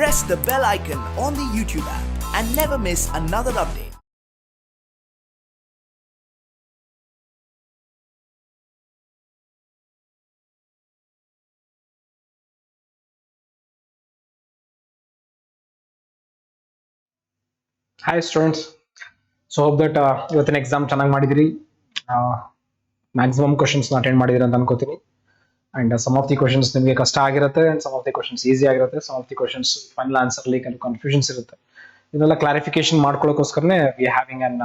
press the bell icon on the YouTube app and never miss another update. Hi students. So hope that ಇವತ್ತಿನ exam ಚೆನ್ನಾಗಿ ಮಾಡಿದಿರಿ. Maximum questions attend ಮಾಡಿದಿರಿ ಅಂತ ಅನ್ಕೋತೀನಿ. And some of the questions ನಿಮಗೆ ಕಷ್ಟ ಆಗಿರುತ್ತೆ and some of the questions easy ಆಗಿರುತ್ತೆ. Some of the questions final answer ಅಲ್ಲಿ ಕೆಲವು ಕನ್ಫ್ಯೂಷನ್ಸ್ ಇರುತ್ತೆ. ಇದೆಲ್ಲ ಕ್ಲಾರಿಫಿಕೇಶನ್ ಮಾಡ್ಕೊಳ್ಳೋಕೋಸ್ಕರನೇ we having an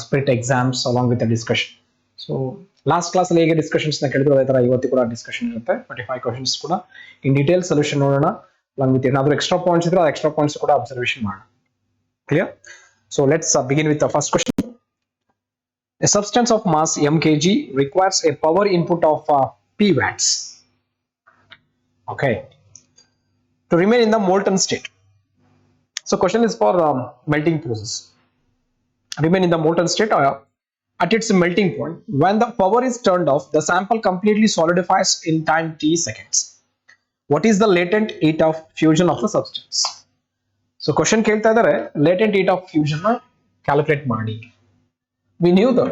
split exams along with the discussion. So last class ಅಲ್ಲಿ ಹೇಗೆ ಡಿಸ್ಕಷನ್ಸ್ ನ ಕೇಳಿದ್ರು ಅದೇ ತರ ಇವತ್ತು ಕೂಡ ಡಿಸ್ಕಷನ್ ಇರುತ್ತೆ. 25 ಕ್ವಶನ್ಸ್ ಕೂಡ ಇನ್ ಡೀಟೇಲ್ ಸೊಲ್ಯೂಷನ್ ನೋಡೋಣ. ಅಲಾಂಗ್ ವಿತ್ ಏನಾದರೂ ಎಕ್ಸ್ಟ್ರಾ ಪಾಯಿಂಟ್ಸ್ ಇದ್ರೆ ಆ ಎಕ್ಸ್ಟ್ರಾ ಪಾಯಿಂಟ್ಸ್ ಕೂಡ ಅಬ್ಸರ್ವೇಷನ್ ಮಾಡೋಣ. Clear? So let's begin with the first question. A substance of mass mkg requires a power input of p watts. Okay. To remain in the molten state. So question is for melting process. Remain in the molten state at its melting point. When the power is turned off, the sample completely solidifies in time t seconds. What is the latent heat of fusion of the substance? So question ಕೇಳ್ತಾ ಇದ್ದಾರೆ latent heat of fusion ನ calculate ಮಾಡಿ. We knew the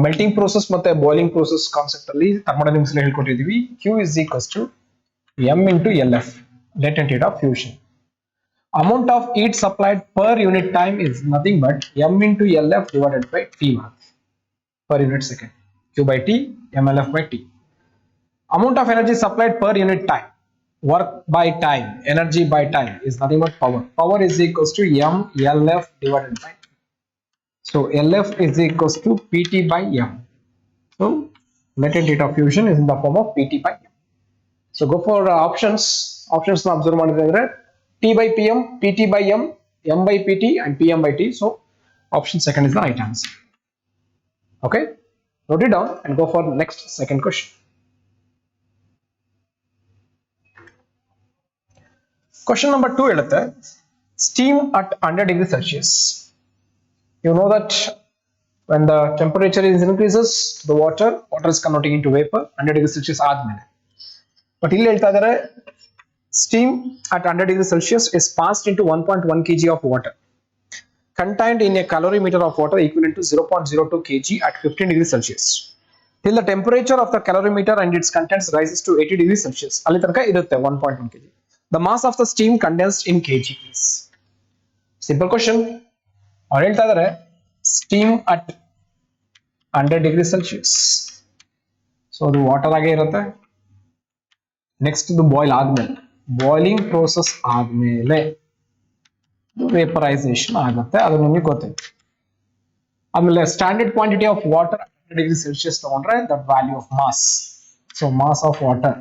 melting process ಮತ್ತೆ boiling process concept ಅಲ್ಲಿ thermodynamics ಅಲ್ಲಿ ಹೇಳ್ಕೊಟ್ಟಿದೀವಿ. Q is equals to m into LF, latent heat of fusion. Amount of heat supplied per unit time is nothing but m into LF divided by T mass per unit second. Q by T, mLF by T. Amount of energy supplied per unit time. Work by time, energy by time is nothing but power. Power is equals to m LF divided by T. So LF is equals to PT by m. So latent heat of fusion is in the form of PT by m. So go for options. Options na observe madidre T by PM, PT by m, m by PT and PM by T. So option second is the right answer. Okay, note it down and go for next second question. Question number 2 ಹೇಳುತ್ತೆ steam at 100 degrees Celsius. You know that when the temperature is increases, the water is converting into vapor 100 degrees Celsius ಆದ್ಮೇಲೆ. But ಇಲ್ಲಿ ಹೇಳ್ತಾ ಇದ್ದಾರೆ steam at 100 degrees Celsius is passed into 1.1 kg of water contained in a calorimeter of water equivalent to 0.02 kg at 15 degrees Celsius. Till the temperature of the calorimeter and its contents rises to 80 degrees Celsius. ಅಲ್ಲಿ ತನಕ ಇರುತ್ತೆ 1.1 kg. The mass of the steam condensed in kg is. Simple question. ಅವ್ರು ಹೇಳ್ತಾ ಇದ್ದಾರೆ steam at 100 degrees Celsius. So ಅದು water ಆಗೇ ಇರುತ್ತೆ. Next ಇದು ಬಾಯ್ಲ್ ಆದ್ಮೇಲೆ ಬಾಯ್ಲಿಂಗ್ ಪ್ರೋಸೆಸ್ ಆದ್ಮೇಲೆ ವೇಪರೈಸೇಷನ್ ಆಗುತ್ತೆ, ಅದು ನಿಮಗೆ ಗೊತ್ತೈತೆ. ಆಮೇಲೆ standard quantity of water 100 degree celsius ತಗೊಂಡ್ರೆ that value of mass. So mass of water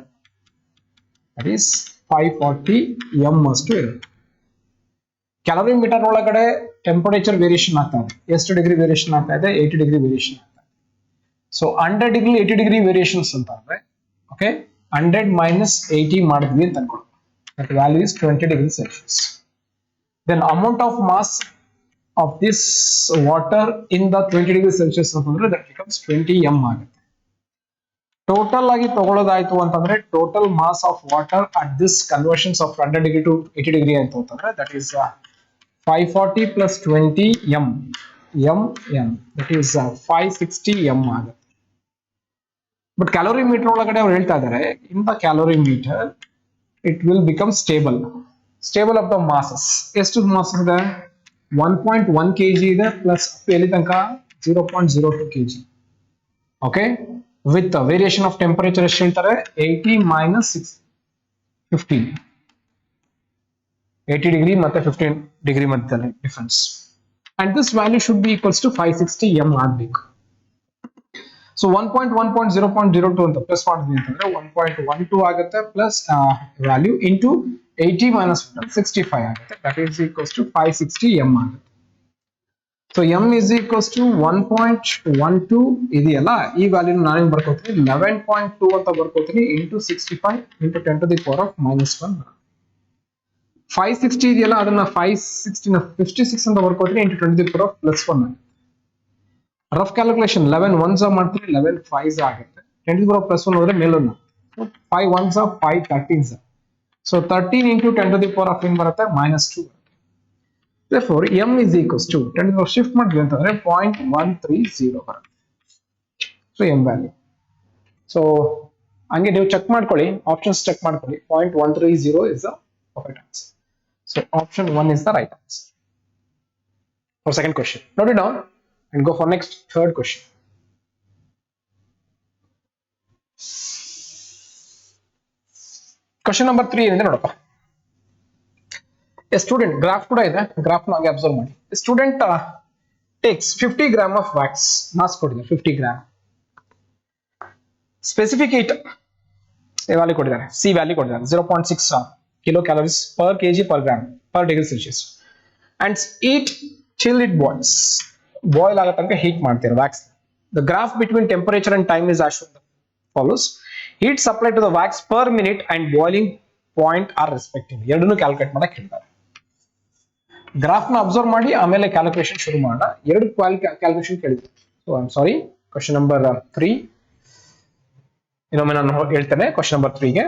that is 540 m ಅಷ್ಟು ಇರುತ್ತೆ. ಕ್ಯಾಲೋರಿಮೀಟರ್ ಒಳಗಡೆ ಟೆಂಪರೇಚರ್ ವೇರಿಯೇಷನ್ ಆಗ್ತಾ ಇದೆ. ಎಷ್ಟು ಡಿಗ್ರಿ ವೇರಿಯೇಷನ್ ಆಗ್ತಾ ಇದೆ? 80 ಡಿಗ್ರಿ ವೇರಿಯೇಷನ್ ಆಗ್ತಾ ಇದೆ. ಸೊ 100 ಡಿಗ್ರಿ 80 ಡಿಗ್ರಿ ವೇರಿಯೇಷನ್ಸ್ ಅಂತ ಅಂದ್ರೆ ಓಕೆ 100 ಮೈನಸ್ 80 ಮಾಡಿದ್ವಿ ಅಂತ ಅನ್ಕೊಳ್ಳಿ. That value is 20 degree Celsius. Then amount of mass of this water in the 20 degree Celsius ಅಂತಂದ್ರೆ ದಟ್ ಬಿಕಮ್ಸ್ 20 m ಆಗುತ್ತೆ. ಟೋಟಲ್ ಆಗಿ ತಗೊಳ್ಳೋದಾಯ್ತು ಅಂತಂದ್ರೆ total mass of water at this conversions of 100 degree to 80 degree ಆಯ್ತು ಅಂತಂದ್ರೆ that is 540 plus 20 m that is 560 m ಆಗುತ್ತೆ. But calorimeter ಒಳಗಡೆ ಅವ್ರು ಹೇಳ್ತಾ ಇದ್ದಾರೆ in the calorimeter it will become stable of the masses. ಎಷ್ಟು ಮಾಸ್ ಇದೆ? 1.1 kg ಇದೆ ಪ್ಲಸ್ ಎಲ್ಲಿ ತನಕ 0.02 kg. Okay, with the variation of temperature ಎಷ್ಟು ಹೇಳ್ತಾರೆ? 80 minus 15. 80 ಡಿಗ್ರಿ ಮತ್ತೆ 15 ಡಿಗ್ರಿ ಮಧ್ಯದಲ್ಲಿ difference. And this value should be equals to 560 m ಆಗಬೇಕು. ಸೊ 1.1.0.02 ಅಂತ ಪ್ಲಸ್ ಮಾಡಿದ್ವಿ ಅಂತಂದ್ರೆ 1.12 ಆಗುತ್ತೆ ಪ್ಲಸ್ ವ್ಯಾಲ್ಯೂ ಇಂಟು 80 minus 65 ಆಗುತ್ತೆ. That is equals to 560 m ಆಗುತ್ತೆ. So m is equals to 1.12 ಇದೆಯಲ್ಲ, ಈ ವ್ಯಾಲ್ಯೂ ನಾನು ಬರ್ಕೋತೀನಿ 11.2 ಅಂತ ಬರ್ಕೋತೀನಿ into 65 into 10 to the power of -1. 560 ಇದೆಯಲ್ಲ ಅದನ್ನ 56 ಅಂತ ಬರ್ಕೋತೀನಿ into 10 to the power of +1. Rough calculation 11 ones ಮಾಡ್ತೀರಿ 11 5s ಆಗುತ್ತೆ. 10 to the power of +1 ಹೋದ್ರೆ ಮೇಲೊಂದು 5 ones 5 13s. So 13 into 10 to the power of n ಬರುತ್ತೆ -2. Therefore m is equals to 10 to the power shift ಮಾಡಿದ್ವಿ ಅಂತಂದ್ರೆ 0.130 ಬರುತ್ತೆ. So m value. So ಹಂಗೆ ನೀವು ಚೆಕ್ ಮಾಡ್ಕೊಳ್ಳಿ, ಆಪ್ಷನ್ಸ್ ಚೆಕ್ ಮಾಡ್ಕೊಳ್ಳಿ. 0.130 is the perfect answer. So option 1 is the right answer for second question. Note it down and go for next third question. Question number 3 ಇದೆ ನೋಡಪ್ಪ. A student, graph ಕೂಡ ಇದೆ, graph ನಾಗೆ observe ಮಾಡಿ. A student takes 50 gram of wax, mass ಕೊಟ್ಟಿದ್ದಾರೆ 50 gram. Specific heat value ಕೊಟ್ಟಿದ್ದಾರೆ, C value ಕೊಟ್ಟಿದ್ದಾರೆ 0.6 kilo calories per kg per gram per degree Celsius. And heat till it boils. Boil ಆಗೋ ತನಕ heat ಮಾಡ್ತೀರಾ wax. The graph between temperature and time is as follows. Heat supplied to the wax per minute and boiling point are respectively. ಎರಡನ್ನೂ calculate ಮಾಡಕ್ಕೆ ಹೇಳ್ತಾರೆ. Graph ನ observe ಮಾಡಿ ಆಮೇಲೆ calculation ಶುರು ಮಾಡೋಣ. ಎರಡು ಕ್ಯಾಲ್ಕುಲೇಷನ್ ಕೇಳಿದ್ರು. So I am sorry, question number 3 ಇನ್ನೊಮ್ಮೆ ನಾನು ಹೇಳ್ತೇನೆ. ಕ್ವಶನ್ ನಂಬರ್ 3 ಗೆ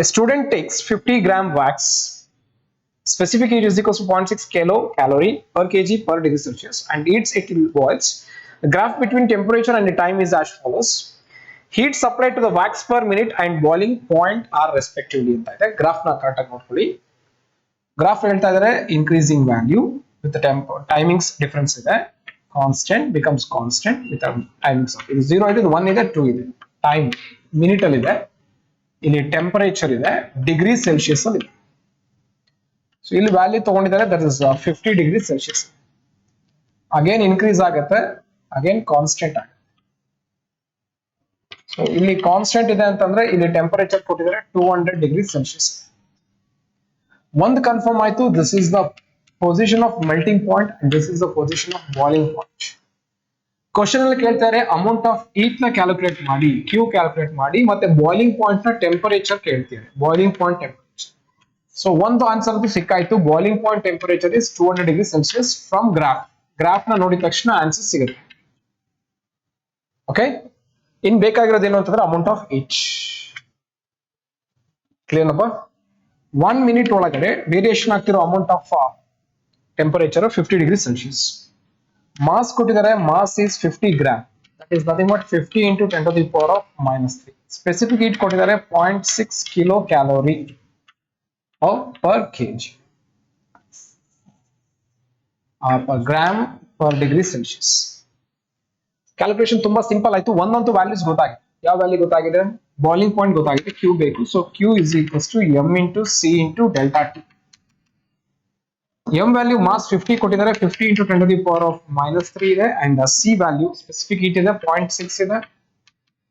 A student takes 50 gram wax, specific heat is equals to 0.6 kilocalorie per kg per degree Celsius and eats it till boils. The graph between temperature and the time is as follows. Heat supplied to the wax per minute and boiling point are respectively ಅಂತ ಇದೆ. Graph ನ correct ಆಗಿ ನೋಡ್ಕೊಳ್ಳಿ. Graph ಹೇಳ್ತಾ ಇದ್ದಾರೆ increasing value with timings difference ಇದೆ. Constant becomes constant with timings. ಇದು 0 ಇದೆ, 1 ಇದೆ, 2 ಇದೆ. ಟೈಮ್ ಮಿನಿಟ್ ಅಲ್ಲಿ ಇದೆ, ಇಲ್ಲಿ ಟೆಂಪರೇಚರ್ ಇದೆ, ಡಿಗ್ರಿ ಸೆಲ್ಸಿಯಸ್ ಅಲ್ಲಿ ಇದೆ. ಸೊ ಇಲ್ಲಿ ವ್ಯಾಲ್ಯೂ ತಗೊಂಡಿದ್ದಾರೆ, that is 50 degree Celsius. Again increase ಆಗುತ್ತೆ, ಅಗೇನ್ ಕಾನ್ಸ್ಟೆಂಟ್ ಆಗುತ್ತೆ. ಸೊ ಇಲ್ಲಿ ಕಾನ್ಸ್ಟೆಂಟ್ ಇದೆ ಅಂತಂದ್ರೆ ಇಲ್ಲಿ ಟೆಂಪರೇಚರ್ ಕೊಟ್ಟಿದ್ದಾರೆ 200 ಡಿಗ್ರಿ ಸೆಲ್ಸಿಯಸ್. ಒಂದು ಕನ್ಫರ್ಮ್ ಆಯ್ತು, this is the position of melting point and this is the position of boiling point. Question ಅಲ್ಲಿ ಕೇಳ್ತಾರೆ ಅಮೌಂಟ್ ಆಫ್ ಹೀಟ್ ನ ಕ್ಯಾಲ್ಕುಲೇಟ್ ಮಾಡಿ, ಕ್ಯೂ ಕ್ಯಾಲ್ಕುಲೇಟ್ ಮಾಡಿ, ಮತ್ತೆ ಬಾಯ್ಲಿಂಗ್ ಪಾಯಿಂಟ್ ನ ಟೆಂಪರೇಚರ್ ಕೇಳ್ತೀವಿ, ಬಾಯ್ಲಿಂಗ್ ಪಾಯಿಂಟ್ ಟೆಂಪರೇಚರ್. ಸೊ ಒಂದು ಆನ್ಸರ್ ಅಂತೂ ಸಿಕ್ಕಾಯ್ತು, boiling point temperature is 200 degree Celsius from graph. Graph ನ ನೋಡಿದ ತಕ್ಷಣ ಆನ್ಸರ್ ಸಿಗುತ್ತೆ. ಓಕೆ, ಇನ್ ಬೇಕಾಗಿರೋದು ಏನು ಅಂತಂದ್ರೆ ಅಮೌಂಟ್ ಆಫ್ ಹೀಟ್. ಕ್ಲಿಯರ್ ನಪ್ಪ? 1 ಮಿನಿಟ್ ಒಳಗಡೆ ವೇರಿಯೇಷನ್ ಆಗ್ತಿರೋ amount of temperature 50 degree Celsius. Mass ಕೊಟ್ಟಿದ್ದಾರೆ, mass is 50 gram, that is nothing but 50 into 10 to the power of -3. Specific heat ಕೊಟ್ಟಿದ್ದಾರೆ 0.6 kilo calorie per kg per gram per degree Celsius. Calculation ತುಂಬಾ simple ಆಯ್ತು. ಒಂದಂತೂ values ಗೊತ್ತಾಗಿದೆ. ಯಾವ value ಗೊತ್ತಾಗಿದೆ? Boiling point ಗೊತ್ತಾಗಿದೆ, Q ಬೇಕು. So Q is equals to m into c into delta t. m value mass 50 ಕೊಟ್ಟಿದ್ದಾರೆ, 50 into 10 to the power of -3 ಇದೆ. And c value specific heat ಇದೆ 0.6 ಇದೆ,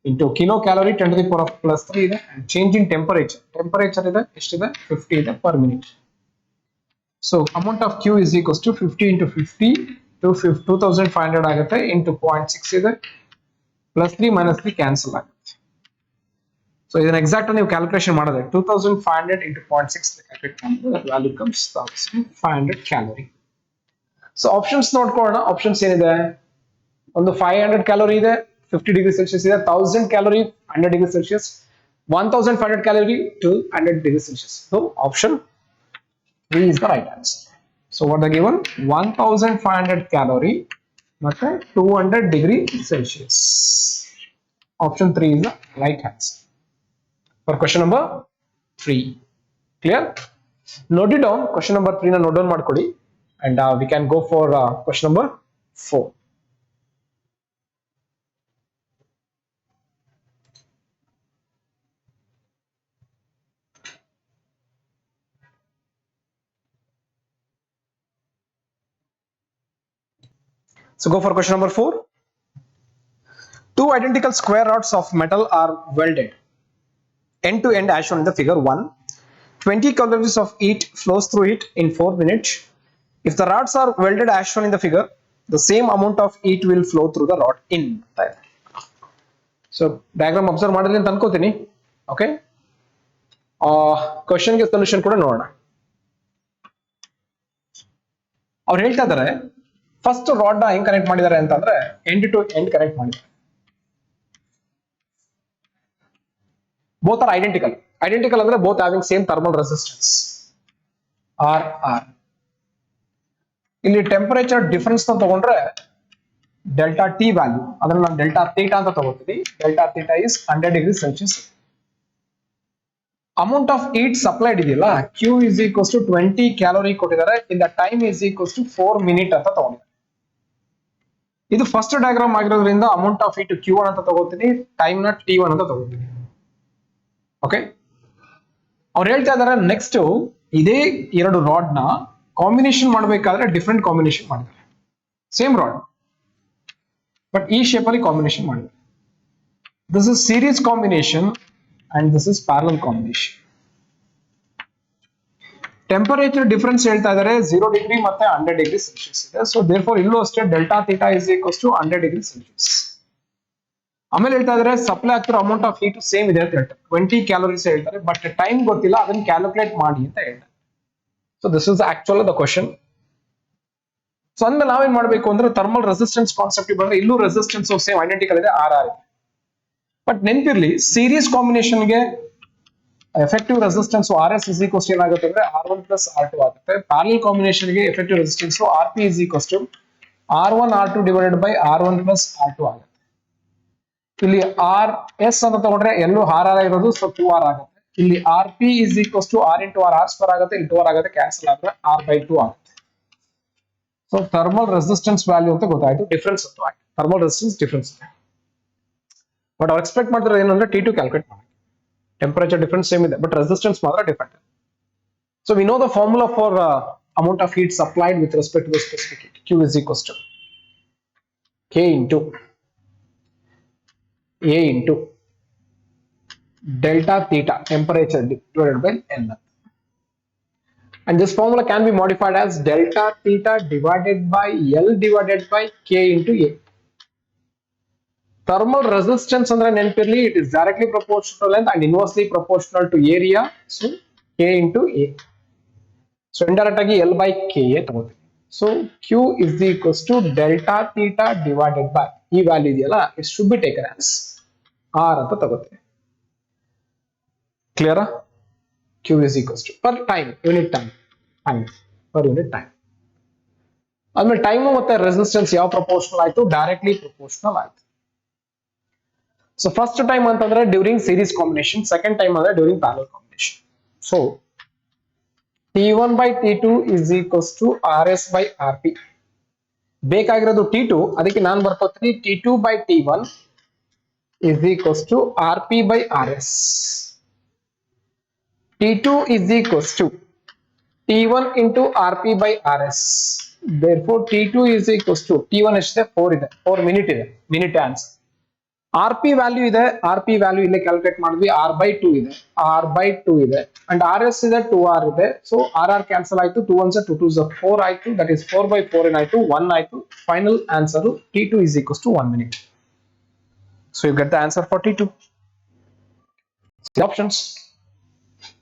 into kilo calorie 10 to the power of +3 ಇದೆ. And change in temperature ಇದೆ, ಎಷ್ಟಿದೆ? 50 ಇದೆ per minute. So amount of Q is equals to 50 into 50 to 2500 ಆಗುತ್ತೆ, into 0.6 ಇದೆ, +3 -3 cancel ಆಗುತ್ತೆ. ಸೊ ಇದನ್ನ ಎಕ್ಸಾಕ್ಟ್ ನೀವು ಕ್ಯಾಲ್ಕುಲೇಷನ್ ಮಾಡಿದ್ರೆ 2500 into 0.6 ಕ್ಯಾಲ್ಕುಲೇಟ್ ಮಾಡಿದ್ರೆ that value comes 1500 calorie. So options ನೋಡ್ಕೊಳ್ಳೋಣ. ಆಪ್ಷನ್ಸ್ ಏನಿದೆ? ಒಂದು 500 ಕ್ಯಾಲೋರಿ ಇದೆ, 50 ಡಿಗ್ರಿ ಸೆಲ್ಸಿಯಸ್ ಇದೆ, 1000 calorie 100 degree Celsius, 1500 calorie to 100 degree Celsius. So option 3 is the right answer. So what are given? 1500 calorie ಮತ್ತೆ 200 degree Celsius. Option 3 is the right answer for question number 3. Clear? Note it down. Question number 3 na note down ಮಾಡ್ಕೊಳ್ಳಿ and we can go for question number 4. So go for question number 4. Two identical square rods of metal are welded end to end as shown in the figure 1. 20 calories of heat flows through it in 4 minutes. If the rods are welded as shown in the figure, the same amount of heat will flow through the rod in. So diagram observe ಮಾಡಿದ್ರೆ ಅಂತ ಅನ್ಕೋತೀನಿ. Okay. Question ಗೆ solution ಕೂಡ ನೋಡೋಣ. ಅವ್ರು ಹೇಳ್ತಾ ಇದ್ದಾರೆ first rod ನ ಹೆಂಗ್ ಕನೆಕ್ಟ್ ಮಾಡಿದ್ದಾರೆ ಅಂತಂದ್ರೆ ಎಂಡ್ ಟು ಎಂಡ್ ಕನೆಕ್ಟ್ ಮಾಡಿದ್ದಾರೆ. Both are identical. ಐಡೆಂಟಿಕಲ್ ಅಂದ್ರೆ both having same thermal resistance R R. ಇಲ್ಲಿ ಟೆಂಪರೇಚರ್ ಡಿಫರೆನ್ಸ್ ತಗೊಂಡ್ರೆ ಡೆಲ್ಟಾ ಟಿ ವ್ಯಾಲ್ಯೂ ಅದನ್ನ ನಾನು ಡೆಲ್ಟಾ ಥೀಟಾ ಅಂತ ತಗೋತೀನಿ. Delta theta is 100 degree Celsius. Amount of heat supplied ಇದೆಯಲ್ಲ, Q is equals to 20 calorie ಕೊಟ್ಟಿದ್ದಾರೆ. In the time is equals to 4 minute ಅಂತ ತಗೊಂಡಿದ್ದಾರೆ. ಇದು ಫಸ್ಟ್ ಡಯಾಗ್ರಾಮ್ ಆಗಿರೋದ್ರಿಂದ ಅಮೌಂಟ್ ಆಫ್ ಹೀಟ್ Q1 ಅಂತ ತಗೋತೀನಿ, ಟೈಮ್ ನ T1 ಅಂತ ತಗೋತೀನಿ. ಓಕೆ, ಅವ್ರು ಹೇಳ್ತಾ ಇದಾರೆ ನೆಕ್ಸ್ಟ್ ಇದೇ ಎರಡು ರಾಡ್ ನ ಕಾಂಬಿನೇಷನ್ ಮಾಡಬೇಕಾದ್ರೆ ಡಿಫ್ರೆಂಟ್ ಕಾಂಬಿನೇಷನ್ ಮಾಡಿದ್ದಾರೆ. ಸೇಮ್ ರಾಡ್ ಬಟ್ ಈ ಶೇಪ್ ಅಲ್ಲಿ ಕಾಂಬಿನೇಷನ್ ಮಾಡಿದ್ದಾರೆ. This is series combination and this is parallel combination. Temperature difference ಹೇಳ್ತಾ ಇದ್ದಾರೆ 0 ಡಿಗ್ರಿ ಮತ್ತೆ 100 ಡಿಗ್ರಿ ಸೆಲ್ಸಿಯಸ್ ಇದೆ. ಸೊ ದೇರ್ ಫಾರ್ ಇಲ್ಲೂ ಅಷ್ಟೇ delta theta is equals to 100 degree Celsius. ಆಮೇಲೆ ಹೇಳ್ತಾ ಇದ್ದಾರೆ ಸಪ್ಲೈ ಆಗ್ತಿರೋ ಅಮೌಂಟ್ ಆಫ್ ಹೀಟ್ ಸೇಮ್ ಇದೆ ಅಂತ ಹೇಳ್ತಾರೆ, 20 ಕ್ಯಾಲೋರೀಸ್ ಹೇಳ್ತಾರೆ, ಬಟ್ ಟೈಮ್ ಗೊತ್ತಿಲ್ಲ, ಅದನ್ನ ಕ್ಯಾಲ್ಕುಲೇಟ್ ಮಾಡಿ ಅಂತ ಹೇಳ್ತಾರೆ. So this is actual the question. So ಅಂದ್ಮೇಲೆ ನಾವೇನ್ ಮಾಡ್ಬೇಕು ಅಂದ್ರೆ ಥರ್ಮಲ್ ರೆಸಿಸ್ಟೆನ್ಸ್ ಕಾನ್ಸೆಪ್ಟ್ ಬಂದ್ರೆ ಇಲ್ಲೂ ರೆಸಿಸ್ಟೆನ್ಸ್ ಸೇಮ್ ಐಡೆಂಟಿಕಲ್ ಇದೆ, ಆರ್ ಆರ್ ಇದೆ. ಬಟ್ ನೆನಪಿರ್ಲಿ ಸೀರೀಸ್ ಕಾಂಬಿನೇಷನ್ಗೆ effective resistance R S is equals ಏನಾಗುತ್ತೆ ಅಂದ್ರೆ R1 ಪ್ಲಸ್ R2 ಆಗುತ್ತೆ. ಪ್ಯಾರಲಲ್ ಕಾಂಬಿನೇಷನ್ಗೆ effective resistance R P is equals to R1 R2 divided by R1 plus R2 ಆಗುತ್ತೆ. ಇಲ್ಲಿ ಆರ್ ಎಸ್ ಅಂತ ತಗೊಂಡ್ರೆ ಎಲ್ಲೂ ಆರ್ ಆರ್ ಇರೋದು, ಸೊ 2R ಆಗುತ್ತೆ. ಇಲ್ಲಿ R P is equals to R into R square ಆಗುತ್ತೆ, ಇಲ್ಲಿ 2R ಆಗುತ್ತೆ, ಕ್ಯಾನ್ಸಲ್ ಆದ್ರೆ R/2 ಆಗುತ್ತೆ. ಸೊ ಥರ್ಮಲ್ ರೆಸಿಸ್ಟೆನ್ಸ್ ವ್ಯಾಲ್ಯೂ ಅಂತ ಗೊತ್ತಾಯ್ತು, ಡಿಫರೆನ್ಸ್ ಅಂತ ಆಯ್ತು, ಥರ್ಮಲ್ ರೆಸಿಸ್ಟೆನ್ಸ್ ಡಿಫರೆನ್ಸ್. ಬಟ್ ಅವ್ರು ಎಕ್ಸ್ಪೆಕ್ಟ್ ಮಾಡ್ತಾರೆ ಏನಂದ್ರೆ T2 ಕ್ಯಾಲ್ಕುಲೇಟ್ ಮಾಡಿ. ಟೆಂಪರೇಚರ್ ಡಿಫರೆನ್ಸ್ ಸೇಮ್ ಇದೆ ಬಟ್ ರೆಸಿಸ್ಟೆನ್ಸ್ ಮಾತ್ರ different. So we know the formula for amount of heat supplied with respect to the specific heat. Q is equals to K into A into delta theta temperature divided by N. And this formula can be modified as delta theta divided by L divided by K into A. Thermal resistance ಅಂದ್ರೆ ನೆನಪಿರ್ಲಿ, it is directly proportional to length and inversely proportional to area. So K into A. So indirect ಆಗಿ L by KA ತಗೋತೀವಿ. So Q is equals to delta theta divided by ಈ value ಇದೆಯಲ್ಲ, it should be taken as R ಅಂತ ತಗೋತೀವಿ. ಕ್ಲಿಯರಾ? Q is equals to per time, unit time, per unit time. ಆದ್ಮೇಲೆ time ಮತ್ತೆ resistance ಯಾವ proportional ಆಯ್ತು? ಡೈರೆಕ್ಟ್ಲಿ ಪ್ರಪೋರ್ಷನಲ್ ಆಯ್ತು. ಸೊ ಫಸ್ಟ್ ಟೈಮ್ ಅಂತಂದ್ರೆ during series combination, second time ಅಂದ್ರೆ during parallel combination. So T1 by T2 is equals to RS by RP. ಬೇಕಾಗಿರೋದು T2, ಅದಕ್ಕೆ ನಾನು ಬರ್ಕೋತೀನಿ T2 by T1 is equals to RP by RS. T2 is equals to T1 into RP by RS. Therefore T2 is equals to T1 ಎಷ್ಟಿದೆ? 4 ಇದೆ, 4 minute ಇದೆ, minute answer. RP value ಇದೆ, RP value ಇಲ್ಲೇ calculate ಮಾಡಿದ್ವಿ, R/2 ಇದೆ, R/2 ಇದೆ, and RS ಇದೆ, 2R ಇದೆ. ಸೊ RR ಕ್ಯಾನ್ಸಲ್ ಆಯ್ತು, 2 1s 2 2s 4 ಆಯ್ತು, ದಟ್ ಇಸ್ 4/4 ಏನಾಯ್ತು? 1 ಆಯ್ತು. Final answer T2 is equals to 1 minute. So you get the answer for T2. Options.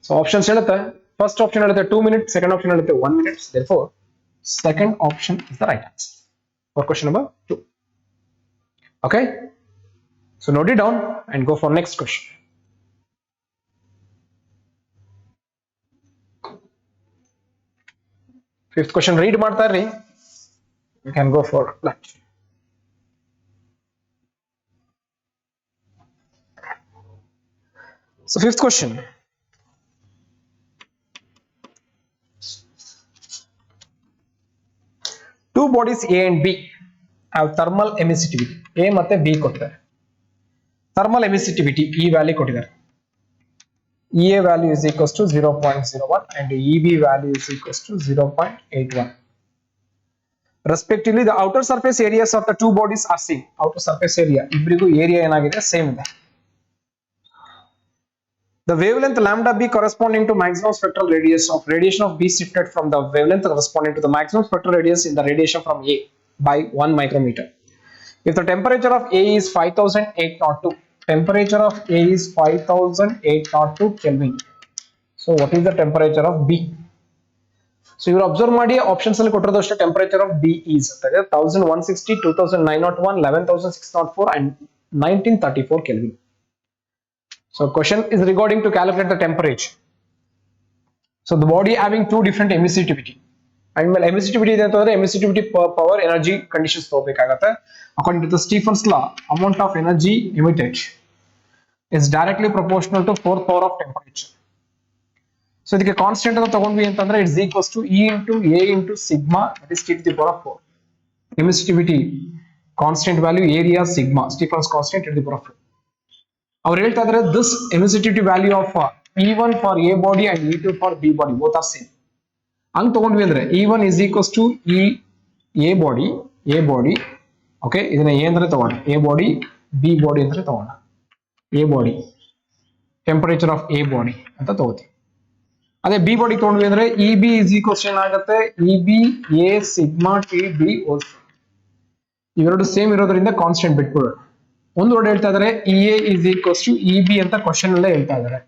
So options ಹೇಳುತ್ತೆ, ಫಸ್ಟ್ ಆಪ್ಷನ್ ಹೇಳುತ್ತೆ 2 minutes, ಸೆಕೆಂಡ್ ಆಪ್ಷನ್ ಹೇಳುತ್ತೆ 1 minute. Therefore second option is the right answer for question number 2. Okay, so note it down and go for next question. Fifth question read ಮಾಡ್ತಾ ಇರ್ರಿ, you can go for lunch. So fifth question, two bodies A and B have thermal emissivity. A ಮತ್ತೆ B ಕೊಟ್ಟಿದ್ದಾರೆ. Thermal ಎಮಿಸಿಟಿವಿಟಿ ಈ value ಕೊಟ್ಟಿದ್ದಾರೆ. EA value is equals to 0.01 and EB value is equals to 0.81. Respectively, the outer surface areas of the two bodies are same. Outer surface area, ಇಬ್ಬರಿಗೂ area ಏನಾಗಿದೆ? Same ಇದೆ. The wavelength lambda B corresponding to maximum spectral radius of radiation of B shifted from the wavelength corresponding to the maximum spectral radius in the radiation from A by 1 micrometer. If the temperature of A is 5802, temperature of A is 5802 Kelvin. So what is the temperature of B? So you observe ಮಾಡಿ options ಅಲ್ಲಿ ಕೊಟ್ಟಿರೋದು ಅಷ್ಟೇ. Temperature of B is 1160, 2901, 11604 and 1934 Kelvin. So question is regarding to calculate the temperature. So the body having two different emissivity. And when emissivity is emissivity per power energy conditions according to the Stephen's law, amount of energy emitted is directly proportional to fourth power of temperature. So the constant of the is equals to E into A into sigma, that is T to the power of 4. Emissivity constant value, area sigma, Stephen's constant to the power of 4. Our this emissivity value of E1 for A body and E2 for B body both are same. ಹಂಗೆ ತಗೊಂಡ್ವಿ ಅಂದ್ರೆ E1 is equals to A body okay ಇದನ್ನ A ಅಂದ್ರೆ ತಗೋಣ A body B body ಅಂದ್ರೆ ತಗೋಣ A body temperature of A body ಅಂತ ತಗೋತೀವಿ. ಅದೇ B body ತಗೊಂಡ್ವಿ ಅಂದ್ರೆ EB is equals to ಏನಾಗುತ್ತೆ EB A sigma T B whole ಇವೆರಡು ಸೇಮ್ ಇರೋದ್ರಿಂದ ಕಾನ್ಸ್ಟೆಂಟ್ ಬಿಟ್ಬಿಡೋಣ. ಒಂದು ವರ್ಡ್ ಹೇಳ್ತಾ ಇದ್ದಾರೆ EA is equals to EB ಅಂತ ಕ್ವಶನ್ ಅಲ್ಲೇ ಹೇಳ್ತಾ ಇದ್ದಾರೆ.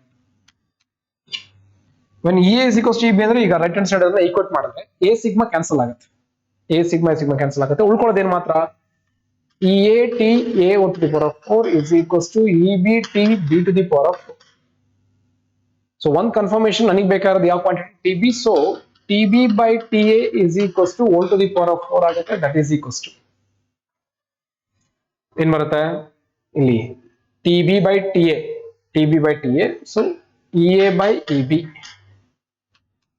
when EA is equals to EB ಅಂದ್ರೆ ಈಗ ರೈಟ್ ಹ್ಯಾಂಡ್ ಸೈಡ್ ಅನ್ನ ಈಕ್ವೇಟ್ ಮಾಡಿದ್ರೆ A ಸಿಗ್ಮಾ ಕ್ಯಾನ್ಸಲ್ ಆಗುತ್ತೆ. A ಸಿಗ್ಮಾ ಕ್ಯಾನ್ಸಲ್ ಆಗುತ್ತೆ. ಉಳ್ಕೊಳ್ಳೋದು ಏನು ಮಾತ್ರ EA T A to the power of 4 is equals to EB T B to the power of 4. So one confirmation ನನಗೆ ಬೇಕಾಗಿರೋದು ಯಾವ quantity TB. So TB by TA is equals to 1 to the power of 4 ಆಗುತ್ತೆ. that is equals to ಏನ್ ಬರುತ್ತೆ ಇಲ್ಲಿ TB by TA so EA by EB.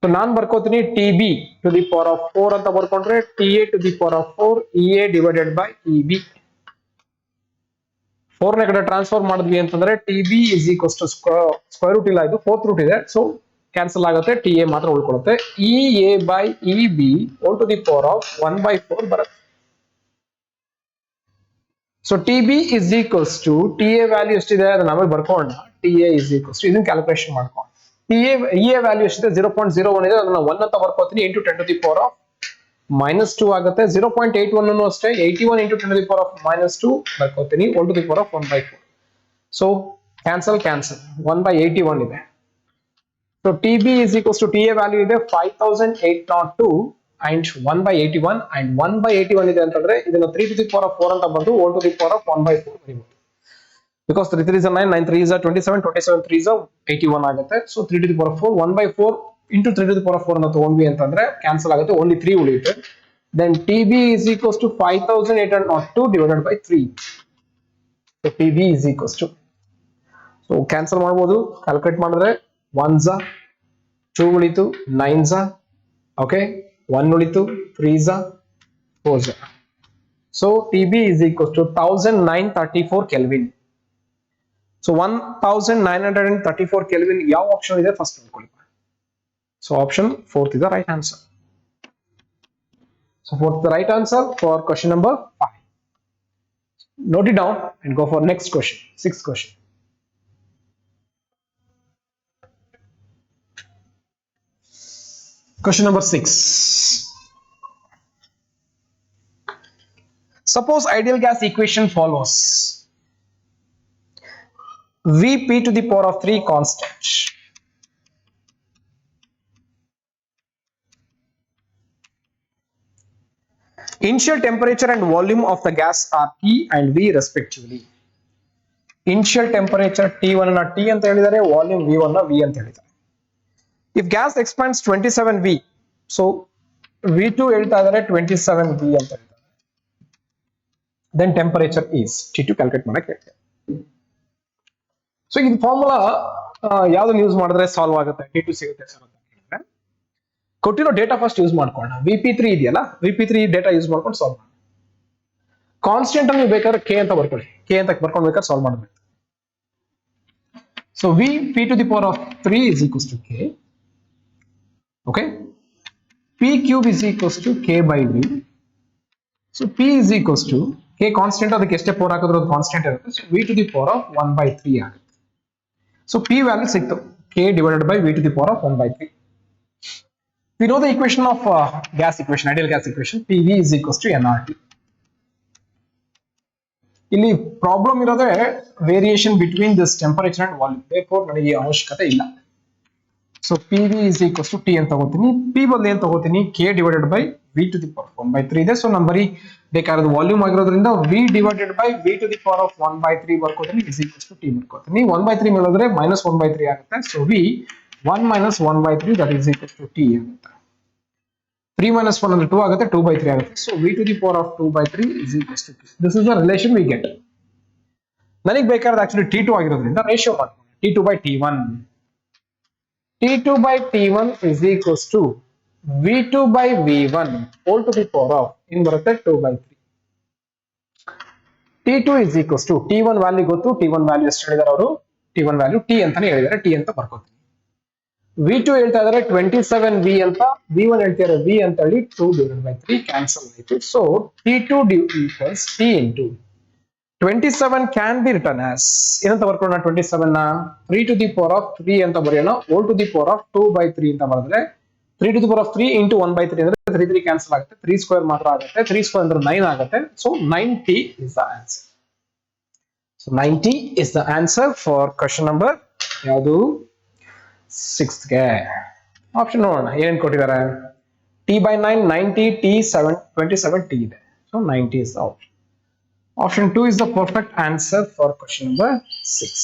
So ನಾನು ಬರ್ಕೋತೀನಿ TB to the power of 4 ಅಂತ ಬರ್ಕೊಂಡ್ರೆ TA to the power of 4 EA divided by EB. 4 ನ ಕಡೆ transfer ಮಾಡಿದ್ವಿ ಅಂತಂದ್ರೆ TB is equals to square root ಇಲ್ಲ ಇದು ಫೋರ್ತ್ ರೂಟ್ ಇದೆ so cancel ಆಗುತ್ತೆ TA ಮಾತ್ರ ಉಳ್ಕೊಳ್ಳುತ್ತೆ EA by EB all to the power of 1 by 4 ಬರುತ್ತೆ. So TB is equals to TA value ಎಷ್ಟಿದೆ ಅದನ್ನ ಆಮೇಲೆ ಬರ್ಕೊಳ್ಳೋಣ TA is equals to ಇದನ್ನ ಕ್ಯಾಲ್ಕುಲೇಷನ್ ಮಾಡ್ಕೊಂಡು EA ವ್ಯಾಲ್ಯೂ ಎಷ್ಟಿದೆ 0.01 ಇದೆ ಅದನ್ನ 1 ಅಂತ ಬರ್ಕೋತೀನಿ into 10 to the power of -2 ಆಗುತ್ತೆ. 0.81 ಅನ್ನು ಅಷ್ಟೇ 81 into 10 to the power of -2 ಬರ್ಕೋತೀನಿ 1 to the power of 1 by 4. So cancel 1 by 81 ಇದೆ. So TB is equals to TA value ಇದೆ 5802 and 1 by 81 and 1 by 81 ಇದೆ ಅಂತಂದ್ರೆ ಇದನ್ನ 3 to the power of 4 ಅಂತ ಬಂದು 1 to the power of 1 by 4 ಬರೀಬಹುದು. Because 3 3 is 9, 9 3 is 27, 27 3 is 81 ಆಗುತ್ತೆ. So 3 to the power of 4 1 by 4 into 3 to the power of 4 ಅಂತ ತಗೊಂಡ್ವಿ ಅಂತಂದ್ರೆ ಕ್ಯಾನ್ಸಲ್ ಆಗುತ್ತೆ only 3 ಉಳಿಯುತ್ತೆ. Then TB is equals to 5802 divided by 3. So TB is equals to so cancel ಮಾಡಬಹುದು calculate ಮಾಡಿದ್ರೆ 1s 2 ಉಳಿತು 9s okay 1 ಉಳಿತು 3s 4s. So TB is equals to 1934 Kelvin. So 1934 Kelvin ಯಾವ ಆಪ್ಷನ್ ಇದೆ first ನೋಡ್ಕೊಳ್ಳಿ. So option 4th is the right answer. So 4th is the right answer for question number 5. Note it down and go for next question, 6th question. Question number 6. Suppose ideal gas equation follows. Vp to the power of 3 constant. Initial temperature and volume of the gas are T and V respectively. Initial temperature T1 na T ಅಂತ ಹೇಳಿದ್ದಾರೆ, volume V1 na V ಅಂತ ಹೇಳಿದ್ದಾರೆ. If gas expands 27 V, so V2 ಹೇಳ್ತಾ ಇದ್ದಾರೆ 27 V ಅಂತ ಹೇಳಿದ್ದಾರೆ. Then temperature is T2 calculate ಮಾಡಕ್ಕೆ ಹೇಳ್ತಾರೆ. ಸೊ ಇದು ಫಾರ್ಮುಲಾ ಯಾವ್ದನ್ನ ಯೂಸ್ ಮಾಡಿದ್ರೆ ಸಾಲ್ವ್ ಆಗುತ್ತೆ T2 ಸಿಗುತ್ತೆ ಸರ್ ಅಂತ ಹೇಳಿದ್ರೆ ಕೊಟ್ಟಿರೋ ಡೇಟಾ ಫಸ್ಟ್ ಯೂಸ್ ಮಾಡ್ಕೊಳ್ಳೋಣ. VP3 ಇದೆಯಲ್ಲ VP3 ಡೇಟಾ ಯೂಸ್ ಮಾಡ್ಕೊಂಡು ಸಾಲ್ವ್ ಮಾಡಿ. ಕಾನ್ಸ್ಟೆಂಟ್ ಅನ್ನು ಬೇಕಾದ್ರೆ K ಅಂತ ಬರ್ಕೊಳ್ಳಿ, K ಅಂತ ಬರ್ಕೊಂಡು ಬೇಕಾದ್ರೆ ಸಾಲ್ವ್ ಮಾಡಬೇಕು. So Vp to the power of 3 is equals to K. Okay, P cube is equals to K by V. So P is equals to K constant ಅದಕ್ಕೆ ಎಷ್ಟೇ ಪವರ್ ಹಾಕಿದ್ರು ಅದು ಕಾನ್ಸ್ಟೆಂಟ್ ಇರುತ್ತೆ. So V to the power of 1 by 3 ಆಗುತ್ತೆ. So P value ಸಿಕ್ತು K divided by V to the power of 1 by 3. We know the equation of gas equation, ideal gas equation. PV is equals to nRT. ಇಲ್ಲಿ problem ಇರೋದೇ variation between this temperature and volume. therefore ನನಗೆ ಅವಶ್ಯಕತೆ ಇಲ್ಲ. So P V is equals to T ಅಂತ ತಗೋತೀನಿ. P ಬದಲು ಏನ್ ತಗೋತೀನಿ, K divided by V to the power 1/3 ಇದೆ. ಸೊ ನಾನು ಬರೀ ಬೇಕಾಗಿರೋದು ವಾಲ್ಯೂಮ್ ಆಗಿರೋದ್ರಿಂದ V divided by V to the power of 1/3 ಬರ್ಕೋತೀನಿ ಇಸ್ ಈಕ್ವಲ್ಸ್ ಟು ಟಿ ಬರ್ಕೋತೀನಿ. 1/3 ಮೇಲಿದ್ರೆ -1/3 ಆಗುತ್ತೆ. So V 1 - 1/3 that is equals to T ಆಗುತ್ತೆ. 3 - 1 ಅಂದ್ರೆ 2 ಆಗುತ್ತೆ, 2/3 ಆಗುತ್ತೆ. So V to the power of 2/3 is equals to T. This is the relation we get. ನನಗೆ ಬೇಕಾದ್ರೆ ಆಕ್ಚುಲಿ T2 ಆಗಿರೋದ್ರಿಂದ ರೇಷಿಯೋ ಮಾಡ್ತೀನಿ. T2/T1. T2/T1 is equals to V2/V1 whole to the power of in ಬರುತ್ತೆ 2/3. T2 is equals to T1 value ಗೊತ್ತು, T1 value ಎಷ್ಟು ಹೇಳಿದಾರೆ ಅವರು, T1 value T ಅಂತಾನೆ ಹೇಳಿದ್ದಾರೆ, T ಅಂತ ಬರ್ಕೋತೀನಿ. V2 ಹೇಳ್ತಾ ಇದಾರೆ 27V ಅಂತ, V1 ಹೇಳ್ತಿದ್ದಾರೆ V ಅಂತ ಹೇಳಿ 2/3 ಕ್ಯಾನ್ಸಲ್ ಆಯಿತು. So T2 equals T into 27 can be written as ಏನಂತ ಬರ್ಕೊಳ್ಳೋಣ, 27 ನ 3 to the power of 3 ಅಂತ ಬರೆಯೋಣ, whole to the power of 2/3 ಅಂತ ಬರೆದ್ರೆ 3 to the power of 3 into 1/3 ಅಂದ್ರೆ 3 ಕ್ಯಾನ್ಸಲ್ ಆಗುತ್ತೆ, 3 ಸ್ಕ್ವೇರ್ ಮಾತ್ರ ಆಗುತ್ತೆ, 3 ಸ್ಕ್ವೇರ್ ಅಂದ್ರೆ 9 ಆಗುತ್ತೆ. So 9t is the answer. So 9t is the answer for question number ಯಾವುದು 6th ಗೆ. ಆಪ್ಷನ್ ನೋಡೋಣ ಏನೇನು ಕೊಟ್ಟಿದ್ದಾರೆ. t/9 90, t7 27t ಇದೆ. So 90 is the option. Option 2 is the perfect answer for question number 6.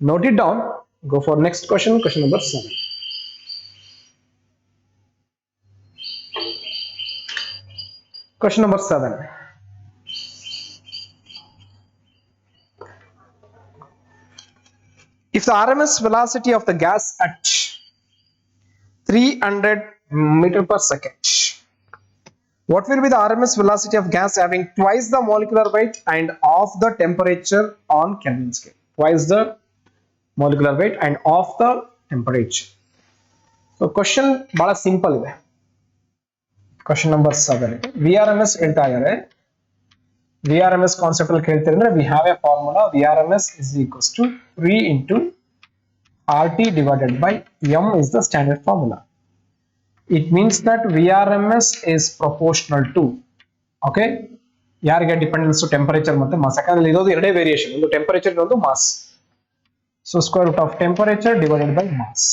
Note it down. Go for next question, question number 7. Question number 7. If the RMS velocity of the gas at 300 meter per second, what will be the RMS velocity of gas having twice the molecular weight and half the temperature on Kelvin scale? Twice the molecular weight and half the temperature. So question bada simple ಇದೆ. Question number 7. VRMS ಹೇಳ್ತಾ ಇದ್ದಾರೆ. VRMS concept ಅಲ್ಲಿ ಕೇಳ್ತಾರೆ ಅಂದ್ರೆ we have a formula. VRMS is equals to 3 into RT divided by M is the standard formula. It means that VRMS is proportional to, okay, ಯಾರಿಗೆ dependence temperature ಮತ್ತೆ mass. ಯಾಕಂದ್ರೆ ಇರೋದು ಎರಡೇ ವೇರಿಯೇಷನ್, ಒಂದು temperature ಇನ್ನೊಂದು mass. So square root of temperature divided by mass.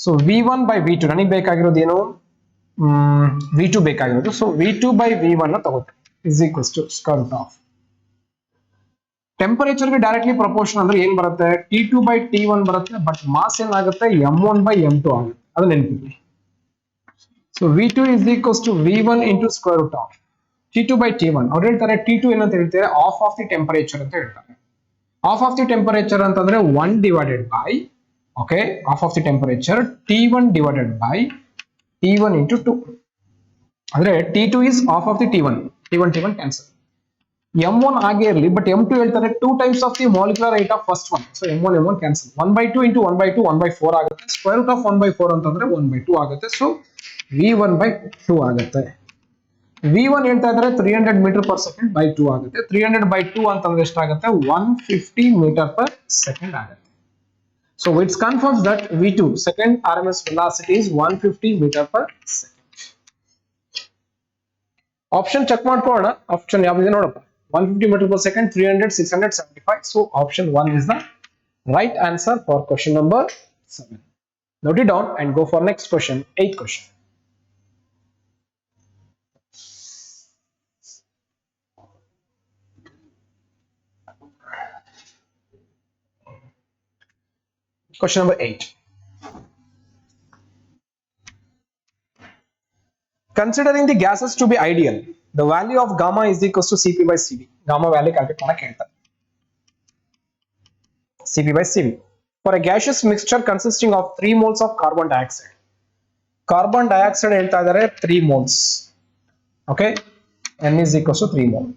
So V1/V2 ನನಗೆ ಬೇಕಾಗಿರೋದು ಏನು, V2 ಬೇಕಾಗಿರೋದು. ಸೊ V2/V1 ತಗೋತೀನಿ is equals to square root of ಟೆಂಪರೇಚರ್ಗೆ ಡೈರೆಕ್ಟ್ಲಿ ಪ್ರಪೋರ್ಷನ್ ಅಂದ್ರೆ ಏನ್ ಬರುತ್ತೆ, T2/T1 ಬರುತ್ತೆ. ಬಟ್ ಮಾಸ್ ಏನಾಗುತ್ತೆ, M1/M2 ಆಗುತ್ತೆ, ಅದು ನೆನಪಿರ್ಲಿ. So V2 is equals to V1 into square root of T2/T1. ಅವ್ರು ಹೇಳ್ತಾರೆ T2 ಏನಂತ ಹೇಳ್ತಾರೆ, ಆಫ್ ಆಫ್ ದಿ ಟೆಂಪರೇಚರ್ ಅಂತ ಹೇಳ್ತಾರೆ. ಆಫ್ ಆಫ್ ದಿ ಟೆಂಪರೇಚರ್ ಅಂತಂದ್ರೆ 1 divided by, okay, of of the temperature T1 divided by T1 into 2. ಅಂದ್ರೆ T2 is half of the T1. T1 cancel. M1 ಆಗೇ ಇರಲಿ, ಬಟ್ M2 ಹೇಳ್ತಾರೆ 2 times of the molecular weight of first one. So M1 cancel. 1/2 into 1/2 1/4 ಆಗುತ್ತೆ. Square root of 1/4 ಅಂತಂದ್ರೆ 1/2 ಆಗುತ್ತೆ. So V1/2 ಆಗುತ್ತೆ. V1 ಹೇಳ್ತಾ ಇದ್ದಾರೆ 300 meter per second by 2 ಆಗುತ್ತೆ. 300/2 ಅಂತಂದ್ರೆ ಎಷ್ಟಾಗುತ್ತೆ, 150 meter per second ಆಗುತ್ತೆ. So it confirms that V2 second RMS velocity is 150 meter per second. Option check ಮಾಡ್ಕೊಳ್ಳೋಣ. ಆಪ್ಷನ್ ಯಾವ್ದಿದೆ ನೋಡಪ್ಪ. 150 meter per second, 300, 600, 75. So option 1 is the right answer for question number 7. Note it down and go for next question, 8th question. Question number 8. Considering the gases to be ideal, the value of gamma is equals to Cp/Cv. Gamma value calculate ಮಾಡಕ್ಕೆ ಹೇಳ್ತಾರೆ. Cp/Cv. For a gaseous mixture consisting of 3 moles of carbon dioxide. Carbon dioxide ಹೇಳ್ತಾ ಇದ್ದಾರೆ 3 moles. Okay? N is equals to 3 mole.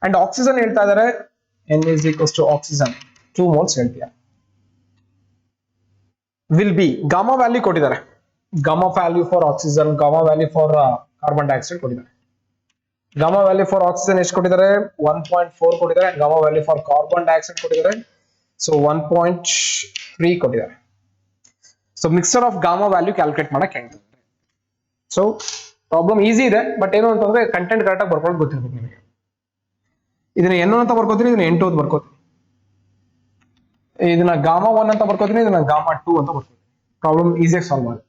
And oxygen ಹೇಳ್ತಾ ಇದ್ದಾರೆ N is equals to oxygen 2 moles ಹೇಳ್ತೀಯ. Will be gamma value ಕೊಟ್ಟಿದ್ದಾರೆ. Gamma value for oxygen, gamma value for carbon dioxide ಕೊಟ್ಟಿದ್ದಾರೆ. Gamma value for oxygen ಎಷ್ಟು ಕೊಟ್ಟಿದ್ದಾರೆ, 1.4 ಕೊಟ್ಟಿದ್ದಾರೆ. Gamma value for carbon dioxide ಕೊಟ್ಟಿದ್ದಾರೆ, so 1.3 ಕೊಟ್ಟಿದ್ದಾರೆ. So mixture of gamma value calculate ಮಾಡಕ್ಕೆ ಹೇಳ್ತಾರೆ. So ಪ್ರಾಬ್ಲಮ್ ಈಸಿ ಇದೆ, ಬಟ್ ಏನು ಅಂತಂದ್ರೆ ಕಂಟೆಂಟ್ ಕರೆಕ್ಟ್ ಆಗಿ ಬರ್ಕೊಳ್ಳೋದು ಗೊತ್ತಿರ್ಬೇಕು ನಿಮಗೆ. ಇದನ್ನ ಏನು ಅಂತ ಬರ್ಕೋತೀರಿ, ಇದನ್ನ 8 ಅಂತ ಬರ್ಕೋತೀರಿ. ಇದನ್ನ ಗಾಮಾ 1 ಅಂತ ಬರ್ಕೋತೀನಿ, ಇದನ್ನ ಗಾಮಾ 2 ಅಂತ ಬರ್ಕೋತೀನಿ. ಪ್ರಾಬ್ಲಮ್ ಈಸಿಯಾಗಿ ಸಾಲ್ವ್ ಆಗುತ್ತೆ.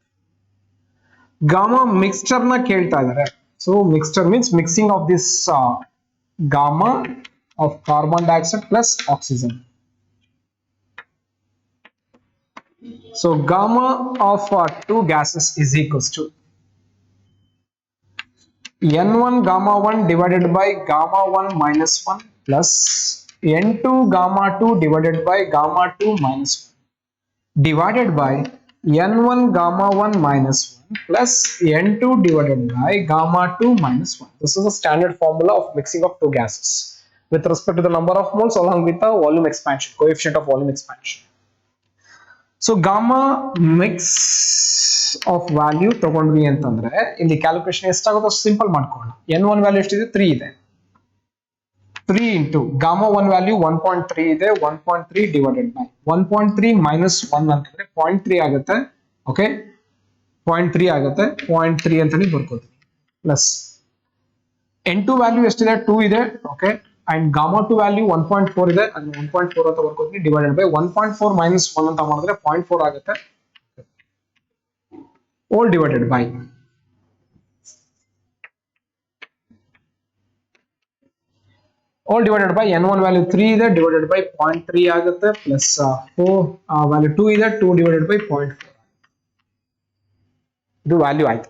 ಗಾಮಾ ಮಿಕ್ಸ್ಚರ್ ನ ಕೇಳ್ತಾ ಇದ್ದಾರೆ. So mixture means mixing of this gamma of carbon dioxide plus oxygen. So gamma of two gases is equals to N1 gamma 1 divided by gamma 1 minus 1 plus N2 gamma 2 divided by gamma 2 minus 1 divided by N1 gamma 1 minus 1 plus N2 divided by gamma 2 minus 1. This is a standard formula of mixing of two gases with respect to the number of moles along with the volume expansion, coefficient of volume expansion. So gamma mix of value ತಗೊಂಡ್ವಿ ಅಂತಂದ್ರೆ ಇಲ್ಲಿ calculation ಎಷ್ಟಾಗುತ್ತೋ simple ಮಾಡ್ಕೊಳ್ಳೋಣ. N1 value ಎಷ್ಟಿದೆ? 3 ಇದೆ. 3 into gamma 1 value 1.3 ಇದೆ. 1.3 divided by 1.3 minus 1 ಅಂತಂದ್ರೆ 0.3 ಆಗುತ್ತೆ. ಓಕೆ, 0.3 ಆಗುತ್ತೆ. 0.3 ಅಂತಾನೆ ಬರ್ಕೋತೀವಿ. ಪ್ಲಸ್ N2 ವ್ಯಾಲ್ಯೂ ಎಷ್ಟಿದೆ? 2 ಇದೆ. ಓಕೆ, ಅಂಡ್ ಗಾಮಾ 2 ವ್ಯಾಲ್ಯೂ 1.4 ಇದೆ, ಅದನ್ನ 1.4 ಅಂತ ಬರ್ಕೋತೀವಿ. ಡಿವೈಡೆಡ್ ಬೈ 1.4 ಮೈನಸ್ 1 ಅಂತ ಮಾಡಿದ್ರೆ 0.4 ಆಗುತ್ತೆ. all divided by N1 value 3 ಇದೆ, ಡಿವೈಡೆಡ್ ಬೈ 0.3 ಆಗುತ್ತೆ. ಪ್ಲಸ್ 4 ವ್ಯಾಲ್ಯೂ 2 ಇದೆ, 2 ಡಿವೈಡೆಡ್ ಬೈ 0.4 ಇದು ವ್ಯಾಲ್ಯೂ ಆಯ್ತು.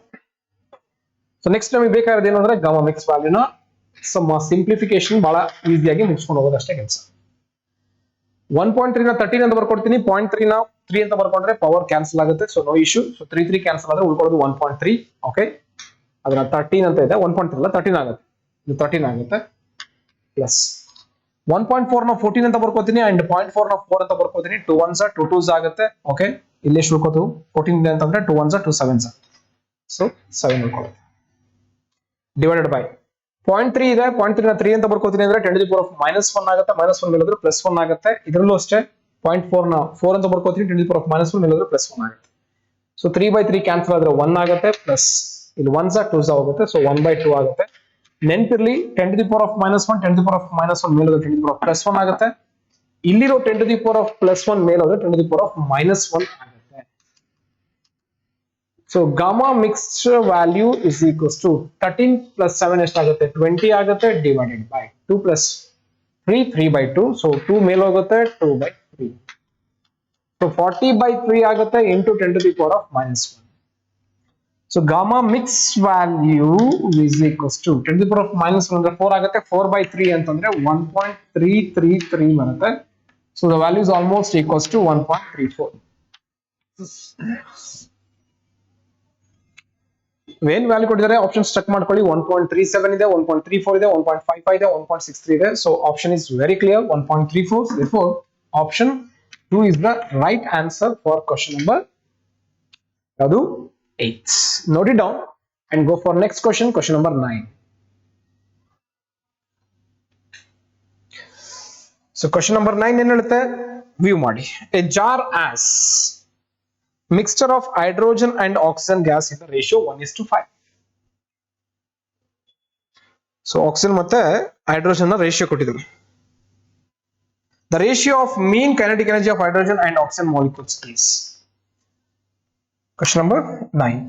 ಸೊ ನೆಕ್ಸ್ಟ್ ನಮಗೆ ಬೇಕಾಗಿರೋದು ಏನು ಅಂದ್ರೆ ಗಾಮಾ ಮಿಕ್ಸ್ ವ್ಯಾಲ್ಯೂನ ಸಿಂಪ್ಲಿಫಿಕೇಶನ್ ಬಹಳ ಈಸಿಯಾಗಿ ಮುಗಿಸ್ಕೊಂಡು ಹೋಗೋದಷ್ಟೇ ಕೆಲಸ. 1.3 ನ 13 ಅಂತ ಬರ್ಕೊಡ್ತೀನಿ. 0.3 ನ 3 ಅಂತ ಬರ್ಕೊಂಡ್ರೆ ಪವರ್ ಕ್ಯಾನ್ಸಲ್ ಆಗುತ್ತೆ. So no issue. So 3 cancel ಆದ್ರೆ ಉಳ್ಕೊಳ್ಳೋದು 1.3. ಓಕೆ, ಅದನ್ನ 13 ಅಂತ ಇದೆ. 1.3 ಅಲ್ಲ 13 ಆಗುತ್ತೆ. ಇದು 13 ಆಗುತ್ತೆ. ಪ್ಲಸ್ 1.4 ನ 14 ಅಂತ ಬರ್ಕೋತೀನಿ ಅಂಡ್ 0.4 ನ 4 ಅಂತ ಬರ್ಕೋತೀನಿ. 2 1s 2 2s ಆಗುತ್ತೆ. ಓಕೆ, ಇಲ್ಲಿ ಎಷ್ಟು ಉಳ್ಕೋತು? 14 ಇದೆ ಅಂತಂದ್ರೆ 2 1s 2 7s. So 7 ಉಳ್ಕೊಳ್ಳುತ್ತೆ. Divided by 0.3 ಇದೆ. 0.3 ನ 3 ಅಂತ ಬರ್ಕೋತೀನಿ ಅಂದ್ರೆ 10 to the power of minus 1 ಆಗುತ್ತೆ. ಮೈನಸ್ 1 ಮೇಲಿದ್ರೆ ಪ್ಲಸ್ 1 ಆಗುತ್ತೆ. ಇದರಲ್ಲೂ ಅಷ್ಟೇ 0.4 ನ 4 ಅಂತ ಬರ್ಕೋತೀನಿ. 10 to the power of minus 1 ಮೇಲಿದ್ರೆ ಪ್ಲಸ್ 1 ಆಗುತ್ತೆ. ಸೊ 3/3 ಕ್ಯಾನ್ಸಲ್ ಆದ್ರೆ 1 ಆಗುತ್ತೆ. ಪ್ಲಸ್ ಇಲ್ಲಿ 1s 2s ಹೋಗುತ್ತೆ. ಸೊ 1/2 ಆಗುತ್ತೆ. ನೆನಪಿರ್ಲಿ 10 to the power of minus 1 10 to the power of minus 1 ಮೇಲಿದ್ರೆ 10 to the power of plus 1 ಆಗುತ್ತೆ. ಇಲ್ಲಿರೋ 10 to the power of plus 1 ಮೇಲಿದ್ರೆ 10 to the power of minus 1 ಆಗುತ್ತೆ. So gamma mixture value is equals to 13 plus 7 ಎಷ್ಟಾಗುತ್ತೆ? 20 ಆಗುತ್ತೆ. Divided by 2 plus 3 3/2. So 2 ಮೇಲೆ ಹೋಗುತ್ತೆ. 2/3. So 40/3 ಆಗುತ್ತೆ into 10 to the power of minus 1. So gamma mix value is equals to 10 to the power of minus 1 ಅಂದ್ರೆ 4 ಆಗುತ್ತೆ. 4/3 ಅಂತಂದ್ರೆ 1.333 ಬರುತ್ತೆ. So the value is almost equals to 1.34. ಏನ್ ವ್ಯಾಲ್ಯೂ ಕೊಟ್ಟಿದ್ದಾರೆ options check ಮಾಡ್ಕೊಳ್ಳಿ. 1.37 ಇದೆ, 1.34 ಇದೆ, 1.55 ಇದೆ, 1.63 ಇದೆ. So option is very clear, 1.34. therefore option 2 is the right answer for question number ಯಾವುದು 8. note it down and go for next question, question number 9. so question number 9 ಏನ್ ಹೇಳುತ್ತೆ? ವ್ಯೂ ಮಾಡಿ. a jar as mixture of hydrogen and oxygen gas in the ratio 1:5. So oxygen ಮತ್ತೆ hydrogen ನ ratio ಕೊಟ್ಟಿದ್ದಾರೆ. The ratio of mean kinetic energy of hydrogen and oxygen molecules is. Question number 9.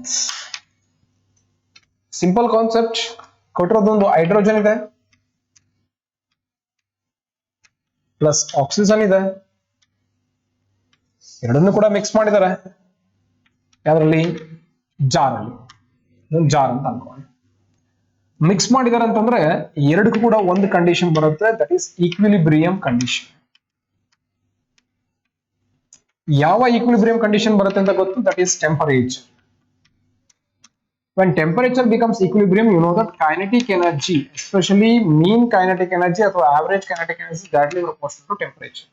Simple concept. ಕೊಟ್ಟಿರೋದೊಂದು hydrogen ಇದೆ plus oxygen ಇದೆ. ಎರಡನ್ನೂ ಕೂಡ mix ಮಾಡಿದ್ದಾರೆ. ಯಾವ್ದ್ರಲ್ಲಿ? Jar ಅಲ್ಲಿ. ಜಾರ್ ಅಂತ ಅನ್ಕೊಳ್ಳಿ. ಮಿಕ್ಸ್ ಮಾಡಿದಾರೆ ಅಂತಂದ್ರೆ ಎರಡಕ್ಕೂ ಕೂಡ ಒಂದು ಕಂಡೀಷನ್ ಬರುತ್ತೆ, ದಟ್ ಈಸ್ ಈಕ್ವಿಲಿಬ್ರಿಯಂ ಕಂಡೀಷನ್. ಯಾವ ಈಕ್ವಿಲಿಬ್ರಿಯಂ ಕಂಡೀಷನ್ ಬರುತ್ತೆ ಅಂತ ಗೊತ್ತು? That is temperature. when temperature becomes equilibrium, you know that kinetic energy, especially mean kinetic energy ಅಥವಾ average kinetic energy, is directly proportional to temperature.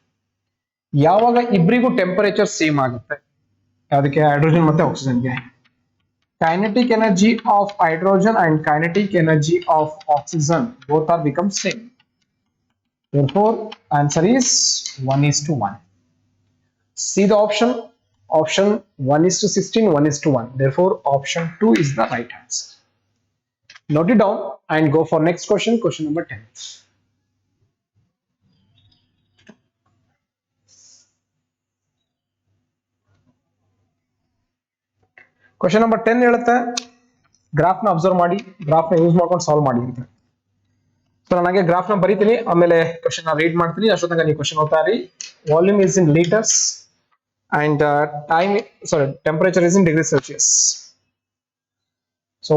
ಯಾವಾಗ ಇಬ್ಬರಿಗೂ temperature same ಆಗುತ್ತೆ, ಅದಕ್ಕೆ hydrogen ಮತ್ತೆ ಆಕ್ಸಿಜನ್ಗೆ, kinetic energy of hydrogen and kinetic energy of oxygen both are become same. Therefore answer is 1:1. see the option 1:16, 1:1. therefore option 2 is the right answer. note it down and go for next question, question number 10. Question number 10 ಹೇಳುತ್ತೆ graph ನ observe ಮಾಡಿ, graph ನ use ಮಾಡ್ಕೊಂಡು solve ಮಾಡಿ ಅಂತ. So ನನಗೆ graph ನ ಬರೀತೀನಿ, ಆಮೇಲೆ ಕ್ವಶನ್ ನ ರೀಡ್ ಮಾಡ್ತೀನಿ. ಅಷ್ಟೊತ್ತಂಗ ನೀವು ಕ್ವಶನ್ ಓದ್ತಾ ಇರಿ. Volume is in litres and temperature is in degrees Celsius. So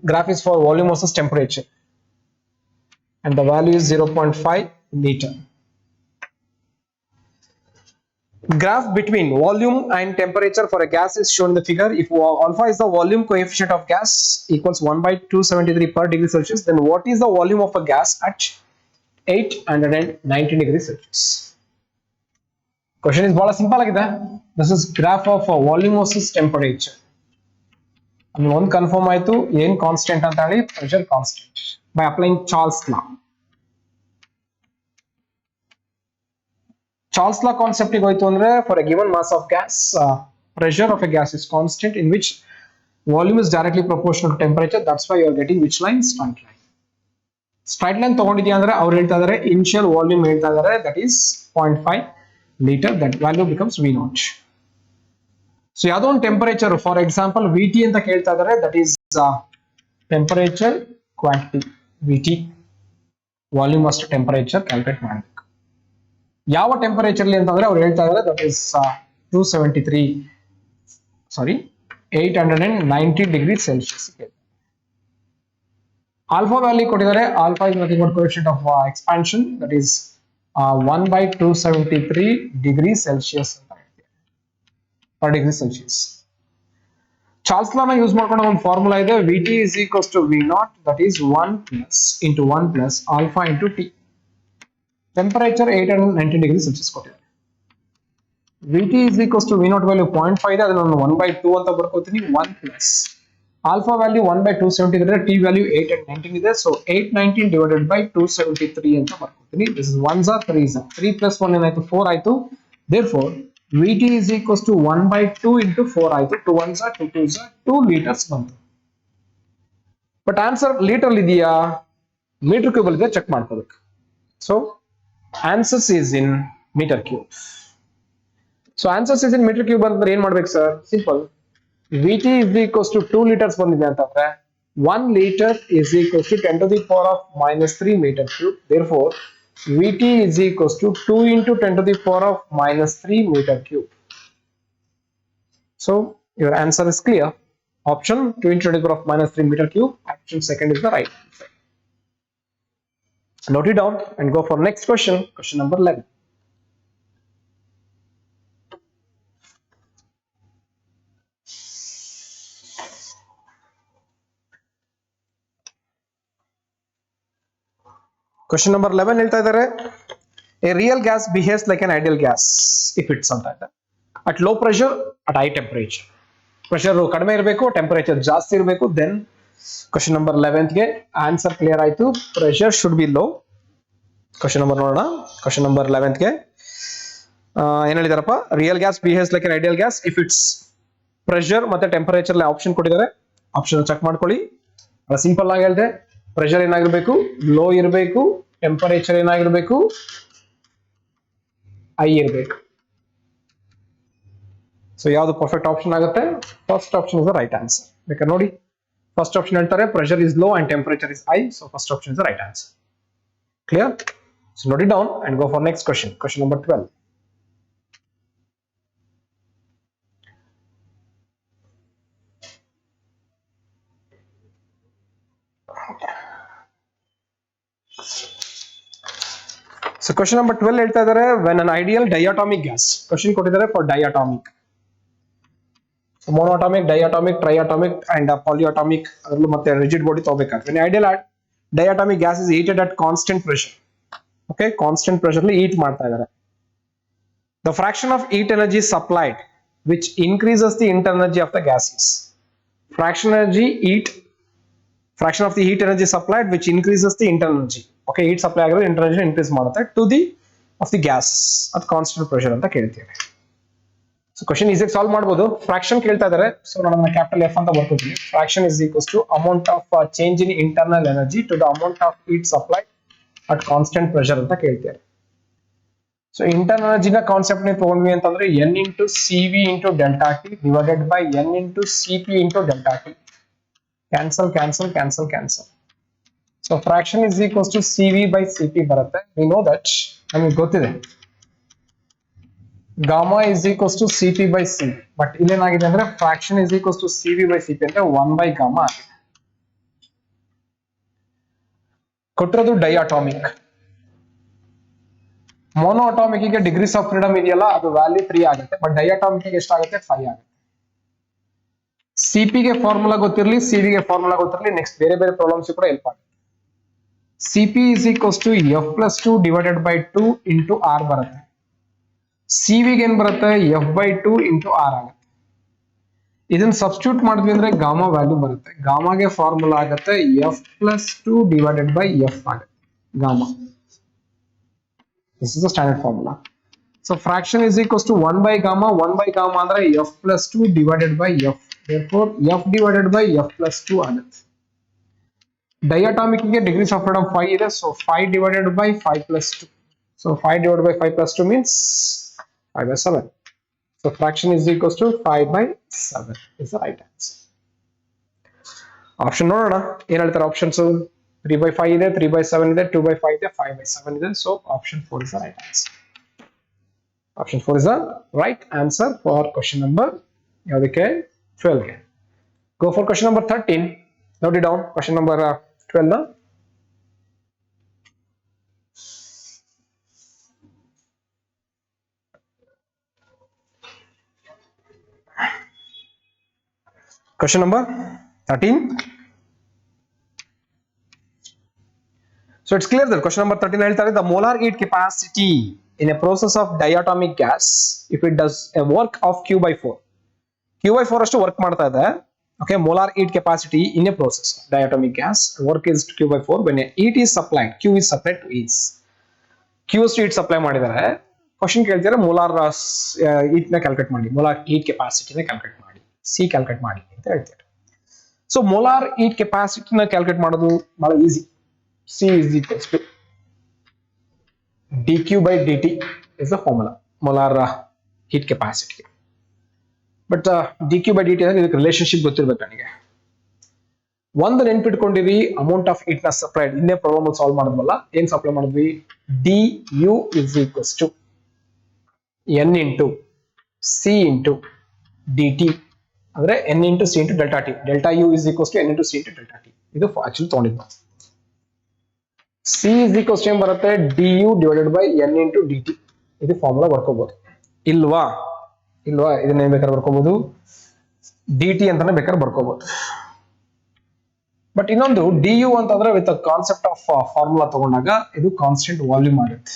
graph is for volume versus temperature and the value is 0.5 liter. Graph between volume and temperature for a gas is shown in the figure. If alpha is the volume coefficient of gas equals 1 by 273 per degree Celsius, then what is the volume of a gas at 890 degrees Celsius? Question is bala simple agide. This is graph of volume versus temperature. And one confirm aitu ಏನು constant ಅಂತ ಹೇಳಿ, pressure constant by applying Charles law. Charles law concept ಗೆ ಹೋಯ್ತು ಅಂದ್ರೆ, for a given mass of gas, pressure of a gas is constant in which volume is directly proportional to temperature. That's why you are getting which line? Straight line. Straight line ತಗೊಂಡಿದ್ಯಾ ಅಂದ್ರೆ ಅವ್ರು ಹೇಳ್ತಾ ಇದ್ದಾರೆ initial volume ಹೇಳ್ತಾ ಇದ್ದಾರೆ, that is 0.5 liter. That value becomes V naught. So ಯಾವುದೋ ಒಂದು temperature, for example VT ಅಂತ ಕೇಳ್ತಾ ಇದ್ದಾರೆ, that is temperature quantity VT, volume ಅಷ್ಟು ಟೆಂಪರೇಚರ್ ಕ್ಯಾಲ್ಕುಲೇಟ್ ಮಾಡಬೇಕು. ಯಾವ ಟೆಂಪರೇಚರ್ಲಿ ಅಂತಂದ್ರೆ ಅವ್ರು ಹೇಳ್ತಾ ಇದ್ದಾರೆ that is 890 degree Celsius. Alpha value ಕೊಟ್ಟಿದ್ದಾರೆ. Alpha is nothing but coefficient of expansion, that is 1 by 273 degree Celsius per degree Celsius. Charles law na use ಮಾಡ್ಕೊಂಡು ಒಂದು ಫಾರ್ಮುಲಾ ಇದೆ, VT is equals to V naught, that is 1 plus into 1 plus alpha into T. Temperature 890 degree Celsius ಕೊಟ್ಟಿದ್ದಾರೆ. VT is equals to V naught value 0.5 ಇದೆ, ಅದನ್ನ ನಾನು 1 by 2 ಅಂತ ಬರ್ಕೋತೀನಿ. 1 plus alpha value 1 by 270 ಇದೆ, T value 819 ಇದೆ. So 819 divided by 273 ಅಂತ ಬರ್ಕೋತೀನಿ. This is 1s are 3s are 3 plus 1 ಏನಾಯ್ತು 4 ಆಯ್ತು. Therefore VT is equals to 1 by 2 into 4 ಆಯ್ತು. 2 1s are 2 2s are 2 liters ಬಂತು. ಬಟ್ ಆನ್ಸರ್ ಲೀಟರ್ ಇದೆಯಾ metre cube ಅಲ್ಲಿ check ಮಾಡ್ಕೋಬೇಕು. So answers is in metre cube. So answers is in metre cube ಅಂತಂದ್ರೆ ಏನ್ ಮಾಡ್ಬೇಕು sir? Simple. VT is equals to 2 liters ಬಂದಿದೆ ಅಂತಂದ್ರೆ 1 liter is equals to 10 to the power of minus 3 meter cube. Therefore VT is equals to 2 into 10 to the power of minus 3 meter cube. So your answer is clear. Option 2 into 10 to the power of minus 3 meter cube. Option second is the right answer. Note it down and go for next question. Question number 11. Question number 11 ಹೇಳ್ತಾ ಇದ್ದಾರೆ, a real gas behaves like an ideal gas if it's ಅಂತ ಇದೆ. At low pressure, at high temperature. Pressure ಕಡಿಮೆ ಇರಬೇಕು, temperature ಜಾಸ್ತಿ ಇರಬೇಕು. Then question number 11 ಗೆ answer clear ಆಯ್ತು. Pressure should be low. Question number ನೋಡೋಣ. Question number 11 ಗೆ ಏನ್ ಹೇಳಿದಾರಪ್ಪ? Real gas behaves like an ideal gas if it's pressure ಮತ್ತೆ ಟೆಂಪರೇಚರ್ ಆಪ್ಷನ್ ಕೊಟ್ಟಿದ್ದಾರೆ. ಆಪ್ಷನ್ ಚೆಕ್ ಮಾಡ್ಕೊಳ್ಳಿ. ಸಿಂಪಲ್ ಆಗಿ ಹೇಳಿದೆ, ಪ್ರೆಷರ್ ಏನಾಗಿರ್ಬೇಕು? ಲೋ ಇರಬೇಕು. ಟೆಂಪರೇಚರ್ ಏನಾಗಿರ್ಬೇಕು? ಹೈ ಇರಬೇಕು. ಸೊ ಯಾವ್ದು ಪರ್ಫೆಕ್ಟ್ ಆಪ್ಷನ್ ಆಗುತ್ತೆ? First option is the right answer. ಬೇಕಾದ್ರೆ ನೋಡಿ, ಫಸ್ಟ್ ಆಪ್ಷನ್ ಹೇಳ್ತಾರೆ pressure is low and temperature is high. So first option is the right answer. Clear? So note it down and go for next question. Question number 12. So question number 12 ಹೇಳ್ತಾ ಇದ್ದಾರೆ, when an ideal diatomic gas. Question ಕೊಟ್ಟಿದ್ದಾರೆ for diatomic. Monoatomic, diatomic, triatomic and polyatomic ಅದರಲ್ಲೂ ಮತ್ತೆ rigid body ತಗೋಬೇಕಾಗ್ತದೆ. when ideal diatomic gas is heated at constant pressure. Okay, constant pressure ಅಲ್ಲಿ heat ಮಾಡ್ತಾ ಇದ್ದಾರೆ. The fraction of heat energy supplied which increases the internal energy of the gas is. Fraction of the heat energy supplied which increases the internal energy. Okay, heat supply ಆಗಿರೋದು internal energy increase ಮಾಡುತ್ತೆ to the of the gas at constant pressure ಅಂತ ಕೇಳ್ತೀವಿ. So question ಈಸಿಯಾಗಿ solve ಮಾಡಬಹುದು. Fraction ಕೇಳ್ತಾ ಇದ್ದಾರೆ, so ನಾನು capital F ಅಂತ ಬರ್ಕೊತೀನಿ. Fraction is equals to amount of change in internal energy to the amount of heat supply at constant pressure ಅಂತ ಕೇಳ್ತಾರೆ. ಸೊ ಇಂಟರ್ನಲ್ ಎನರ್ಜಿನ ಕಾನ್ಸೆಪ್ಟ್ ನ ತಗೊಂಡ್ವಿ ಅಂತಂದ್ರೆ n into C V into delta T divided by n into C P into delta T. Cancel cancel cancel cancel. So fraction is equals to C V by C P ಬರುತ್ತೆ. We know that, ನಮಗೆ ಗೊತ್ತಿದೆ gamma is equals to C P by C. But ಇಲ್ಲೇನಾಗಿದೆ ಅಂದ್ರೆ fraction is equals to C V by C P ಅಂದ್ರೆ 1 by gamma ಆಗಿದೆ. ಕೊಟ್ಟಿರೋದು diatomic. Monoatomic ಗೆ degrees of freedom ಇದೆಯಲ್ಲ, ಅದು ವ್ಯಾಲ್ಯೂ 3 ಆಗುತ್ತೆ. ಬಟ್ ಡೈಅಟಾಮಿಕ್ ಗೆ ಎಷ್ಟಾಗುತ್ತೆ? 5 ಆಗುತ್ತೆ. ಸಿಪಿ ಗೆ ಫಾರ್ಮುಲಾ ಗೊತ್ತಿರಲಿ, ಸಿವಿ ಗೆ ಫಾರ್ಮುಲಾ ಗೊತ್ತಿರಲಿ, ನೆಕ್ಸ್ಟ್ ಬೇರೆ ಬೇರೆ ಪ್ರಾಬ್ಲಮ್ಸ್ ಕೂಡ ಹೆಲ್ಪ್ ಆಗುತ್ತೆ. CP is equals to F plus 2 divided by 2 into R ಬರುತ್ತೆ. ಸಿವಿ ಗೆ ಏನ್ ಬರುತ್ತೆ? ಎಫ್ ಬೈ 2 ಇಂಟು ಆರ್ ಆಗುತ್ತೆ. ಇದನ್ನ ಸಬ್ಸ್ಟಿಟ್ಯೂಟ್ ಮಾಡಿದ್ವಿ ಅಂದ್ರೆ ಗಾಮಾ ವ್ಯಾಲ್ಯೂ ಬರುತ್ತೆ. ಗಾಮಾಗೆ ಫಾರ್ಮುಲಾ ಆಗುತ್ತೆ F plus 2 divided by F ಆಗುತ್ತೆ gamma. This is the standard formula. So fraction is equals to 1 by gamma. 1 by gamma andre f plus 2 divided by f. Therefore f divided by f plus 2 agutte. Diatomic ge degrees of freedom 5 ide, so 5 divided by 5 plus 2. So 5 divided by 5 plus 2 means 5 by 7. So fraction is equals to 5 by 7 is the right answer. Option nodona ಏನು ಹೇಳ್ತಾರೆ options. 3 by 5 ಇದೆ, 3 by 7 ಇದೆ, 2 by 5 ಇದೆ, 5 by 7 ಇದೆ. So option 4 is the right answer. Option 4 is the right answer for question number 12. Go for question number 13. Note it down. Question number 12 na. Question number 13. So it's clear that question number 13 ಹೇಳ್ತಾರೆ the molar heat capacity in a process of diatomic gas if it does a work of q by 4. q by 4 ಅಷ್ಟು work ಮಾಡ್ತಾ ಇದೆ. Okay, molar heat capacity in a process of diatomic gas work is q by 4 when heat is supplied. q is supplied to is q ಅಷ್ಟು heat supply ಮಾಡಿದ್ದಾರೆ. Question ಕೇಳ್ತಿದ್ದಾರೆ molar heat ನ calculate ಮಾಡಿ, molar heat capacity ನ calculate ಮಾಡಿ, c calculate ಮಾಡಿ ಅಂತ ಹೇಳ್ತಾರೆ. ಸೊ molar heat capacity ನ ಕ್ಯಾಲ್ಕುಲೇಟ್ ಮಾಡೋದು ಬಹಳ easy. C is equals to dq by dt is the formula, molar heat capacity. But dq by dt ಅಂದ್ರೆ ಇದಕ್ಕೆ ರಿಲೇಶನ್ಶಿಪ್ ಗೊತ್ತಿರಬೇಕು ನನಗೆ. ಒಂದು ನೆನ್ಪಿಟ್ಕೊಂಡಿರಿ, ಅಮೌಂಟ್ ಆಫ್ ಹೀಟ್ ನ ಸಪ್ಲೈಡ್. ಇನ್ನೇ ಪ್ರಾಬ್ಲಮ್ ಸಾಲ್ವ್ ಮಾಡಿದ್ವಲ್ಲ, ಏನ್ ಸಪ್ಲೈ ಮಾಡಿದ್ವಿ? du is equals to n into c into dt ಅಂದ್ರೆ n into c into delta t. delta u is equals to n into c into delta t. ಇದು actually ತಗೊಂಡಿದ್ದು. C is equals to ಬರುತ್ತೆ du divided by n into dt. ಇದು formula ಬರ್ಕೋಬಹುದು. ಇಲ್ವಾ ಇದನ್ನ ಏನ್ ಬೇಕಾದ್ರೆ ಬರ್ಕೋಬಹುದು, dt ಅಂತಾನೆ ಬೇಕಾದ್ರೆ ಬರ್ಕೋಬಹುದು. ಬಟ್ ಇನ್ನೊಂದು du ಅಂತಂದ್ರೆ ವಿತ್ ಕಾನ್ಸೆಪ್ಟ್ ಆಫ್ ಫಾರ್ಮುಲಾ ತಗೊಂಡಾಗ ಇದು ಕಾನ್ಸ್ಟೆಂಟ್ ವಾಲ್ಯೂಮ್ ಆಗುತ್ತೆ.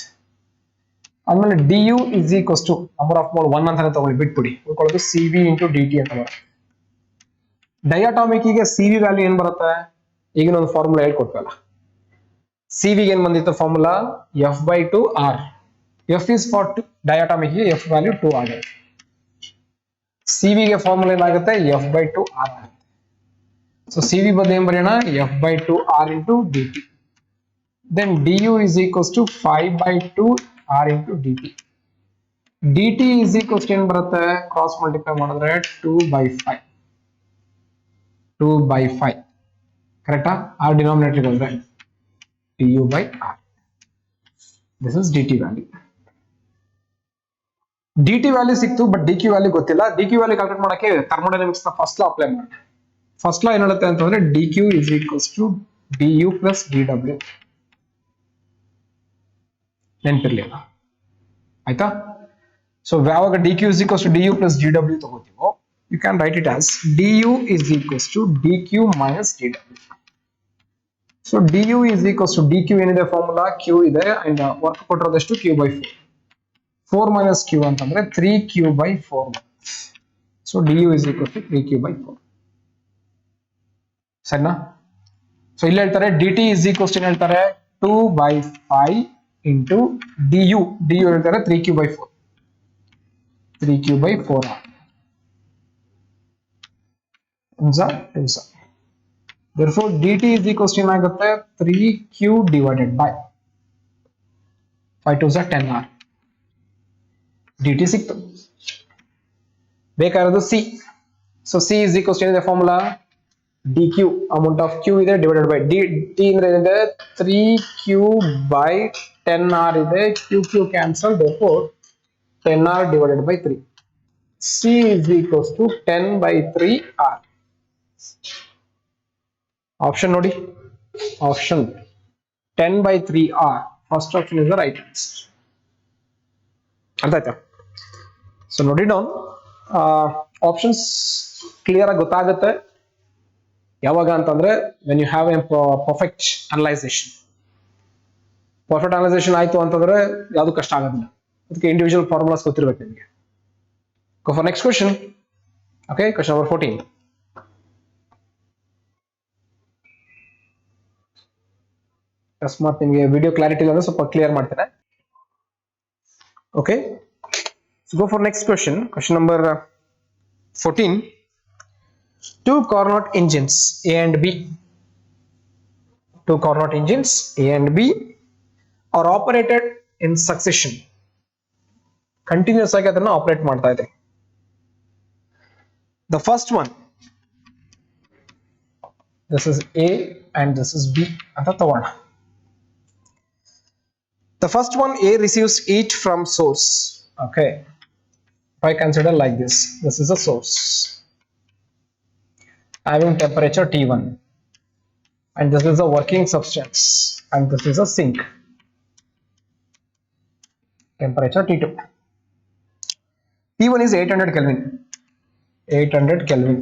ಆಮೇಲೆ du is equals to number of mole 1 ಅಂತಾನೆ ತಗೊಳ್ಳಿ, ಬಿಟ್ಬಿಡಿ, ಉಳ್ಕೊಳ್ಳೋದು cv into dt ಅಂತ ಬರುತ್ತೆ. ಡೈಅಟಾಮಿಕ್ ಗೆ cv ವ್ಯಾಲ್ಯೂ ಏನ್ ಬರುತ್ತೆ? ಈಗಿನ ಒಂದು ಫಾರ್ಮುಲಾ ಹೇಳ್ಕೊಟ್ವಲ್ಲ, cv ಗೆ ಏನ್ ಬಂದಿತ್ತು formula? f by 2 r. f is for diatomic ಗೆ f ವ್ಯಾಲ್ಯೂ 2 ಆಗುತ್ತೆ. cv ಗೆ ಫಾರ್ಮುಲಾ ಏನಾಗುತ್ತೆ? f by 2 r ಆಗುತ್ತೆ. ಸೊ cv ಬದಲು ಏನ್ ಬರೆಯೋಣ? f by 2 r into dt. then du is equals to 5 by 2 r into dt. dt is equals to ಏನ್ ಬರುತ್ತೆ? ಕ್ರಾಸ್ ಮಲ್ಟಿಪ್ಲೈ ಮಾಡಿದ್ರೆ 2 by 5. 2 by 5 ಕರೆಕ್ಟಾ? r ಡಿನಾಮಿನೇಟರ್ ಬಂದ್ರೆ du by r. This is dt value. dt value ಸಿಕ್ತು, but dq value ಗೊತ್ತಿಲ್ಲ. dq value calculate ಮಾಡಕ್ಕೆ thermodynamics ನ first law apply ಮಾಡಿ. ಫಸ್ಟ್ ಲಾ ಏನ್ ಹೇಳುತ್ತೆ ಅಂತಂದ್ರೆ dq is equals to du plus dw. ನೆನಪಿರ್ಲಿ ಅಲ್ಲ, ಆಯ್ತಾ? ಸೊ ಯಾವಾಗ dq is equals to du plus dw ತಗೋತೀವೋ, you can write it as du is equals to dq minus dw. So du is equals to dq ಏನಿದೆ formula? q ಇದೆ and work ಕೊಟ್ಟಿರೋದಷ್ಟು q by 4. 4 minus q ಅಂತಂದ್ರೆ 3q by 4. So du is equals to 3q by 4. ಸರಿನಾ? So ಇಲ್ಲಿ ಹೇಳ್ತಾರೆ dt is equals to ಏನ್ ಹೇಳ್ತಾರೆ? 2 by 5 into du. du ಹೇಳ್ತಾರೆ 3q by 4. 3q by 4. Therefore dt is equals to ಏನಾಗುತ್ತೆ? 3q divided by 5 2s are 10r. dt ಸಿಕ್ತು. ಬೇಕಾಗಿರೋದು c. So c is equals to ಏನಿದೆ formula dq, amount of q ಇದೆ divided by dt ಅಂದ್ರೆ ಏನಿದೆ 3q by 10r ಇದೆ, q cancel, therefore 10r divided by 3. c is equals to 10 by 3r. Option ನೋಡಿ, option 10 by 3r, first option is the right answer. ಅರ್ಥ ಆಯ್ತಾ? So ನೋಡಿ down options clear ಆಗಿ ಗೊತ್ತಾಗುತ್ತೆ ಯಾವಾಗ ಅಂತಂದ್ರೆ when you have a perfect analysation. Perfect analysation ಆಯ್ತು ಅಂತಂದ್ರೆ ಯಾವುದು ಕಷ್ಟ ಆಗೋದಿಲ್ಲ. ಅದಕ್ಕೆ ಇಂಡಿವಿಜುವಲ್ ಫಾರ್ಮುಲಾಸ್ ಗೊತ್ತಿರ್ಬೇಕು ನಿಮಗೆ. Go for next question. Okay, question number 14. ಅಕಸ್ಮಾತ್ ನಿಮಗೆ ವಿಡಿಯೋ ಕ್ಲಾರಿಟಿ ಇಲ್ಲ ಅಂದ್ರೆ ಸ್ವಲ್ಪ ಕ್ಲಿಯರ್ ಮಾಡ್ತೇನೆ. Okay, go for next question. Question number 14. Two Carnot engines A and B. Two Carnot engines A and B are operated in succession. Continuous ಆಗಿ ಅದನ್ನ operate ಮಾಡ್ತಾ ಇದೆ. The first one, this is A and this is B ಅಂತ ತಗೋಣ. The first one, A receives heat from source. Okay, if I consider like this is a source having temperature T1 and this is a working substance and this is a sink, temperature T2. T1 is 800 Kelvin, 800 Kelvin.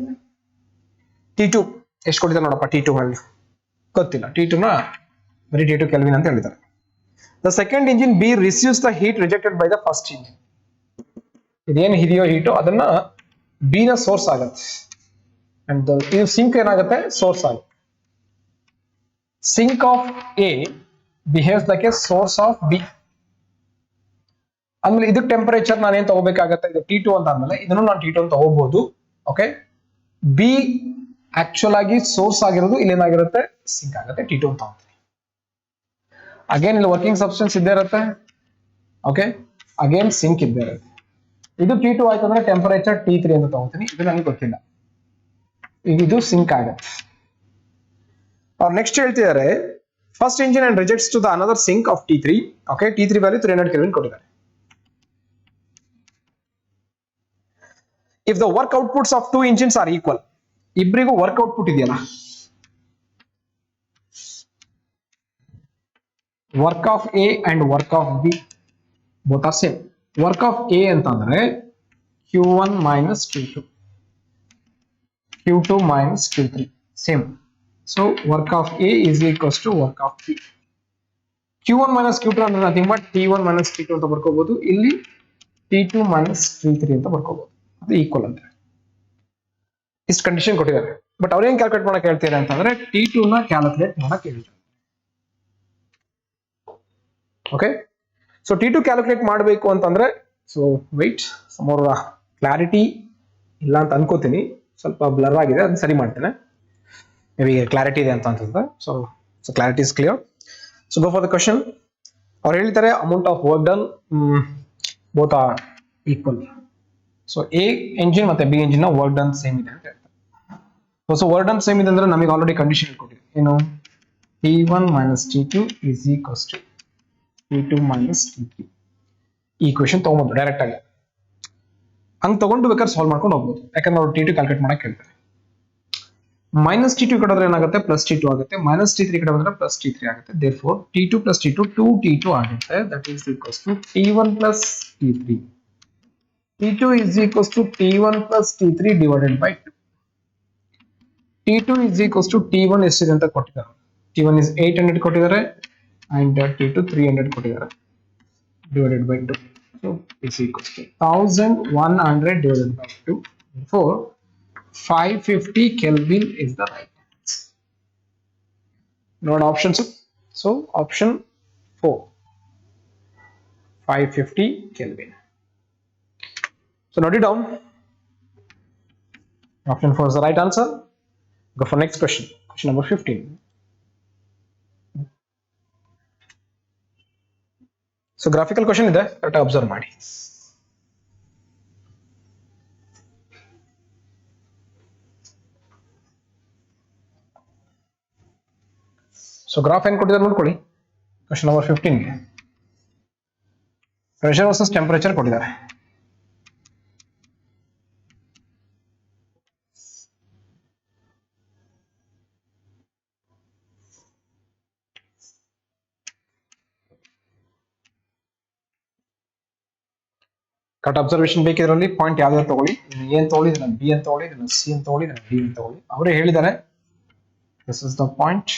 T2 ಎಷ್ಟು ಕೊಟ್ಟಿದ್ದಾರೆ ನೋಡಪ್ಪ, T2 ಅಲ್ಲಿ ಗೊತ್ತಿಲ್ಲ, T2 ನ ಬರೀ T2 Kelvin ಅಂತ ಹೇಳಿದ್ದಾರೆ. The second engine B receives the heat rejected by the first engine. ಇದೇನು ಇದೆಯೋ ಹೀಟು ಅದನ್ನ ಬಿ ನ ಸೋರ್ಸ್ ಆಗುತ್ತೆ ಅಂಡ್ ಇದು ಸಿಂಕ್ ಏನಾಗುತ್ತೆ, ಸೋರ್ಸ್ ಆಗುತ್ತೆ. Sink of A behaves like a source of B. ಆಮೇಲೆ ಇದಕ್ಕೆ ಟೆಂಪರೇಚರ್ ನಾನೇನ್ ತಗೋಬೇಕಾಗತ್ತೆ, ಇದು T2 ಅಂತ ಆದ್ಮೇಲೆ ಇದನ್ನು ನಾನು T2 ಅಂತ ತಗೋಬಹುದು. ಓಕೆ, ಬಿ ಆಕ್ಚುಲ್ ಆಗಿ ಸೋರ್ಸ್ ಆಗಿರೋದು ಇಲ್ಲೇನಾಗಿರುತ್ತೆ, ಸಿಂಕ್ ಆಗುತ್ತೆ, T2 ಅಂತ ತಗೋತೀನಿ. ಅಗೇನ್ ಇಲ್ಲಿ ವರ್ಕಿಂಗ್ ಸಬ್ಸ್ಟೆನ್ಸ್ ಇದ್ದೇ ಇರುತ್ತೆ. ಓಕೆ, ಅಗೇನ್ ಸಿಂಕ್ ಇದ್ದೇ ಇರುತ್ತೆ. ಇದು T2 ಆಯ್ತು ಅಂದ್ರೆ ಟೆಂಪರೇಚರ್ T3 ಅಂತ ತಗೋತೀನಿ, ಇದು ನನಗೆ ಗೊತ್ತಿಲ್ಲ, ಇದು ಸಿಂಕ್ ಆಗುತ್ತೆ. ಅವ್ರು ನೆಕ್ಸ್ಟ್ ಹೇಳ್ತಿದ್ದಾರೆ first engine and rejects to the another sink of T3. Okay, T3 value 300 kelvin ಕೊಟ್ಟಿದ್ದಾರೆ. If the work outputs of two engines are equal, ಇಬ್ಬರಿಗೂ ವರ್ಕ್ ಔಟ್ಪುಟ್ ಇದೆಯಲ್ಲ, work of A and work of B both are same. Work of A ಅಂತಂದ್ರೆ Q1 minus Q2, Q2 minus Q3, same. So work of A is equals to work of B. Q1 minus Q2 ಅಂದ್ರೆ nothing but T1 minus T2 ಅಂತ ಬರ್ಕೋಬಹುದು, ಇಲ್ಲಿ T2 minus T3 ಅಂತ ಬರ್ಕೋಬಹುದು, ಅದು equal ಅಂತ ಇಷ್ಟು condition ಕೊಟ್ಟಿದ್ದಾರೆ. But ಅವ್ರೇನ್ calculate ಮಾಡಕ್ ಹೇಳ್ತಾರೆ ಅಂತಂದ್ರೆ T2 ನ ಕ್ಯಾಲ್ಕುಲೇಟ್ ಮಾಡಕ್ ಹೇಳ್ತಾರೆ. ಓಕೆ, ಸೊ T2 ಕ್ಯಾಲ್ಕುಲೇಟ್ ಮಾಡಬೇಕು ಅಂತಂದ್ರೆ, so wait some more clarity ಇಲ್ಲ ಅಂತ ಅನ್ಕೋತೀನಿ, ಸ್ವಲ್ಪ ಬ್ಲರ್ ಆಗಿದೆ, ಅದನ್ನ ಸರಿ ಮಾಡ್ತೇನೆ. ಮೇ ಬಿ ಕ್ಲಾರಿಟಿ ಇದೆ ಅಂತ ಅನ್ಸುತ್ತೆ. So clarity is clear. So go for the question. ಅವ್ರು ಹೇಳ್ತಾರೆ amount of work done both are equal. So A engine ಮತ್ತೆ ಬಿ ಎಂಜಿನ್ ನ ವರ್ಕ್ ಡನ್ ಸೇಮ್ ಇದೆ ಅಂತ ಹೇಳ್ತಾರೆ. ಸೊ ವರ್ಕ್ ಡನ್ ಸೇಮ್ ಇದೆ ಅಂದ್ರೆ ನಮಗೆ ಆಲ್ರೆಡಿ ಕಂಡೀಷನ್ ಹೇಳ್ಕೊಟ್ಟಿದೆ, ಏನು T1 minus T2 is equals to T2 minus T3. ಈ ಕ್ವೆಶ್ಚನ್ ತಗೊಂಡ್ಬಂದು ಡೈರೆಕ್ಟ್ ಆಗಿ ಹಂಗ್ ತಗೊಂಡು ಬೇಕಾದ್ರೆ ಸಾಲ್ವ್ ಮಾಡ್ಕೊಂಡು ಹೋಗ್ಬೋದು, ಯಾಕಂದ್ರೆ ಅವ್ರು T2 ಕ್ಯಾಲ್ಕುಲೇಟ್ ಮಾಡಕ್ ಹೇಳ್ತಾರೆ. ಮೈನಸ್ T2 ಕಡೆ ಏನಾಗುತ್ತೆ, ಪ್ಲಸ್ T2 ಆಗುತ್ತೆ, ಮೈನಸ್ T3 ಕಡೆ ಬಂದ್ರೆ ಪ್ಲಸ್ T3 ಆಗುತ್ತೆ. therefore T2 plus T2 2T2 ಆಗುತ್ತೆ, that is equals to T1 plus T3. T2 is equals to T1 plus T3 divided by 2. T2 is equals to T1 ಎಷ್ಟಿದೆ ಅಂತ ಕೊಟ್ಟಿದ್ದಾರೆ. T1 is 800 ಕೊಟ್ಟಿದ್ದಾರೆ and T2 300 ಕೊಟ್ಟಿದ್ದಾರೆ, divided by 2. So is equals to 1100 divided by 2. Therefore 550 Kelvin is the right answer. Note options. So option 4, 550 Kelvin. So note it down. Option 4 is the right answer. Go for next question. Question number 15. So graphical question ಇದೆ, correct observe ಮಾಡಿ. So graph ಏನ್ ಕೊಟ್ಟಿದ್ದಾರೆ ನೋಡ್ಕೊಳ್ಳಿ. Question number 15ಗೆ pressure versus temperature ಕೊಟ್ಟಿದ್ದಾರೆ. Cut observation ಬೇಕಿದ್ರಲ್ಲಿ point ಯಾವ್ದಾದ್ರು ತಗೊಳ್ಳಿ. ಏನ್ ತಗೊಳ್ಳಿ, ಇದನ್ನ ಬಿ ಅಂತ ತಗೊಳ್ಳಿ, ಇದನ್ನ ಸಿ ಅಂತ ತಗೊಳ್ಳಿ, ಇದನ್ನ ಡಿ ಅಂತ ತಗೊಳ್ಳಿ. ಅವರೇ ಹೇಳಿದ್ದಾರೆ this is the point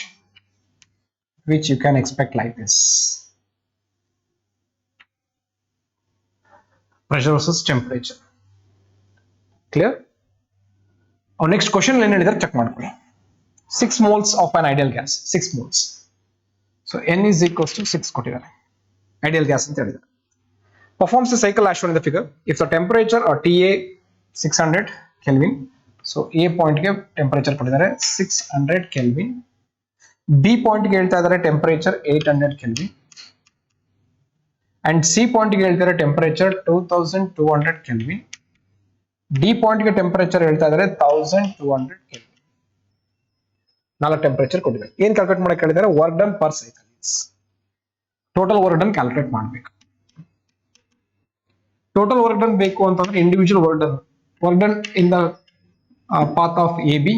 which you can expect like this. Pressure versus temperature. Clear? Our next question ಏನು ಹೇಳಿದ್ರೆ ಚೆಕ್ ಮಾಡ್ಕೊಳ್ಳಿ. 6 moles of an ideal gas, 6 moles. So n is equals to 6 ಕೊಟ್ಟಿದ್ದಾರೆ. Ideal gas ಅಂತ ಹೇಳಿದ್ದಾರೆ. Performs the cycle as shown in the figure. If the temperature or TA 600 Kelvin. So A point ಗೆ temperature ಕೊಟ್ಟಿದ್ದಾರೆ 600 Kelvin. B point ಗೆ ಹೇಳ್ತಾ ಇದ್ದಾರೆ temperature 800 kelvin and C point ಗೆ ಹೇಳ್ತಾರೆ ಟೆಂಪರೇಚರ್ 2200 ಕೆಲ್ವಿನ್. ಡಿ ಪಾಯಿಂಟ್ ಗೆ ಟೆಂಪರೇಚರ್ ಹೇಳ್ತಾ ಇದ್ದಾರೆ 1200 ಕೆಲ್ವಿನ್. 4 ಟೆಂಪರೇಚರ್ ಕೊಟ್ಟಿದ್ದಾರೆ. ಏನ್ ಕ್ಯಾಲ್ಕುಲೇಟ್ ಮಾಡಕ್ಕೆ ಹೇಳಿದ್ದಾರೆ? Work done per cycle. Total work done calculate ಮಾಡಬೇಕು. ಟೋಟಲ್ ವರ್ಕ್ ಡನ್ ಬೇಕು ಅಂತಂದ್ರೆ individual work done in the path of A B,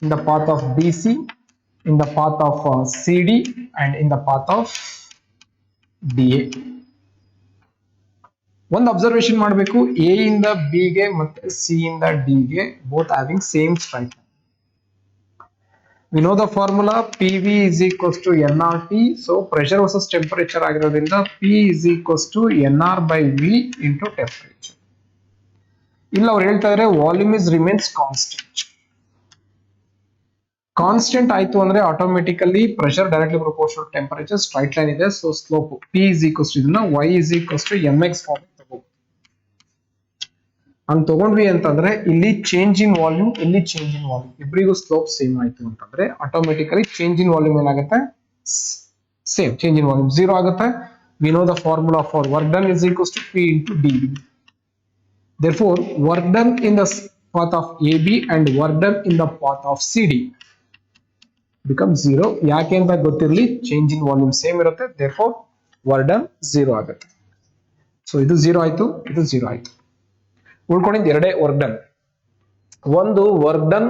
in the path of B C, in the path of CD and in the path of DA. ಒಂದು observation ಮಾಡಬೇಕು, A ಇಂದ B ಗೆ ಮತ್ತೆ C ಇಂದ D ಗೆ both having same straight line. We know the formula PV is equals to nRT. So pressure versus temperature ಆಗಿರೋದ್ರಿಂದ P is equals to nR by V into temperature. ಇಲ್ಲ ಅವ್ರು ಹೇಳ್ತಾ ಇದ್ದಾರೆ volume is remains constant. Constant ಆಯ್ತು ಅಂದ್ರೆ automatically pressure directly proportional temperature straight line ಇದೆ. So slope P is equals to ಇದನ್ನ y is equals to mx form ತಗೋಬಹುದು. ಹಂಗ್ ತಗೊಂಡ್ವಿ ಅಂತಂದ್ರೆ ಇಲ್ಲಿ ಚೇಂಜ್ ಇನ್ ವಾಲ್ಯೂಮ್, ಇಲ್ಲಿ ಚೇಂಜ್ ಇನ್ ವಾಲ್ಯೂಮ್, ಇಬ್ಬರಿಗೂ ಸ್ಲೋಪ್ ಸೇಮ್ ಆಯ್ತು ಅಂತಂದ್ರೆ ಆಟೋಮೆಟಿಕಲಿ ಚೇಂಜ್ ಇನ್ ವಾಲ್ಯೂಮ್ ಏನಾಗುತ್ತೆ? ಸೇಮ್. ಚೇಂಜ್ ಇನ್ ವಾಲ್ಯೂಮ್ 0 ಆಗುತ್ತೆ. We know the formula for work done is equals to P into dV. Therefore work done in the path of AB and work done in the path of CD become 0. ಯಾಕೆ ಅಂತ ಗೊತ್ತಿರಲಿ, change in volume same ಇರುತ್ತೆ. therefore work done 0 ಆಗುತ್ತೆ. So ಇದು 0 ಆಯ್ತು, ಇದು 0 ಆಯ್ತು. ಉಳ್ಕೊಂಡಿದ್ದು ಎರಡೇ ವರ್ಕ್ ಡನ್. ಒಂದು work done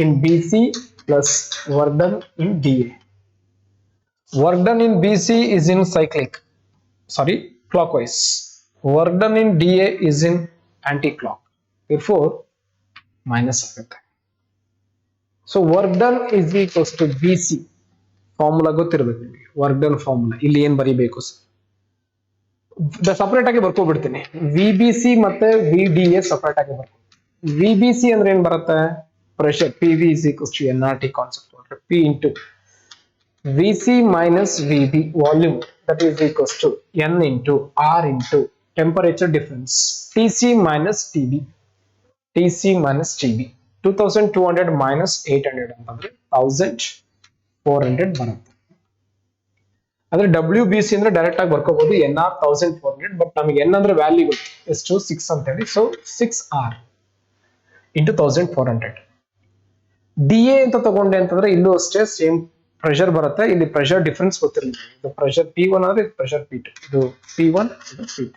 in B C plus work done in D A. Work done in B C is in clockwise. Work done in D A is in anti clock. therefore minus ಆಗುತ್ತೆ. So work done is equals to B C. Formula ಗೊತ್ತಿರಬೇಕು ನಿಮಗೆ, work done formula. ಇಲ್ಲಿ ಏನ್ ಬರೀಬೇಕು separate ಆಗಿ ಬರ್ಕೋಬಿಡ್ತೀನಿ. V B C ಮತ್ತೆ V D A separate ಆಗಿ ಬರ್ಕೊ. ವಿ ಬಿ ಸಿ ಅಂದ್ರೆ ಏನ್ ಬರುತ್ತೆ? Pressure P V is equals to N R T concept. P into V C minus V B volume that is equals to N into R into temperature difference T C minus T B. T C minus T B 2200 minus 800 ಅಂತಂದ್ರೆ 1400 ಬರುತ್ತೆ. ಅಂದ್ರೆ W B C ಅಂದ್ರೆ direct ಆಗಿ ಬರ್ಕೋಬಹುದು NR 1400. But ನಮಗೆ N ಅಂದ್ರೆ value ಗೊತ್ತು ಎಷ್ಟು 6 ಅಂತ ಹೇಳಿ. So 6R into 1400. D A ಅಂತ ತಗೊಂಡೆ ಅಂತಂದ್ರೆ ಇಲ್ಲೂ ಅಷ್ಟೇ ಸೇಮ್ ಪ್ರೆಷರ್ ಬರುತ್ತೆ. ಇಲ್ಲಿ ಪ್ರೆಷರ್ ಡಿಫರೆನ್ಸ್ ಗೊತ್ತಿರಲಿಲ್ಲ. ಇದು ಪ್ರೆಷರ್ P1 ಆದ್ರೆ ಇದು ಪ್ರೆಷರ್ P2. ಇದು P1, ಇದು P2.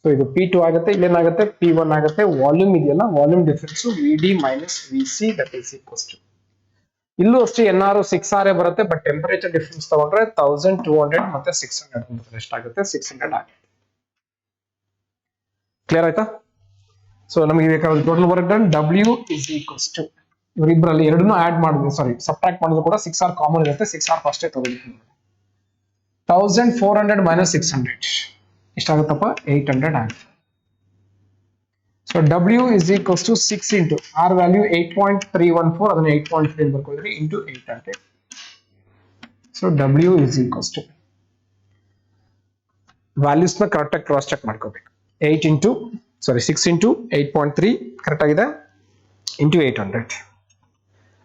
ಸೊ ಇದು P2 ಆಗುತ್ತೆ. ಇಲ್ಲೇನಾಗುತ್ತೆ? P1 ಆಗುತ್ತೆ. ವಾಲ್ಯೂಮ್ ಇದೆಯಲ್ಲ, volume difference VD minus VC that is equals to ಇಲ್ಲೂ ಅಷ್ಟೇ NR 6R ಬರುತ್ತೆ. ಬಟ್ ಟೆಂಪರೇಚರ್ ಡಿಫರೆನ್ಸ್ ತಗೊಂಡ್ರೆ 1200 ಮತ್ತೆ 600 ಅಂತ ಎಷ್ಟಾಗುತ್ತೆ? 600 ಆಗುತ್ತೆ. ಕ್ಲಿಯರ್ ಆಯ್ತಾ? ಸೊ ನಮಗೆ ಬೇಕಾದ total work done W is equals to ಇವರಿಬ್ಬರಲ್ಲಿ ಎರಡನ್ನೂ ಆಡ್ ಮಾಡಿದ್ವಿ, ಸಬ್ಟ್ರಾಕ್ಟ್ ಮಾಡಿದ್ರು ಕೂಡ 6R ಕಾಮನ್ ಇರುತ್ತೆ. 6R ಫಸ್ಟೇ ತಗೊಳ್ತೀವಿ. 1400 ಮೈನಸ್ 600 ಎಷ್ಟಾಗುತ್ತಪ್ಪ? 800 ಆಗುತ್ತೆ. So W is equals to 6 into R value 8.314, ಅದನ್ನ 8.3 ಬರ್ಕೊಳ್ರಿ into 800. So W is equals to values ನ ಕರೆಕ್ಟ್ ಆಗಿ ಕ್ರಾಸ್ ಚೆಕ್ ಮಾಡ್ಕೋಬೇಕು. 6 into 8.3 ಕರೆಕ್ಟ್ ಆಗಿದೆ into 800.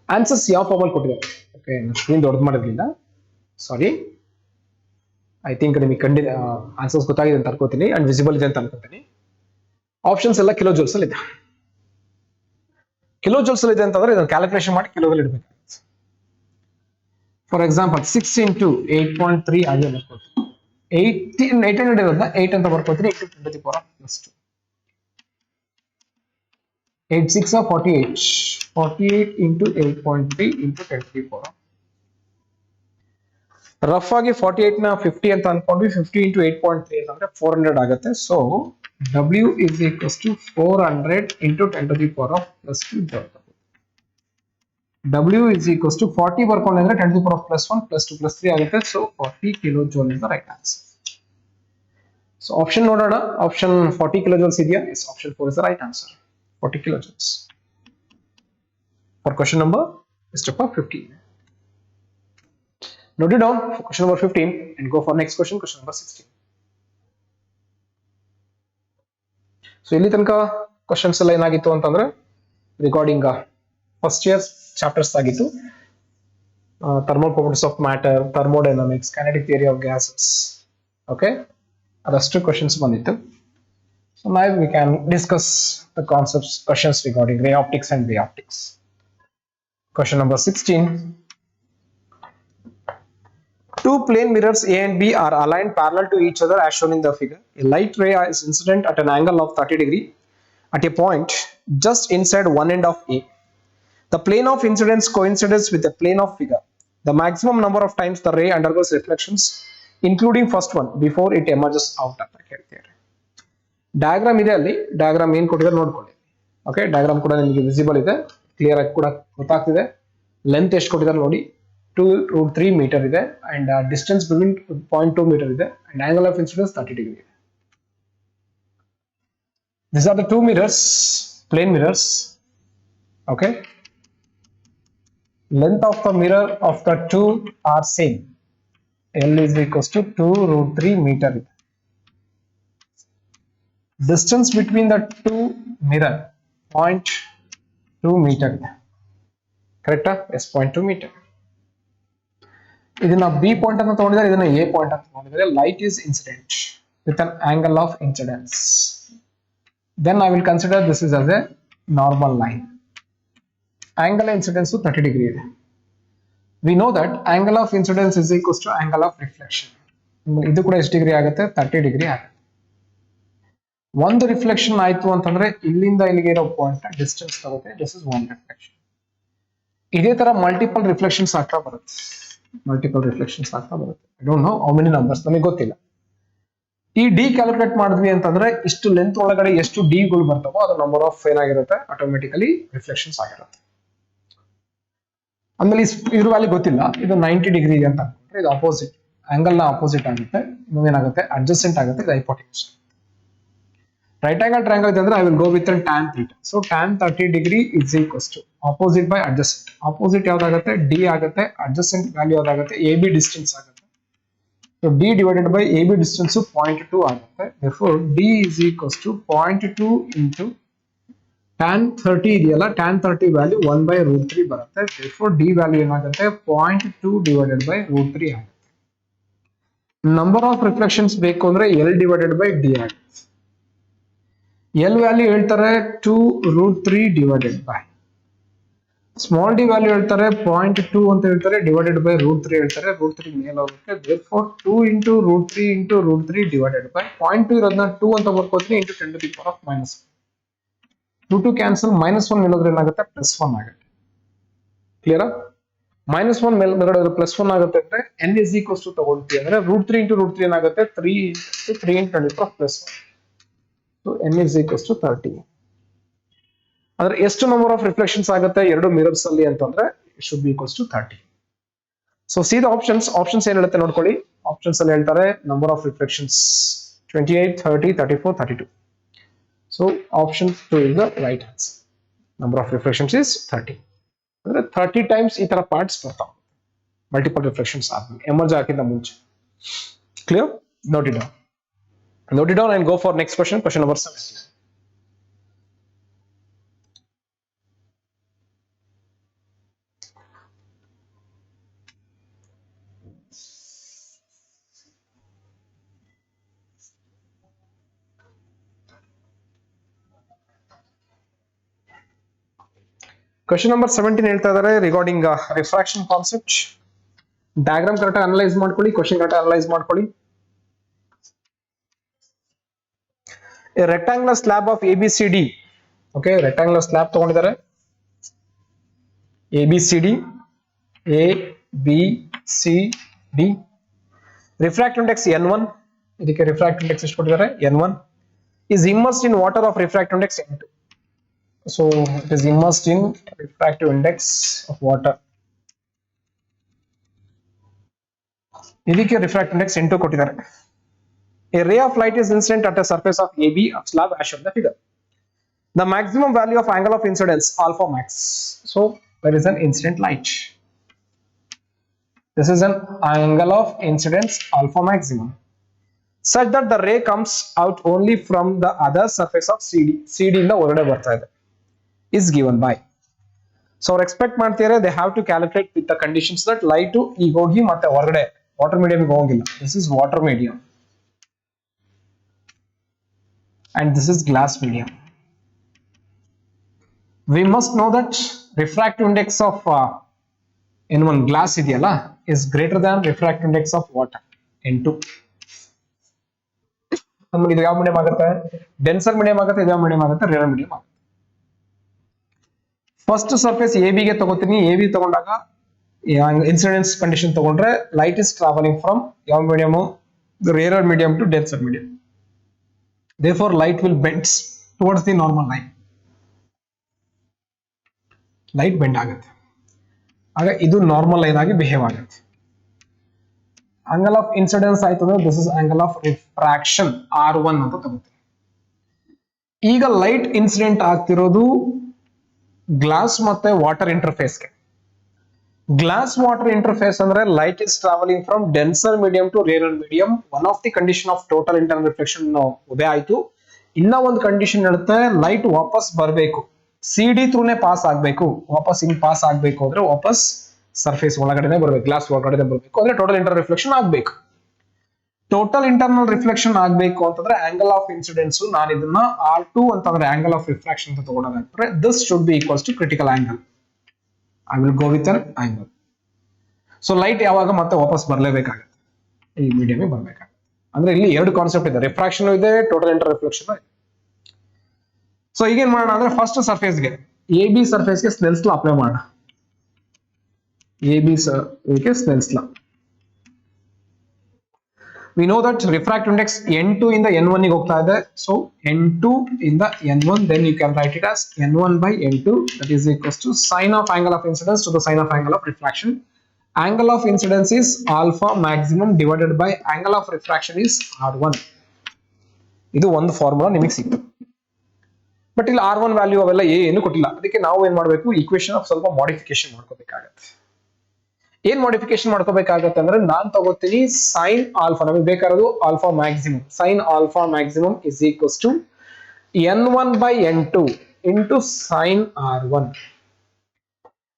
ಆನ್ಸರ್ಸ್ ಯಾವ ಫಾರ್ಮಲ್ಲಿ ಕೊಟ್ಟಿದ್ದಾರೆ? ಓಕೆ, ಸ್ಕ್ರೀನ್ ದೊಡ್ಡದು ಮಾಡಿರಲಿಲ್ಲ, ಸಾರಿ. ಐ ಥಿಂಕ್ ನಿಮಗೆ ಆನ್ಸರ್ಸ್ ಗೊತ್ತಾಗಿದೆ ಅಂತ ಅನ್ಕೋತೀನಿ ಅಂಡ್ ವಿಸಿಬಲ್ ಇದೆ ಅಂತ ಅನ್ಕೋತೀನಿ. ಆಪ್ಷನ್ಸ್ ಎಲ್ಲ ಕಿಲೋ ಜೂಲ್ಸ್ ಅಲ್ಲಿ ಇದೆ. ಕಿಲೋ ಜೂಲ್ಸ್ ಅಲ್ಲಿ ಇದೆ ಅಂತಂದ್ರೆ ಇದನ್ನ ಕ್ಯಾಲ್ಕುಲೇಷನ್ ಮಾಡಿ ಕಿಲೋದಲ್ಲಿ ಇಡಬೇಕು. ಫಾರ್ ಎಕ್ಸಾಂಪಲ್ 6 into 8.3 ಹಾಗೆ ಬರ್ಕೋತೀನಿ. 800 ಇರೋದನ್ನ 8 ಅಂತ ಬರ್ಕೋತೀನಿ into 10 to the power of plus 2. 8 6 are 48. 48 into 8.3 into 10 to the power. Rough ಆಗಿ 48 ನ 50 ಅಂತ ಅನ್ಕೊಂಡ್ವಿ. 50 into 8.3 ಅಂದ್ರೆ 400 ಆಗುತ್ತೆ. So W is equals to 400 into 10 to the power of plus 2 joule. W is equals to 40 ಬರ್ಕೊಂಡ್ರೆ 10 to the power of plus 1 plus 2 plus 3 ಆಗುತ್ತೆ. So 40 kilojoule is the right answer. So option ನೋಡೋಣ. Option 40 kilojoules ಇದೆಯಾ? Yes, option 4 is the right answer. 40 kilojoules. For question number step up 15. Note it down for question number 15 and go for next question, question number 16. So ಇಲ್ಲಿ ತನಕ questions ಎಲ್ಲ ಏನಾಗಿತ್ತು ಅಂತಂದ್ರೆ regarding first year chapters ಆಗಿತ್ತು. Thermal properties of matter, thermodynamics, kinetic theory of gases. Okay, ಅದಷ್ಟು questions ಬಂದಿತ್ತು. So now we can discuss the concepts, questions regarding ray optics and wave optics. Question number 16. Two plane mirrors A and B are aligned parallel to each other as shown in the figure. A light ray is incident at an angle of 30 degree at a point just inside one end of A. The plane of incidence coincides with the plane of figure. The maximum number of times the ray undergoes reflections, including first one, before it emerges out ಅಂತ ಹೇಳ್ತಾರೆ. Diagram ಇದೆ, ಅಲ್ಲಿ diagram ಏನ್ ಕೊಟ್ಟಿದ್ದಾರೆ ನೋಡ್ಕೊಳ್ಳಿ. Okay, diagram ಕೂಡ ನಿಮಗೆ visible ಇದೆ, ಕ್ಲಿಯರ್ ಆಗಿ ಕೂಡ ಗೊತ್ತಾಗ್ತಿದೆ. ಲೆಂತ್ ಎಷ್ಟು ಕೊಟ್ಟಿದ್ದಾರೆ ನೋಡಿ, 2√3 meter ಇದೆ, and distance between 0.2 meter ಇದೆ, and angle of incidence 30 degree. These are the two mirrors, plane mirrors. Okay, length of the mirror of the two are same. L is equals to 2√3 meter. Distance between the two mirror 0.2 meter. Correct? Yes, 0.2 meter. ಇದನ್ನ B point ಅಂತ ತಗೊಂಡಿದ್ದಾರೆ, ಇದನ್ನ A point ಅಂತ ತಗೊಂಡಿದ್ದಾರೆ. Light is incident with an angle of incidence. Then I will consider this is as a normal line. Angle of incidence 30 degree ಇದೆ. We know that angle of incidence is equals to angle of reflection. ಇದು ಕೂಡ ಎಷ್ಟು degree ಆಗುತ್ತೆ? 30 degree ಆಗುತ್ತೆ. ಒಂದು reflection ಆಯ್ತು ಅಂತಂದ್ರೆ ಇಲ್ಲಿಂದ ಇಲ್ಲಿಗೆ ಇರೋ ಪಾಯಿಂಟ್ ಡಿಸ್ಟೆನ್ಸ್ ತಗುತ್ತೆ. This is one reflection. ಇದೇ ತರ ಮಲ್ಟಿಪಲ್ ರಿಫ್ಲೆಕ್ಷನ್ಸ್ ಆಗ್ತಾ ಬರುತ್ತೆ. ಮಲ್ಟಿಪಲ್ ರಿಫ್ಲೆಕ್ಷನ್ಸ್ ಆಗ್ತಾ ಬರುತ್ತೆ. I don't know how many numbers, ನಮಗೆ ಗೊತ್ತಿಲ್ಲ. ಈ ಡಿ ಕ್ಯಾಲ್ಕುಲೇಟ್ ಮಾಡಿದ್ವಿ ಅಂತಂದ್ರೆ ಇಷ್ಟು ಲೆಂತ್ ಒಳಗಡೆ ಎಷ್ಟು ಡಿ ಗಳು ಬರ್ತಾವೋ ಅದು ನಂಬರ್ ಆಫ್ ಏನಾಗಿರುತ್ತೆ, ಆಟೋಮೆಟಿಕಲಿ ರಿಫ್ಲೆಕ್ಷನ್ಸ್ ಆಗಿರುತ್ತೆ. ಆಮೇಲೆ ಇದ್ರ ವ್ಯಾಲ್ಯೂ ಗೊತ್ತಿಲ್ಲ, ಇದು 90 ಡಿಗ್ರಿ ಅಂತ ಅನ್ಕೊಂಡ್ರೆ ಇದು ಅಪೋಸಿಟ್ ಆಂಗಲ್ ನ ಅಪೋಸಿಟ್ ಆಗುತ್ತೆ. ಇನ್ನೊಂದೇನಾಗುತ್ತೆ, ಅಡ್ಜಸೆಂಟ್ ಆಗುತ್ತೆ, ಇದು ಹೈಪೋಟೆನ್ಯೂಸ್. ರೈಟ್ ಆಂಗಲ್ ಟ್ರಯಾಂಗಲ್ ಇದೆ ಅಂದ್ರೆ I will go with tan theta. So tan 30 degree is equals to opposite by adjacent. Opposite ಯಾವ್ದಾಗುತ್ತೆ? D ಆಗುತ್ತೆ. Adjacent ವ್ಯಾಲ್ಯೂ ಯಾವ್ದಾಗುತ್ತೆ? AB ಡಿಸ್ಟೆನ್ಸ್ ಆಗುತ್ತೆ. So D divided by AB distance 0.2 ಆಗುತ್ತೆ. Therefore D is equals to 0.2 into tan 30 ಇದೆಯಲ್ಲ, tan 30 value 1/√3 ಬರುತ್ತೆ. Therefore D value ಏನಾಗುತ್ತೆ? 0.2 divided by √3 ಆಗುತ್ತೆ. Number of reflections ಬೇಕು ಅಂದ್ರೆ L divided by D ಆಗುತ್ತೆ. ಎಲ್ ವ್ಯಾಲ್ಯೂ ಹೇಳ್ತಾರೆ 2√3 divided by small D value ಹೇಳ್ತಾರೆ 0.2 ಅಂತ ಹೇಳ್ತಾರೆ, ಡಿವೈಡೆಡ್ ಬೈ √3 ಹೇಳ್ತಾರೆ. √3 ಮೇಲೆ ಹೋಗುತ್ತೆ. therefore 2 into √3 into √3 divided by 0.2 ಇರೋದನ್ನ 2 ಅಂತ ಬರ್ಕೋತೀನಿ into 10 to the power of -1. 2 cancel, -1 ಮೇಲೋದ್ರೆ ಏನಾಗುತ್ತೆ? +1 ಆಗುತ್ತೆ. ಕ್ಲಿಯರಾ? -1 ಮೇಲ್ಗಡೆ +1 ಆಗುತ್ತೆ ಅಂದ್ರೆ n is equals to ತಗೊಳ್ತೀವಿ ಅಂದ್ರೆ √3 into √3 ಏನಾಗುತ್ತೆ? 3 into 3 into 10 to the power of +1. So n is equals to 30. ಅಂದ್ರೆ ಎಷ್ಟು ನಂಬರ್ ಆಫ್ ರಿಫ್ಲೆಕ್ಷನ್ಸ್ ಆಗುತ್ತೆ ಎರಡು ಮಿರರ್ಸ್ ಅಲ್ಲಿ ಅಂತಂದ್ರೆ it should be equals to 30. So see the options ಏನ್ ಹೇಳುತ್ತೆ ನೋಡ್ಕೊಳ್ಳಿ. ಆಪ್ಷನ್ಸ್ ಅಲ್ಲಿ ಹೇಳ್ತಾರೆ number of reflections 28, 30, 34, 32. So option 2 is the right answer. Number of reflections is 30. ಅಂದ್ರೆ 30 ಟೈಮ್ಸ್ ಈ ತರ ಪಾರ್ಟ್ಸ್ ಬರ್ತಾವೆ ಮಲ್ಟಿಪಲ್ ರಿಫ್ಲೆಕ್ಷನ್ಸ್ ಆದ್ಮೇಲೆ, ಎಮರ್ಜ್ ಹಾಕಿಂತ ಮುಂಚೆ. Clear? Note it down. Note it down and go for next question, question number 17. Question number 17 ಹೇಳ್ತಾ ಇದ್ದಾರೆ regarding refraction concept. Diagram correct analyse ಮಾಡ್ಕೊಳ್ಳಿ, ಕ್ವಶನ್ ಕರೆಕ್ಟ್ ಅನಲೈಸ್ ಮಾಡ್ಕೊಳ್ಳಿ. A rectangular slab of ABCD. Okay, rectangular slab ತಗೊಂಡಿದ್ದಾರೆ. ABCD, ABCD. Refractive index N1. ಇದಕ್ಕೆ refractive index ಎಷ್ಟು ಕೊಟ್ಟಿದ್ದಾರೆ? N1 is immersed in water of refractive index N2. So it is immersed in refractive index of water. ಇದಕ್ಕೆ refractive index N2 ಕೊಟ್ಟಿದ್ದಾರೆ. A ray of light is incident at a surface of AB of slab as shown in the figure. The maximum value of angle of incidence alpha max. So there is an incident light. This is an angle of incidence alpha maximum, such that the ray comes out only from the other surface of CD. CD in the ಹೊರಗಡೆ ಬರ್ತಾ ಇದೆ. Is given by. So expect ಮಾಡ್ತಿದ್ದಾರೆ, they have to calculate with the conditions that light ಈಗ ಹೋಗಿ ಮತ್ತೆ ಹೊರಗಡೆ water medium ಗೆ ಹೋಗಿಲ್ಲ. This is water medium. And this is glass medium. We must know that refractive index of N1 glass ಇದೆಯಲ್ಲ is greater than refractive index of water N2. ನಮಗೆ ಇದು ಯಾವ ಮೀಡಿಯಂ ಆಗುತ್ತೆ? ಡೆನ್ಸರ್ ಮೀಡಿಯಂ ಆಗುತ್ತೆ, ಇದು ಯಾವ ಮೀಡಿಯಂ ಆಗುತ್ತೆ? ರೇರ್ ಮೀಡಿಯಂ ಆಗುತ್ತೆ. ಫಸ್ಟ್ ಸರ್ಫೇಸ್ AB ಗೆ ತಗೋತೀನಿ. AB ತಗೊಂಡಾಗ ಇನ್ಸಿಡೆನ್ಸ್ ಕಂಡೀಷನ್ ತಗೊಂಡ್ರೆ ಲೈಟ್ ಇಸ್ ಟ್ರಾವೆಲಿಂಗ್ ಫ್ರಮ್ ಯಾವ medium? Rare medium to denser medium. Therefore, light will bend towards the normal line. Light bend ಆಗುತ್ತೆ. ಆಗ ಇದು ನಾರ್ಮಲ್ ಲೈನ್ ಆಗಿ ಬಿಹೇವ್ ಆಗುತ್ತೆ. ಆಂಗಲ್ ಆಫ್ ಇನ್ಸಿಡೆನ್ಸ್ ಆಯ್ತು ಅಂದ್ರೆ this is angle of refraction R1 ಅಂತ ತಗೋತೀವಿ. ಈಗ ಲೈಟ್ ಇನ್ಸಿಡೆಂಟ್ ಆಗ್ತಿರೋದು ಗ್ಲಾಸ್ ಮತ್ತೆ ವಾಟರ್ ಇಂಟರ್ಫೇಸ್ಗೆ. ಗ್ಲಾಸ್ ವಾಟರ್ ಇಂಟರ್ಫೇಸ್ ಅಂದ್ರೆ light is travelling from denser medium to rarer medium. One of the condition of total internal reflection ಉದಯ ಆಯ್ತು. ಇನ್ನ ಒಂದು ಕಂಡೀಷನ್ ಹೇಳುತ್ತೆ ಲೈಟ್ ವಾಪಸ್ ಬರಬೇಕು, CD ಥ್ರೂನೇ ಪಾಸ್ ಆಗ್ಬೇಕು. ವಾಪಸ್ ಹಿಂಗ್ ಪಾಸ್ ಆಗ್ಬೇಕು ಅಂದ್ರೆ ವಾಪಸ್ ಸರ್ಫೇಸ್ ಒಳಗಡೆನೆ ಬರ್ಬೇಕು, ಗ್ಲಾಸ್ ಒಳಗಡೆ ಬರ್ಬೇಕು ಅಂದ್ರೆ ಟೋಟಲ್ ಇಂಟರ್ನಲ್ ರಿಫ್ಲೆಕ್ಷನ್ ಆಗ್ಬೇಕು. ಟೋಟಲ್ ಇಂಟರ್ನಲ್ ರಿಫ್ಲೆಕ್ಷನ್ ಆಗ್ಬೇಕು ಅಂತಂದ್ರೆ ಆಂಗಲ್ ಆಫ್ ಇನ್ಸಿಡೆನ್ಸ್ ನಾನು ಇದನ್ನ R2 ಅಂತಂದ್ರೆ ಆಂಗಲ್ ಆಫ್ ರಿಫ್ರಾಕ್ಷನ್ ಅಂತ ತಗೊಳ್ಳೋದಾದ್ರೆ this should be equals to critical angle. I will go with an angle. So light ಯಾವಾಗ ಮತ್ತೆ ವಾಪಸ್ ಬರಲೇಬೇಕಾಗುತ್ತೆ, ಈ ಮೀಡಿಯಂ ಬರಬೇಕಾಗುತ್ತೆ. ಅಂದ್ರೆ ಇಲ್ಲಿ ಎರಡು ಕಾನ್ಸೆಪ್ಟ್ ಇದೆ, ರಿಫ್ರಾಕ್ಷನ್ ಇದೆ, ಟೋಟಲ್ ಇಂಟರ್ ರಿಫ್ಲೆಕ್ಷನ್ ಇದೆ. ಸೊ ಈಗೇನ್ ಮಾಡೋಣ ಅಂದ್ರೆ ಫಸ್ಟ್ ಸರ್ಫೇಸ್ಗೆ AB ಸರ್ಫೇಸ್ಗೆ ಸ್ನೆಲ್ಸ್ ಲಾ ಅಪ್ಲೈ ಮಾಡೋಣ. AB ಗೆ ಸ್ನೆಲ್ಸ್ ಲಾ. We know that refractive index N2 ಇಂದ N1 ಗೆ ಹೋಗ್ತಾ ಇದೆ. So N2 ಇಂದ N1, then you can write it as N1 by N2, that is equals to sine of angle of incidence to the sine of angle of refraction. Angle of incidence is alpha maximum divided by angle of refraction is R1. ಇದು ಒಂದು formula ನಿಮಗೆ ಸಿಕ್ತು. But ಇಲ್ಲಿ R1 value ಅವೆಲ್ಲ ಏನು ಕೊಟ್ಟಿಲ್ಲ. ಅದಕ್ಕೆ ನಾವು ಏನ್ ಮಾಡಬೇಕು, ಈಕ್ವೇಶನ್ ಸ್ವಲ್ಪ ಮಾಡಿಫಿಕೇಶನ್ ಮಾಡ್ಕೋಬೇಕಾಗತ್ತೆ. ಏನ್ ಮಾಡಿಫಿಕೇಶನ್ ಮಾಡ್ಕೋಬೇಕಾಗತ್ತೆ ಅಂದ್ರೆ ನಾನ್ ತಗೋತೀನಿ ಸೈನ್ ಆಲ್ಫಾ, ನಮಗೆ ಬೇಕಾಗಿರೋದು alpha maximum. Sine alpha maximum is equals to N1 by N2 into sine R1.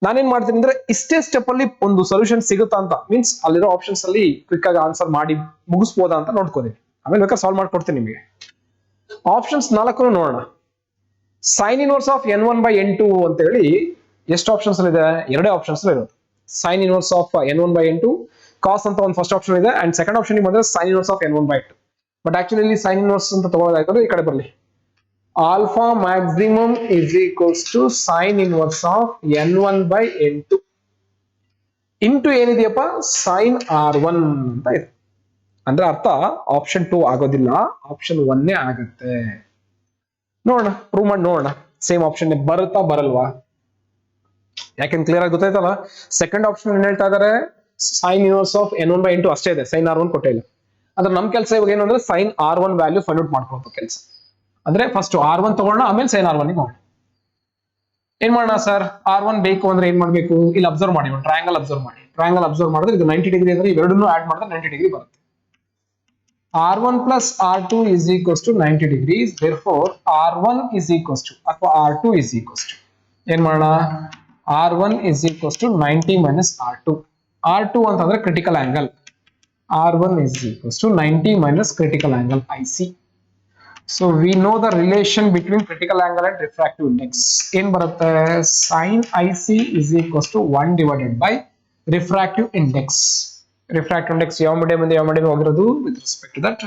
ನಾನೇನ್ ಮಾಡ್ತೀನಿ ಅಂದ್ರೆ ಇಷ್ಟೇ ಸ್ಟೆಪ್ ಅಲ್ಲಿ ಒಂದು ಸೊಲ್ಯೂಷನ್ ಸಿಗುತ್ತಾ ಅಂತ, ಮೀನ್ಸ್ ಅಲ್ಲಿರೋ ಆಪ್ಷನ್ಸ್ ಅಲ್ಲಿ ಕ್ವಿಕ್ ಆಗಿ ಆನ್ಸರ್ ಮಾಡಿ ಮುಗಿಸ್ಬೋದಾ ಅಂತ ನೋಡ್ಕೋತೀನಿ. ಆಮೇಲೆ ಬೇಕಾದ್ರೆ ಸಾಲ್ವ್ ಮಾಡ್ಕೊಡ್ತೀನಿ ನಿಮಗೆ. ಆಪ್ಷನ್ಸ್ 4 ನೋಡೋಣ. Sign inverse of N1 by N2 ಅಂತ ಹೇಳಿ ಎಷ್ಟು ಆಪ್ಷನ್ಸ್ ಇದೆ? ಎರಡೇ ಆಪ್ಷನ್ಸ್ ಇರೋದು. Sine inverse of N1 by N2, cos ಅಂತ ಒಂದು ಫಸ್ಟ್ ಆಪ್ಷನ್ ಇದೆ, ಅಂಡ್ ಸೆಕೆಂಡ್ ಆಪ್ಷನ್ ಬಂದ್ರೆ sine inverse of N1 by N2. But actually ಇಲ್ಲಿ ಸೈನ್ ಇನ್ವರ್ಸ್ ಅಂತ ತಗೊಳ್ಳೋದಾಯ್ತಂದ್ರೆ ಈ ಕಡೆ ಬರಲಿ, alpha maximum is equals to sine inverse of N1 by N2 into ಏನಿದೆಯಪ್ಪ ಸೈನ್ R1 ಅಂತ ಇದೆ. ಅಂದ್ರೆ ಅರ್ಥ ಆಪ್ಷನ್ 2 ಆಗೋದಿಲ್ಲ, ಆಪ್ಷನ್ 1 ಆಗುತ್ತೆ. ನೋಡೋಣ, ಪ್ರೂವ್ ಮಾಡಿ ನೋಡೋಣ ಸೇಮ್ ಆಪ್ಷನ್ ಬರುತ್ತಾ ಬರಲ್ವಾ. ಯಾಕೆಂದ್ರೆ ಕ್ಲಿಯರ್ ಆಗಿ ಗೊತ್ತಾಯ್ತಲ್ಲ. ಸೆಕೆಂಡ್ ಆಪ್ಷನ್ ಏನ್ ಹೇಳ್ತಾ ಇದಾರೆ, sign inverse of N1 by N2 ಅಷ್ಟೇ ಇದೆ, ಸೈನ್ R1 ಕೊಟ್ಟೇ ಇಲ್ಲ. ಅಂದ್ರೆ ನಮ್ ಕೆಲಸ ಇವಾಗ ಏನು ಅಂದ್ರೆ sign R1 value find out ಮಾಡ್ಕೊಳ್ಳೋ ಕೆಲಸ. ಅಂದ್ರೆ ಫಸ್ಟ್ R1 ತಗೊಳ್ಳೋಣ, ಆಮೇಲೆ ಸೈನ್ R1 ಗೆ ಹೋಗೋಣ. ಏನ್ ಮಾಡೋಣ ಸರ್, R1 ಬೇಕು ಅಂದ್ರೆ ಏನ್ ಮಾಡ್ಬೇಕು, ಇಲ್ಲಿ ಅಬ್ಸರ್ವ್ ಮಾಡಿ, ಒಂದು ಟ್ರಯಾಂಗಲ್ ಅಬ್ಸರ್ವ್ ಮಾಡಿ. ಟ್ರಯಾಂಗಲ್ ಅಬ್ಸರ್ವ್ ಮಾಡಿದ್ರೆ ಇದು 90 ಡಿಗ್ರಿ ಅಂದ್ರೆ ಇವೆರಡನ್ನೂ ಆಡ್ ಮಾಡಿದ್ರೆ 90 ಡಿಗ್ರಿ ಬರುತ್ತೆ. R1 plus R2 is equals to 90 degrees. Therefore, R1 is equals to ಅಥವಾ R2 is equals to ಏನ್ ಮಾಡೋಣ, R1 is equals to 90 minus R2. R2 ಅಂತಂದ್ರೆ critical angle. R1 is equals to 90 minus critical angle IC. So we know the relation between critical angle and refractive index. ಏನ್ ಬರುತ್ತೆ, sin IC is equals to 1 divided by refractive index. Refractive index ಯಾವ medium ಹೋಗಿರೋದು with respect to that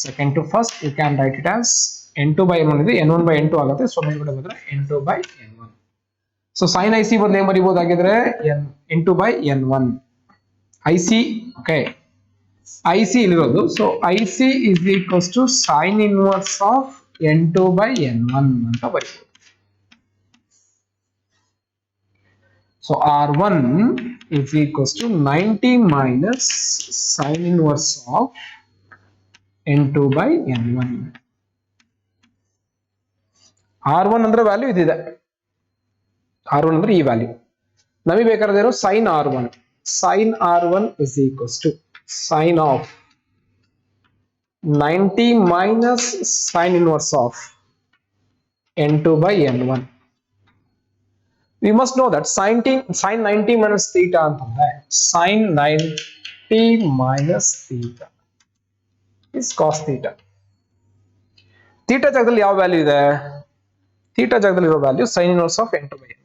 second to first you can write it as n2 by n1 ಇದೆ n1 by n2 ಆಗುತ್ತೆ so ಮೇಲ್ಗಡೆ ಬಂದ್ರೆ n2 by n1. So sin IC ಬದಲು ಏನು ಬರೀಬಹುದಾಗಿದ್ರೆ n2 by n1 IC. okay, IC ಇಲ್ಲಿರೋದು so IC is equals to sin inverse of n2 by n1 ಅಂತ ಬರೀಬಹುದು. So R1 is equals to 90 minus sin inverse of n2 by n1. R1 ಅಂದ್ರೆ value ಇದಿದೆ. R1 ಅಂದ್ರೆ ಈ value. ನಮಗೆ ಬೇಕಾಗಿರೋ sin R1. Sin R1 is equals to sin of 90 minus sin inverse of n2 by n1. We must know that sin 90 minus theta ಅಂತಂದ್ರೆ sin 90 minus theta is cos theta. Theta ಜಾಗದಲ್ಲಿ ಯಾವ value ಇದೆ? Theta ಜಾಗದಲ್ಲಿ ಇರೋ value sin inverse of n2 by n.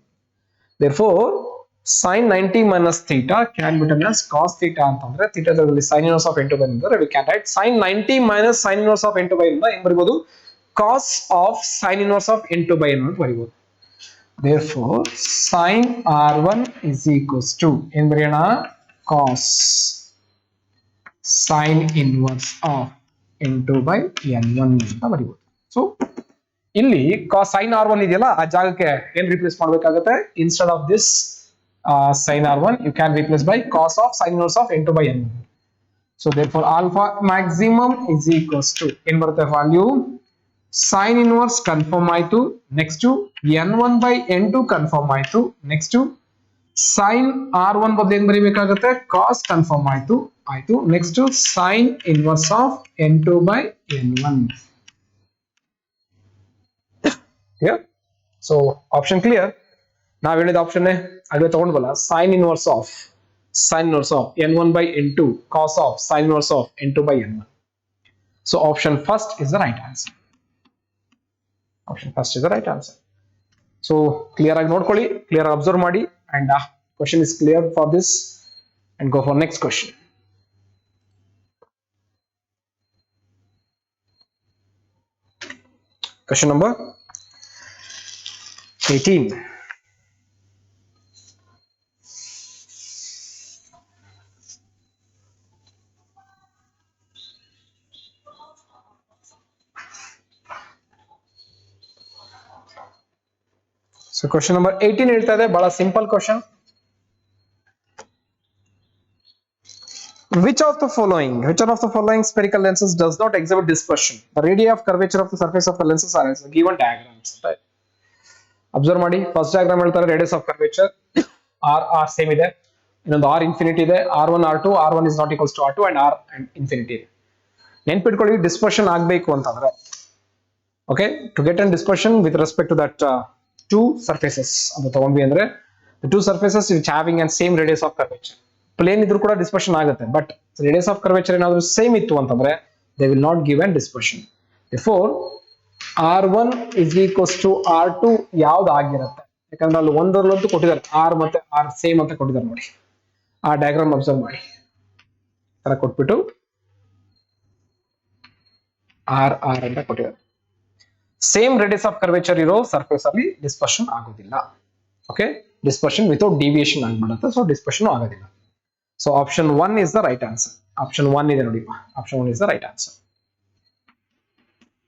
Therefore, sin 90 minus theta can be written as cos theta ಅಂತಂದ್ರೆ theta ಜಾಗದಲ್ಲಿ sin inverse of n2 by n ಅಂದ್ರೆ we can write sin 90 minus sin inverse of n2 by n ಏನು ಬರೀಬಹುದು? Cos of sin inverse of n2 by n ಅಂತ ಬರೀಬಹುದು. Therefore, sin R1 is equals to in ಬರೆಯೋಣ cos sin inverse of n2 by n1 ಅಂತ ಬರೀಬಹುದು. So ಇಲ್ಲಿ cos sin R1 ಇದೆಯಲ್ಲ ಆ ಜಾಗಕ್ಕೆ ಏನು replace ಮಾಡಬೇಕಾಗುತ್ತೆ? Instead of this sin R1 you can replace by cos of sin inverse of n2 by n1. So therefore alpha maximum is equals to ಏನು ಬರುತ್ತೆ value? Sin inverse confirm ಆಯ್ತು. next to n1 by n2 confirm ಆಯ್ತು. next to sin R1 ಬದಲು ಏನು ಬರೀಬೇಕಾಗುತ್ತೆ? cos confirm ಆಯ್ತು. next to sin inverse of n2 by n1. clear? So option clear. ನಾವು ಹೇಳಿದ option ಅದೇ ತಗೊಂಡ್ವಲ್ಲ sin inverse of n1 by n2 cos of sin inverse of n2 by n1. So option first is the right answer. Option first is the right answer. So clear ಆಗಿ ನೋಡ್ಕೊಳ್ಳಿ, clear ಆಗಿ observe ಮಾಡಿ and question is clear for this and go for next question. Question number 18. So question number 18 ಹೇಳ್ತಾ ಇದೆ, ಬಹಳ simple question. Which of the following spherical lenses does not exhibit dispersion? The radii of curvature of the surface of the lenses are as given diagrams. Observe ಮಾಡಿ, first diagram ಹೇಳ್ತಾರೆ radius of curvature are same ಇದೆ, ಇನ್ನೊಂದು R infinity ಇದೆ, R1 R2 R1 is not equals to R2 and R and infinity ಇದೆ. ನೆನ್ಪಿಟ್ಕೊಳ್ಳಿ, dispersion ಆಗಬೇಕು ಅಂತಂದ್ರೆ okay to get an dispersion with respect to that two surfaces ಅಂತ ತಗೊಂಡ್ವಿ ಅಂದ್ರೆ two surfaces which having and same radius of curvature. Plane ಇದ್ರೂ ಕೂಡ dispersion ಆಗುತ್ತೆ, ಬಟ್ ರೇಡಿಯಸ್ ಆಫ್ ಕರ್ವೇಚರ್ ಏನಾದ್ರು ಸೇಮ್ ಇತ್ತು ಅಂತಂದ್ರೆ they will not give an dispersion. Therefore R1 is equals to R2 ಯಾವ್ದು ಆಗಿರುತ್ತೆ? ಯಾಕಂದ್ರೆ ಅಲ್ಲಿ ಒಂದರಲ್ಲಂತೂ ಕೊಟ್ಟಿದ್ದಾರೆ, ಆರ್ ಮತ್ತೆ ಆರ್ ಸೇಮ್ ಅಂತ ಕೊಟ್ಟಿದ್ದಾರೆ ನೋಡಿ. ಆ ಡಯಾಗ್ರಾಮ್ ಅಬ್ಸರ್ವ್ ಮಾಡಿ, ತರ ಕೊಟ್ಬಿಟ್ಟು ಆರ್ ಆರ್ ಅಂತ ಕೊಟ್ಟಿದ್ದಾರೆ. ಸೇಮ್ ರೇಡಿಯಸ್ ಆಫ್ ಕರ್ವೇಚರ್ ಇರೋ ಸರ್ಫೇಸ್ ಅಲ್ಲಿ ಡಿಸ್ಪರ್ಷನ್ ಆಗೋದಿಲ್ಲ. ಓಕೆ, ಡಿಸ್ಪರ್ಷನ್ ವಿತೌಟ್ ಡಿವಿಯೇಷನ್ ಆಗ್ಬಿಡುತ್ತೆ, ಸೊ ಡಿಸ್ಪರ್ಷನ್ ಆಗೋದಿಲ್ಲ. So option 1 is the right answer. Option 1 ಇದೆ ನೋಡಿ, option 1 is the right answer.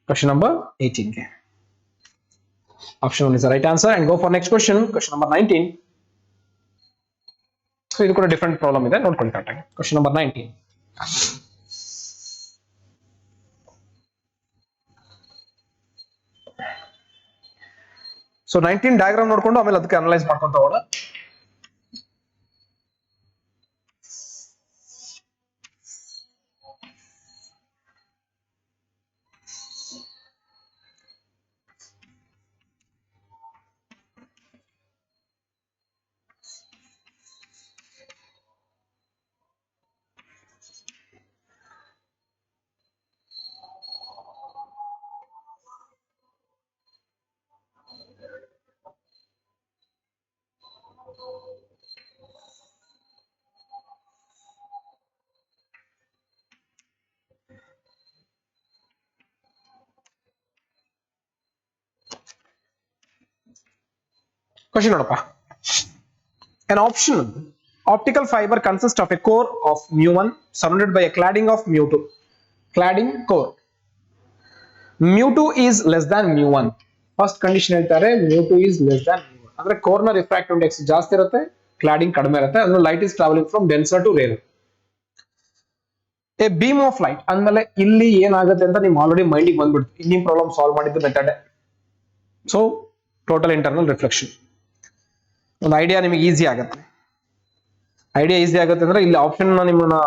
Question number 18 ke option 1 is the right answer and go for next question. Question number 19. So idu kuda different problem ide, nodkolli correct agi. Question number 19. So 19 diagram nodkondu amele adakke analyze ಮಾಡ್ಕೊಂತ ಹೋಗೋಣ. Question ನೋಡಪ್ಪ. An option optical fiber consists of a core of mu1 surrounded by a cladding of mu2. Cladding core. mu2 is less than mu1. First condition ಹೇಳ್ತಾರೆ mu2 is less than mu1. ಅಂದ್ರೆ core ನ refractive index ಜಾಸ್ತಿ ಇರುತ್ತೆ, cladding ಕಡಿಮೆ ಇರುತ್ತೆ. ಅಂದ್ರೆ light is traveling from denser to rarer. A beam of light ಅಂದ್ಮೇಲೆ ಇಲ್ಲಿ ಏನಾಗುತ್ತೆ ಅಂತ ನಿಮ್ಗೆ ಆಲ್ರೆಡಿ ಮೈಂಡಿಗೆ ಬಂದ್ಬಿಡ್ತು. ಇಲ್ಲಿ ಪ್ರಾಬ್ಲಮ್ ಸಾಲ್ವ್ ಮಾಡಿದ್ದು method. So total internal reflection ಒಂದು ಐಡಿಯಾ ನಿಮಗೆ ಈಸಿ ಆಗುತ್ತೆ. ಐಡಿಯಾ ಈಸಿ ಆಗುತ್ತೆ ಅಂದ್ರೆ ಇಲ್ಲಿ ಆಪ್ಷನ್ ನಿಮ್ಮನ್ನ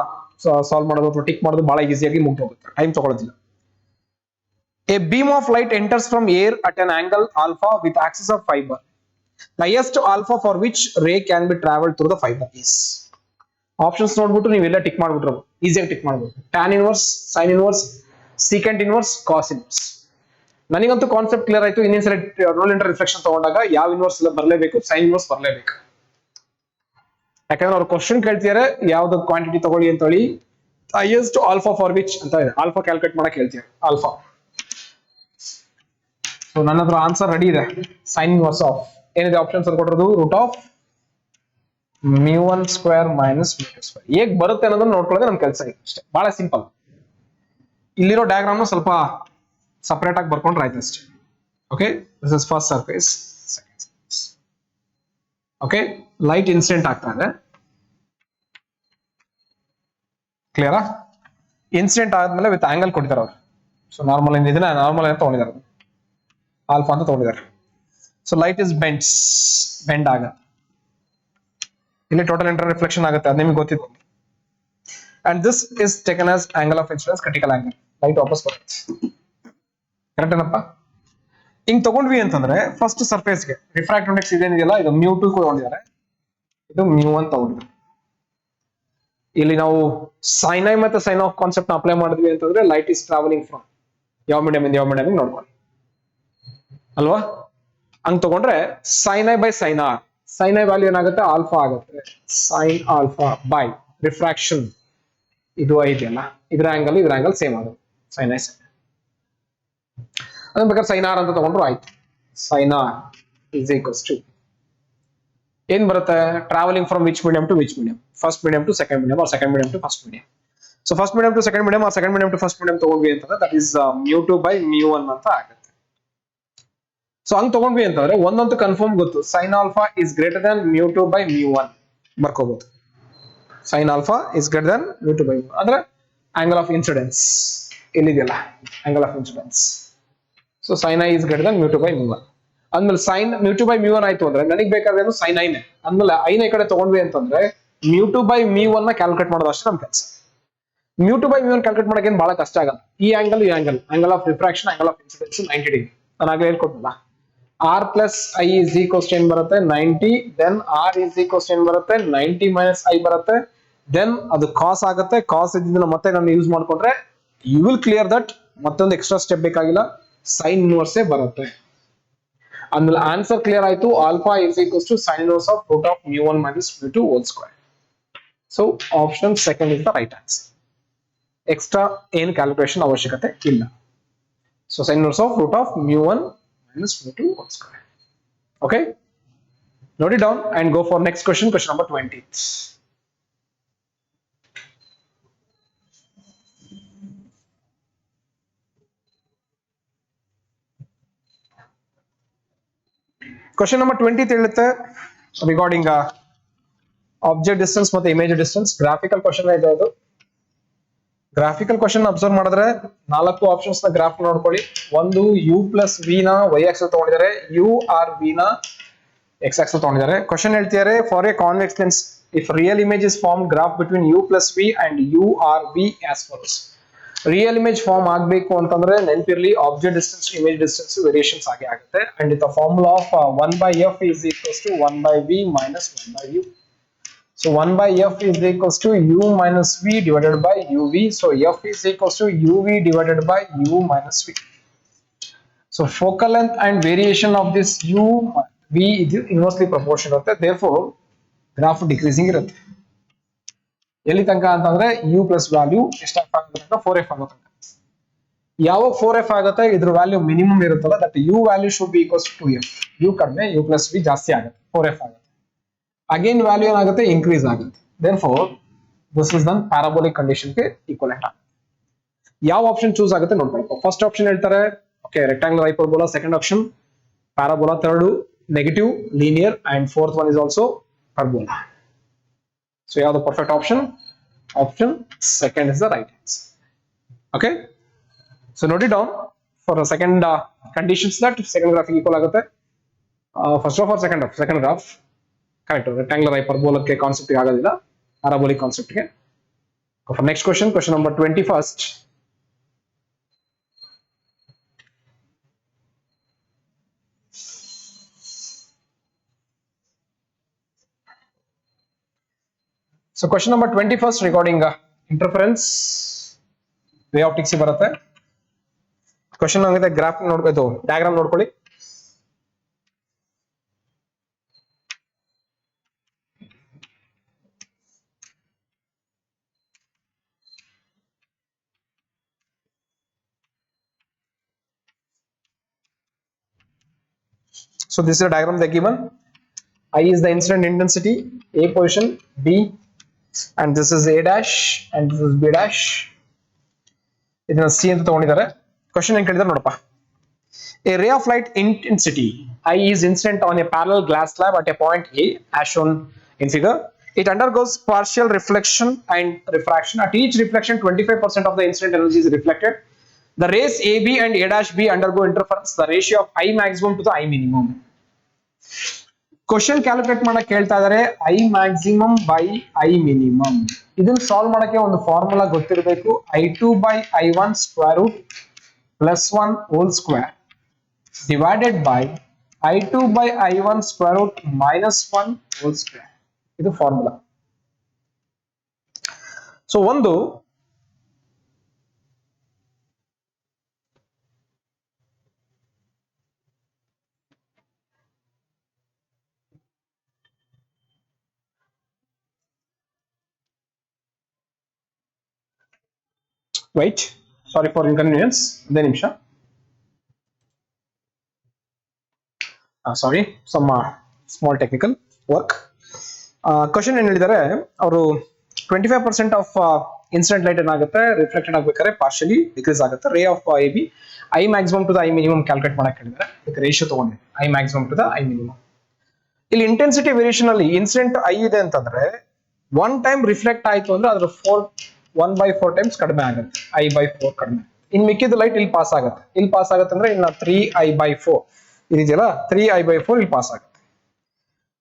ಸಾಲ್ವ್ ಮಾಡೋದು ಅಥವಾ ಟಿಕ್ ಮಾಡೋದು ಬಹಳ ಈಸಿಯಾಗಿ ಮುಗ್ದು ಹೋಗುತ್ತೆ, ಟೈಮ್ ತಗೊಳ್ಳೋದಿಲ್ಲ. A beam of light enters from air at an angle alpha with axis of fibre. The highest alpha for which ray can be travel through the fibre is. Options ನೋಡ್ಬಿಟ್ಟು ನೀವೆಲ್ಲ tick ಮಾಡ್ಬಿಟ್ರು, ಈಸಿಯಾಗಿ tick ಮಾಡ್ಬೋದು. Tan inverse, sine inverse, secant inverse, cos inverse. ನನಗಂತೂ concept clear ಆಯ್ತು. ಇನ್ನೊಂದ್ಸಲ roll inter reflection ತಗೊಂಡಾಗ ಯಾವ ಇನ್ವರ್ಸ್ ಎಲ್ಲ ಬರಲೇಬೇಕು, ಸೈನ್ ಇನ್ವರ್ಸ್ ಬರಲೇಬೇಕು. ಯಾಕಂದ್ರೆ ಅವ್ರು ಕ್ವಶನ್ ಕೇಳ್ತಿದ್ದಾರೆ ಯಾವ್ದು ಕ್ವಾಂಟಿಟಿ ತಗೊಳ್ಳಿ ಅಂತ ಹೇಳಿ. ಹೈಯೆಸ್ಟ್ ಆಲ್ಫಾ ಫಾರ್ ವಿಚ್ ಅಂತ ಇದೆ, ಆಲ್ಫಾ ಕ್ಯಾಲ್ಕುಲೇಟ್ ಮಾಡಕ್ ಹೇಳ್ತಿದ್ದಾರೆ ಆಲ್ಫಾ. ಸೊ ನನ್ನ ಹತ್ರ ಆನ್ಸರ್ ರೆಡಿ ಇದೆ. ಸೈನ್ ಇನ್ವರ್ಸ್ ಆಫ್ ಏನಿದೆ ಆಪ್ಷನ್ಸ್ ಅಲ್ಲಿ ಕೊಟ್ಟಿರೋದು root of mu1 square minus mu2 square. ಹೇಗ್ ಬರುತ್ತೆ ಅನ್ನೋದನ್ನ ನೋಡ್ಕೊಳ್ಳೋದು ನಮ್ಮ ಕೆಲಸ. ಅಷ್ಟೇ, ಬಹಳ ಸಿಂಪಲ್. ಇಲ್ಲಿರೋ ಡಯಾಗ್ರಾಮ್ ಸ್ವಲ್ಪ ಸಪರೇಟ್ ಆಗಿ ಬರ್ಕೊಂಡ್ರೆ ಆಯ್ತು ಅಷ್ಟೇ. Okay, this is first surface, second surface. Okay, light incident ಆಗ್ತಾ ಇದೆ. ಕ್ಲಿಯರಾ? ಇನ್ಸಿಡೆಂಟ್ ಆದ್ಮೇಲೆ ವಿತ್ ಆಂಗಲ್ ಕೊಟ್ಟಿದ್ದಾರೆ ಅವರು. ಸೊ ನಾರ್ಮಲ್ ಇದನ್ನ ನಾರ್ಮಲ್ ಅಂತ ತಗೊಂಡಿದ್ದಾರೆ, ಆಲ್ಫಾ ಅಂತ ತಗೊಂಡಿದ್ದಾರೆ. ಸೊ ಲೈಟ್ ಇಸ್ ಬೆಂಡ್ ಆಗುತ್ತೆ. ಇಲ್ಲಿ ಟೋಟಲ್ ಇಂಟರ್ ರಿಫ್ಲೆಕ್ಷನ್ ಆಗುತ್ತೆ, ಅದು ನಿಮ್ಗೆ ಗೊತ್ತಿತ್ತು. And this is taken as angle of incidence, critical angle. Light ವಾಪಸ್ ಬರುತ್ತೆ. ಕರೆಕ್ಟ್ ಏನಪ್ಪ? ಹಿಂಗ್ ತಗೊಂಡ್ವಿ ಅಂತಂದ್ರೆ ಫಸ್ಟ್ ಸರ್ಫೇಸ್ಗೆ ರಿಫ್ರಾಕ್ಟಿವ್ ಇಂಡೆಕ್ಸ್ ಇದೇನಿದೆಯಲ್ಲ, ಇದು mu2 ತಗೊಂಡಿದ್ದಾರೆ, ಇದು mu1 ತಗೊಂಡಿದ್ದಾರೆ. ಇಲ್ಲಿ ನಾವು ಸೈನ್ ಐ ಮತ್ತೆ ಸೈನ್ ಆಫ್ ಕಾನ್ಸೆಪ್ಟ್ ನ ಅಪ್ಲೈ ಮಾಡಿದ್ವಿ ಅಂತಂದ್ರೆ ಲೈಟ್ ಇಸ್ ಟ್ರಾವೆಲಿಂಗ್ ಫ್ರಮ್ ಯಾವ ಮೀಡಿಯಂ ಇಂದ ಯಾವ ಮೀಡಿಯಂ ನೋಡ್ಕೊಳ್ಳಿ ಅಲ್ವಾ. ಹಂಗ್ ತಗೊಂಡ್ರೆ sine I by sine R, sine I value ಏನಾಗುತ್ತೆ, ಆಲ್ಫಾ ಆಗುತ್ತೆ. ಸೈನ್ ಆಲ್ಫಾ ಬೈ ರಿಫ್ರಾಕ್ಷನ್ ಇದು ಇದೆಯಲ್ಲ, ಇದ್ರ ಆಂಗಲ್ ಸೇಮ್ ಆಗುತ್ತೆ. ಸೈನ್ ಐ ಸೈನ್ ಅದನ್ನ ಬೇಕಾದ್ರೆ ಸೈನ್ ಆರ್ ಅಂತ ತಗೊಂಡ್ರು ಆಯ್ತು. Sine R is equals to ಏನ್ ಬರುತ್ತೆ, travelling from which medium to which medium, first medium to second medium or second medium to first medium. So first medium to second medium or second medium to first medium ತಗೊಂಡ್ವಿ ಅಂತಂದ್ರೆ that is mu2 by mu1 ಅಂತ ಆಗುತ್ತೆ. So ಹಂಗ್ ತಗೊಂಡ್ವಿ ಅಂತಂದ್ರೆ ಒಂದಂತೂ confirm ಗೊತ್ತು, sine alpha is greater than mu2 by mu1 ಬರ್ಕೋಬಹುದು. Sine alpha is greater than mu2 by mu1 ಅಂದ್ರೆ ಆಂಗಲ್ ಆಫ್ ಇನ್ಸಿಡೆನ್ಸ್ ಇಲ್ಲಿದೆಯಲ್ಲ, angle of incidence. So sine I is greater than mu2 by mu1 ಅಂದ್ಮೇಲೆ sign mu2 by mu1 ಆಯ್ತು ಅಂದ್ರೆ ನನಗೆ ಬೇಕಾದ್ರೆ sign ಐನೇ. ಅಂದ್ಮೇಲೆ ಐನ ಈ ಕಡೆ ತಗೊಂಡ್ವಿ ಅಂತಂದ್ರೆ mu2 ಬೈ mu1 ನ ಕ್ಯಾಲ್ಕುಲೇಟ್ ಮಾಡೋದು ಅಷ್ಟೇ ನಮ್ಮ ಕೆಲಸ. mu2 ಬೈ mu1 ಕ್ಯಾಲ್ಕುಲೇಟ್ ಮಾಡಕ್ಕೆ ಏನು ಬಹಳ ಕಷ್ಟ ಆಗಲ್ಲ. ಈ angle of refraction, angle of incidence 90 degree. ನಾನು ಆಗ್ಲೇ ಹೇಳ್ಕೊಟ್ಟಲ್ಲ, r plus I is equals ಏನ್ ಬರುತ್ತೆ 90, ದೆನ್ r ಇಸ್ ಈಕ್ವಲ್ಸ್ ಏನ್ ಬರುತ್ತೆ 90 ಮೈನಸ್ ಐ ಬರುತ್ತೆ, ದೆನ್ ಅದು ಕಾಸ್ ಆಗುತ್ತೆ. ಕಾಸ್ ಇದ್ದಿದ್ದನ್ನ ಮತ್ತೆ ನಾನು ಯೂಸ್ ಮಾಡ್ಕೊಂಡ್ರೆ ಯು ವಿಲ್ ಕ್ಲಿಯರ್ ದಟ್. ಮತ್ತೊಂದು ಎಕ್ಸ್ಟ್ರಾ ಸ್ಟೆಪ್ ಬೇಕಾಗಿಲ್ಲ, ಸೈನ್ ಇನ್ವರ್ಸೇ ಬರುತ್ತೆ. ಅಂದ್ಮೇಲೆ ಆನ್ಸರ್ ಕ್ಲಿಯರ್ ಆಯ್ತು. Alpha is equals to sine inverse of root of mu1 minus mu2 whole square. So option second is the right answer. Extra ಏನು calculation ಅವಶ್ಯಕತೆ ಇಲ್ಲ. So sine inverse of root of mu1 minus mu2 whole square. Okay, note it down and go for next question, question number 20. Question number 20 ಹೇಳುತ್ತೆ regarding object distance ಮತ್ತೆ image distance. graphical question ಇದೆ ಅದು. Graphical question observe ಮಾಡಿದ್ರೆ 4 options ನ graph ನೋಡ್ಕೊಳ್ಳಿ. ಒಂದು u plus v ನ y axle ತಗೊಂಡಿದ್ದಾರೆ, u ಆರ್ v ನ x ಆಕ್ಸಲ್ ತಗೊಂಡಿದ್ದಾರೆ. ಕ್ವಶನ್ ಹೇಳ್ತಿದ್ದಾರೆ for a convex lens if real image is form graph between u plus v and u or v as follows. Real image form ಆಗಬೇಕು ಅಂತಂದ್ರೆ ನೆನಪಿರ್ಲಿ object distance image distance variations ಆಗೇ ಆಗುತ್ತೆ. And the formula of 1/f is equals to 1/v minus 1/u. So 1/f is equals to u minus v divided by uv. So f is equals to uv divided by u minus v. So focal length and variation of this u v is inversely proportional. Therefore graph decreasing irutte. ಎಲ್ಲಿ ತನಕ ಅಂತಂದ್ರೆ u plus value ಎಷ್ಟಾಗುತ್ತೆ ಅಂತ 4f ಆಗುತ್ತೆ. ಯಾವಾಗ 4f ಆಗುತ್ತೆ ಇದ್ರ value minimum ಇರುತ್ತಲ್ಲ, that u value should be equals to 2f. u ಕಡಿಮೆ u plus v ಜಾಸ್ತಿ ಆಗುತ್ತೆ 4f ಆಗುತ್ತೆ. ಅಗೇನ್ ವ್ಯಾಲ್ಯೂ ಏನಾಗುತ್ತೆ ಇನ್ಕ್ರೀಸ್ ಆಗುತ್ತೆ. therefore this is the parabolic condition ಗೆ equivalent ಆಗುತ್ತೆ. ಯಾವ ಆಪ್ಷನ್ ಚೂಸ್ ಆಗುತ್ತೆ ನೋಡ್ಬೇಕು. ಫಸ್ಟ್ ಆಪ್ಷನ್ ಹೇಳ್ತಾರೆ okay rectangular hyperbola, second option parabola, third negative linear and fourth one is also parabola. So ಯಾವುದು perfect option? Option second is the right answer. Okay, so note it down for second conditions that second graph equal ಆಗುತ್ತೆ. First of all second graph correct. Rectangular ಹೈಪರ್ಬೋಲಕ್ಕೆ concept ಆಗೋದಿಲ್ಲ, parabolic ಕಾನ್ಸೆಪ್ಟ್ಗೆ. For next question, question number 21st. So question number 21st regarding interference way optics ಬರುತ್ತೆ. Question ಆಗಿದೆ graph ನೋಡ್ಬೇಕು, diagram ನೋಡ್ಕೊಳ್ಳಿ. So this is a diagram they given. I is the incident intensity, A position, B, and this is A dash, and this is B dash. ಇದನ್ನ C ಅಂತ ತಗೊಂಡಿದ್ದಾರೆ. Question ಏನು ಕೇಳಿದಾರೆ ನೋಡಪ್ಪ. A ray of light intensity I is incident on a parallel glass slab at a point A as shown in figure. It undergoes partial reflection and refraction. At each reflection 25% of the incident energy is reflected. The rays AB and A dash B undergo interference. The ratio of I maximum to the I minimum. Question calculate ಮಾಡಕ್ಕೆ ಹೇಳ್ತಾ ಇದಾರೆ I maximum by I minimum. ಇದನ್ನ solve ಮಾಡಕ್ಕೆ ಒಂದು formula ಗೊತ್ತಿರಬೇಕು. I2/I1 square root plus 1 whole square divided by I2/I1 square root minus 1 whole square. ಇದು formula. So ಒಂದು wait, sorry for inconvenience. ಒಂದೇ ನಿಮಿಷ. Sorry, some small technical work. Question ಏನ್ ಹೇಳಿದ್ದಾರೆ ಅವರು 25% ಆಫ್ ಇನ್ಸಿಡೆಂಟ್ ಲೈಟ್ ಏನಾಗುತ್ತೆ ರಿಫ್ಲೆಕ್ಟೆಡ್ ಆಗ್ಬೇಕಾದ್ರೆ ಪಾರ್ಷಿಯಲಿ ಡಿಕ್ರೀಸ್ ಆಗುತ್ತೆ. Ray of I B I maximum to the I minimum calculate ಮಾಡಕ್ಕೆ ಹೇಳಿದ್ದಾರೆ. ಅದಕ್ಕೆ ರೇಷಿಯೋ ತಗೊಂಡೆ I maximum to the I minimum. ಇಲ್ಲಿ ಇಂಟೆನ್ಸಿಟಿ ವೇರಿಯೇಷನ್ ಅಲ್ಲಿ ಇನ್ಸಿಡೆಂಟ್ ಐ ಇದೆ ಅಂತಂದ್ರೆ ಒನ್ ಟೈಮ್ ರಿಫ್ಲೆಕ್ಟ್ ಆಯ್ತು ಅಂದ್ರೆ ಅದ್ರ 1/4 ಟೈಮ್ಸ್ ಕಡಿಮೆ ಆಗುತ್ತೆ. I/4 ಕಡಿಮೆ. ಇನ್ ಮಿಕ್ಕಿದ ಲೈಟ್ ಇಲ್ಲಿ ಪಾಸ್ ಆಗುತ್ತೆ. ಇಲ್ಲಿ ಪಾಸ್ ಆಗುತ್ತೆ ಅಂದ್ರೆ ಇನ್ನ 3I/4 ಇದೆಯಲ್ಲ, 3I/4 ಇಲ್ಲಿ ಪಾಸ್ ಆಗುತ್ತೆ.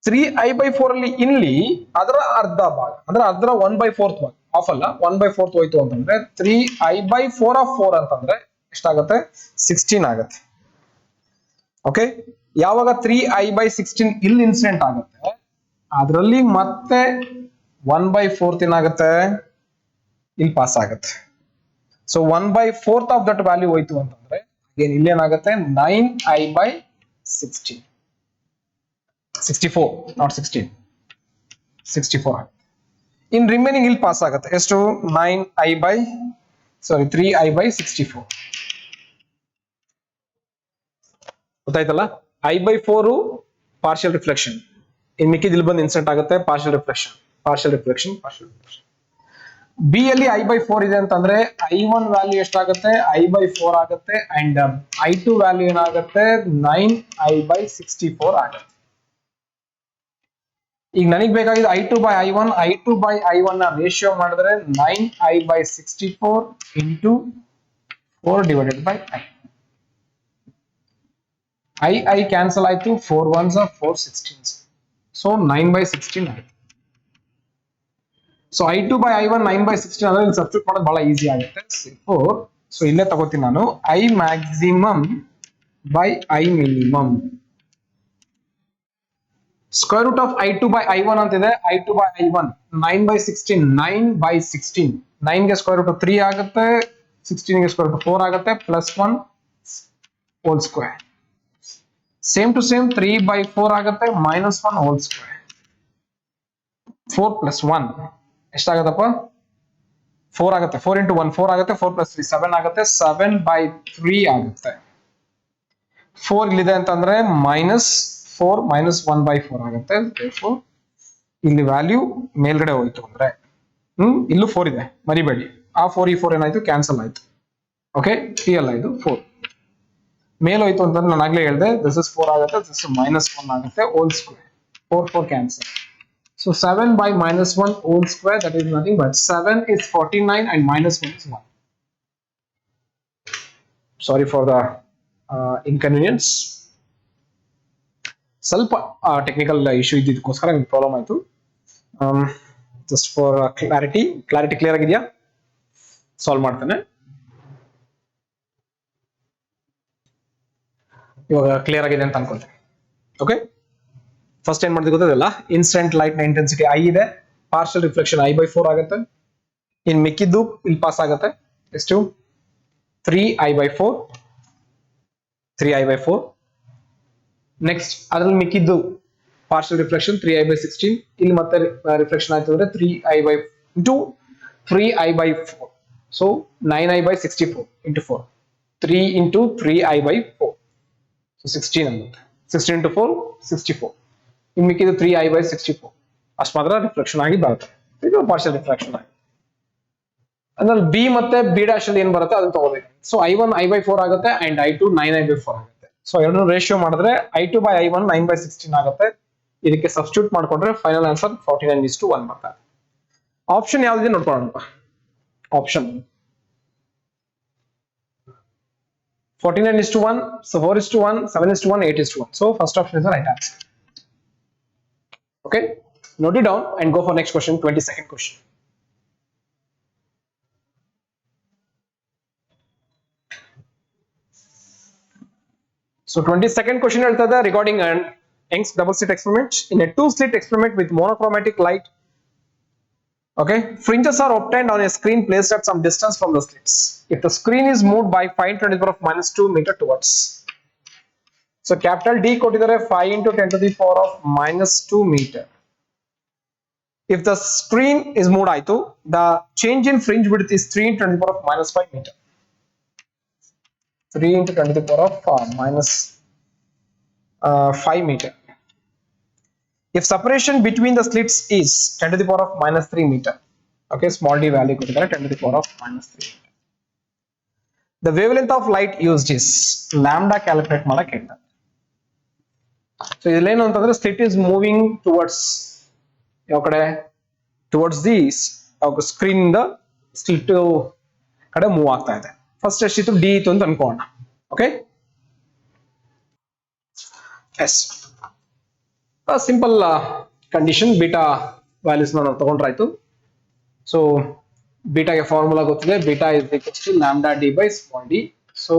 3I/4 ಅಲ್ಲಿ ಇಲ್ಲಿ ಅದರ ಅರ್ಧ ಭಾಗ ಅಂದ್ರೆ ಅದರ 1/4 ಭಾಗ ಆಫ್ ಅಲ್ಲ 1/4 ಹೋಯ್ತು ಅಂತಂದ್ರೆ 3I/4 ಆಫ್ 4 ಅಂತಂದ್ರೆ ಎಷ್ಟಾಗುತ್ತೆ 16 ಆಗುತ್ತೆ. ಓಕೆ, ಯಾವಾಗ 3I/16 ಇಲ್ಲಿ ಇನ್ಸಿಡೆಂಟ್ ಆಗುತ್ತೆ ಅದರಲ್ಲಿ ಮತ್ತೆ 1/4 ಏನಾಗುತ್ತೆ ಇಲ್ಲಿ ಪಾಸ್ ಆಗುತ್ತೆ. ಸೊ 1/4 ಆಫ್ ದಟ್ ವ್ಯಾಲ್ಯೂ ಹೋಯ್ತು ಅಂತಂದ್ರೆ ಏನ್ ಇಲ್ಲಿ ಏನಾಗುತ್ತೆ 9I/16 64 ನಾಟ್ 16 64 ಆಗುತ್ತೆ. ಇನ್ ರಿಮೈನಿಂಗ್ ಇಲ್ಲಿ ಪಾಸ್ ಆಗುತ್ತೆ ಎಷ್ಟು 3I/64 ಗೊತ್ತಾಯ್ತಲ್ಲ. I/4 ಪಾರ್ಷಿಯಲ್ ರಿಫ್ಲೆಕ್ಷನ್, ಇನ್ ಮಿಕ್ಕಿದ ಇಲ್ಲಿ ಬಂದು ಇನ್ಸಿಡೆಂಟ್ ಆಗುತ್ತೆ ಪಾರ್ಷಿಯಲ್ ರಿಫ್ಲೆಕ್ಷನ್. ಬಿ ಅಲ್ಲಿ I/4 ಇದೆ ಅಂತಂದ್ರೆ I1 ವ್ಯಾಲ್ಯೂ ಎಷ್ಟಾಗುತ್ತೆ I/4 ಆಗುತ್ತೆ ಅಂಡ್ I2 ವ್ಯಾಲ್ಯೂ ಏನಾಗುತ್ತೆ 9I/64 ಆಗುತ್ತೆ. ಈಗ ನನಗೆ ಬೇಕಾಗಿದೆ I2/I1. I2/I1 ನ ರೇಷಿಯೋ ಮಾಡಿದ್ರೆ 9I/64 into 4 divided by I cancel ಆಯ್ತು, 4 1s are 4 16s, ಸೊ 9/16 ಆಗುತ್ತೆ. ಸೊ I2/I1 9/16 ಅಂದ್ರೆ ಇಲ್ಲಿ ಸಬ್ಸ್ಟಿಟ್ಯೂಟ್ ಮಾಡೋದು ಬಹಳ ಈಸಿ ಆಗುತ್ತೆ. ಸೊ ಇಲ್ಲೇ ತಗೋತೀನಿ ನಾನು I maximum by I minimum. Square root of I2/I1 ಅಂತಿದೆ. I2/I1 9/16 9/16 9 ಗೆ ಸ್ಕ್ವೇರ್ ರೂಟ್ 3 ಆಗುತ್ತೆ, 16 ಗೆ ಸ್ಕ್ವೇರ್ ರೂಟ್ 4 ಆಗುತ್ತೆ, plus 1 whole square. Same to same 3/4 ಆಗುತ್ತೆ, ಮೈನಸ್ 1 ಹೋಲ್ ಸ್ಕ್ವೇರ್. 4 ಪ್ಲಸ್ 1 ಎಷ್ಟಾಗತ್ತಪ್ಪ 4 ಆಗುತ್ತೆ. 4 ಇಂಟು 1 4 ಆಗುತ್ತೆ, 4 ಪ್ಲಸ್ 3 7 ಆಗುತ್ತೆ, 7/3 ಆಗುತ್ತೆ. 4 ಇಲ್ಲಿದೆ ಅಂತಂದ್ರೆ -4 -1/4 ಆಗುತ್ತೆ. therefore ಇಲ್ಲಿ ವ್ಯಾಲ್ಯೂ ಮೇಲ್ಗಡೆ ಹೋಯ್ತು ಅಂದ್ರೆ ಇಲ್ಲೂ 4 ಇದೆ ಮರಿಬೇಡಿ. ಆ 4 ಈ 4 ಏನಾಯ್ತು ಕ್ಯಾನ್ಸಲ್ ಆಯ್ತು. ಓಕೆ, ಅಲ್ಲ ಇದು 4 ಮೇಲ್ ಹೋಯ್ತು ಅಂತಂದ್ರೆ ನಾನು ಆಗ್ಲೇ ಹೇಳಿದೆ ದಿಸ್ ಇಸ್ 4 ಆಗುತ್ತೆ, ದಿಸ್ -1 ಆಗುತ್ತೆ, hole square 4 cancel. So 7 by -1 whole square, that is nothing but 7 is 49 and -1 is 1. Sorry for the inconvenience. ಸ್ವಲ್ಪ ಟೆಕ್ನಿಕಲ್ ಇಶ್ಯೂ ಇದ್ದಿದ್ದಕ್ಕೋಸ್ಕರ ನಿಮ್ಗೆ ಪ್ರಾಬ್ಲಮ್ ಆಯಿತು. ಜಸ್ಟ್ ಫಾರ್ ಕ್ಲಾರಿಟಿ ಕ್ಲಿಯರ್ ಆಗಿದೆಯಾ? ಸಾಲ್ವ್ ಮಾಡ್ತೇನೆ. ಇವಾಗ ಕ್ಲಿಯರ್ ಆಗಿದೆ ಅಂತ ಅನ್ಕೊಳ್ತೇನೆ. ಓಕೆ, ಫಸ್ಟ್ ಏನ್ ಮಾಡಿದ್ರೆ ಗೊತ್ತಲ್ಲ, ಇನ್ಸ್ಟೆಂಟ್ ಲೈಟ್ ನ ಇಂಟೆನ್ಸಿಟಿ ಐ ಇದೆ, ಪಾರ್ಷಿಯಲ್ ರಿಫ್ಲೆಕ್ಷನ್ I/4 ಆಗುತ್ತೆ. ಇನ್ ಮಿಕ್ಕಿದ್ದು ಇಲ್ಲಿ ಪಾಸ್ ಆಗುತ್ತೆ ಎಷ್ಟು 3I/4. ನೆಕ್ಸ್ಟ್ ಅದ್ರಲ್ಲಿ ಮಿಕ್ಕಿದ್ದು ಪಾರ್ಷಿಯಲ್ ರಿಫ್ಲೆಕ್ಷನ್ 3I/16. ಇಲ್ಲಿ ಮತ್ತೆ ರಿಫ್ಲೆಕ್ಷನ್ ಆಯ್ತು ಅಂದ್ರೆ 3I/4. So 9I/64 into 4, 3 into 3I/4. So 16 ಆಗುತ್ತೆ. 16 into 4 64. ಇನ್ನು ಮಿಕ್ಕಿದ್ದು 3I/64 ಅಷ್ಟು ಮಾತ್ರ ರಿಫ್ಲೆಕ್ಷನ್ ಆಗಿ ಬರುತ್ತೆ. ಇದು ಪಾರ್ಷಿಯಲ್ ರಿಫ್ಲೆಕ್ಷನ್ ಆಗಿ. ಅದ್ರಲ್ಲಿ ಬಿ ಮತ್ತೆ ಬಿ ಡ್ಯಾಶ್ ಅಲ್ಲಿ ಏನ್ ಬರುತ್ತೆ ಅದನ್ನ ತಗೋಬೇಕು. ಸೊ I1 I/4 ಆಗುತ್ತೆ ಅಂಡ್ I2 9I/4 ಆಗುತ್ತೆ. ಸೊ ಎರಡನ್ನೂ ರೇಷಿಯೋ ಮಾಡಿದ್ರೆ I2/I1 9/16 ಆಗುತ್ತೆ. ಇದಕ್ಕೆ ಸಬ್ಸ್ಟಿಟ್ಯೂಟ್ ಮಾಡ್ಕೊಂಡ್ರೆ ಫೈನಲ್ ಆನ್ಸರ್ 49:1 ಬರ್ತದೆ. ಆಪ್ಷನ್ ಯಾವ್ದಿದೆ ನೋಡ್ಕೊಳ್ಳೋಣ. Option 49:1, so 4:1, 7:1, 8:1. So first option is the right answer. Okay, note it down and go for next question, 22nd question. So 22nd question ಹೇಳ್ತದೆ regarding an Young's double slit experiment. In a two slit experiment with monochromatic light, okay, fringes are obtained on a screen placed at some distance from the slits. If the screen is moved by 5 × 10⁻² meter towards, so capital D ಕೊಟ್ಟಿದ್ದಾರೆ 5 × 10⁻² meter. If the screen is moved ಆಯ್ತು, the change in fringe width is 3 × 10⁻5 meter. 3 × 10⁻5 meter. If separation between the slits is 10⁻³ meter, okay, small d value ಕೊಟ್ಟಿದ್ದಾರೆ 10⁻³ meter. The wavelength of light used is lambda calculate ಮಾಡಕ್ಕೆ ಹೇಳ್ತಾರೆ. So ಇದೇನು ಅಂತಂದ್ರೆ slit is moving towards ಯಾವ ಕಡೆ, towards the screen ಇಂದ slit ಕಡೆ move ಆಗ್ತಾ ಇದೆ. ಫಸ್ಟ್ ಎಷ್ಟಿತ್ತು ಡಿ ಇತ್ತು ಅಂತ ಅನ್ಕೋಣ. Okay, yes simple condition, beta values ನಾವು ತಗೊಂಡ್ರಾಯ್ತು. ಸೊ ಬೀಟಾಗೆ ಫಾರ್ಮುಲಾ ಗೊತ್ತಿದೆ, beta is equals to lambda D by small D. So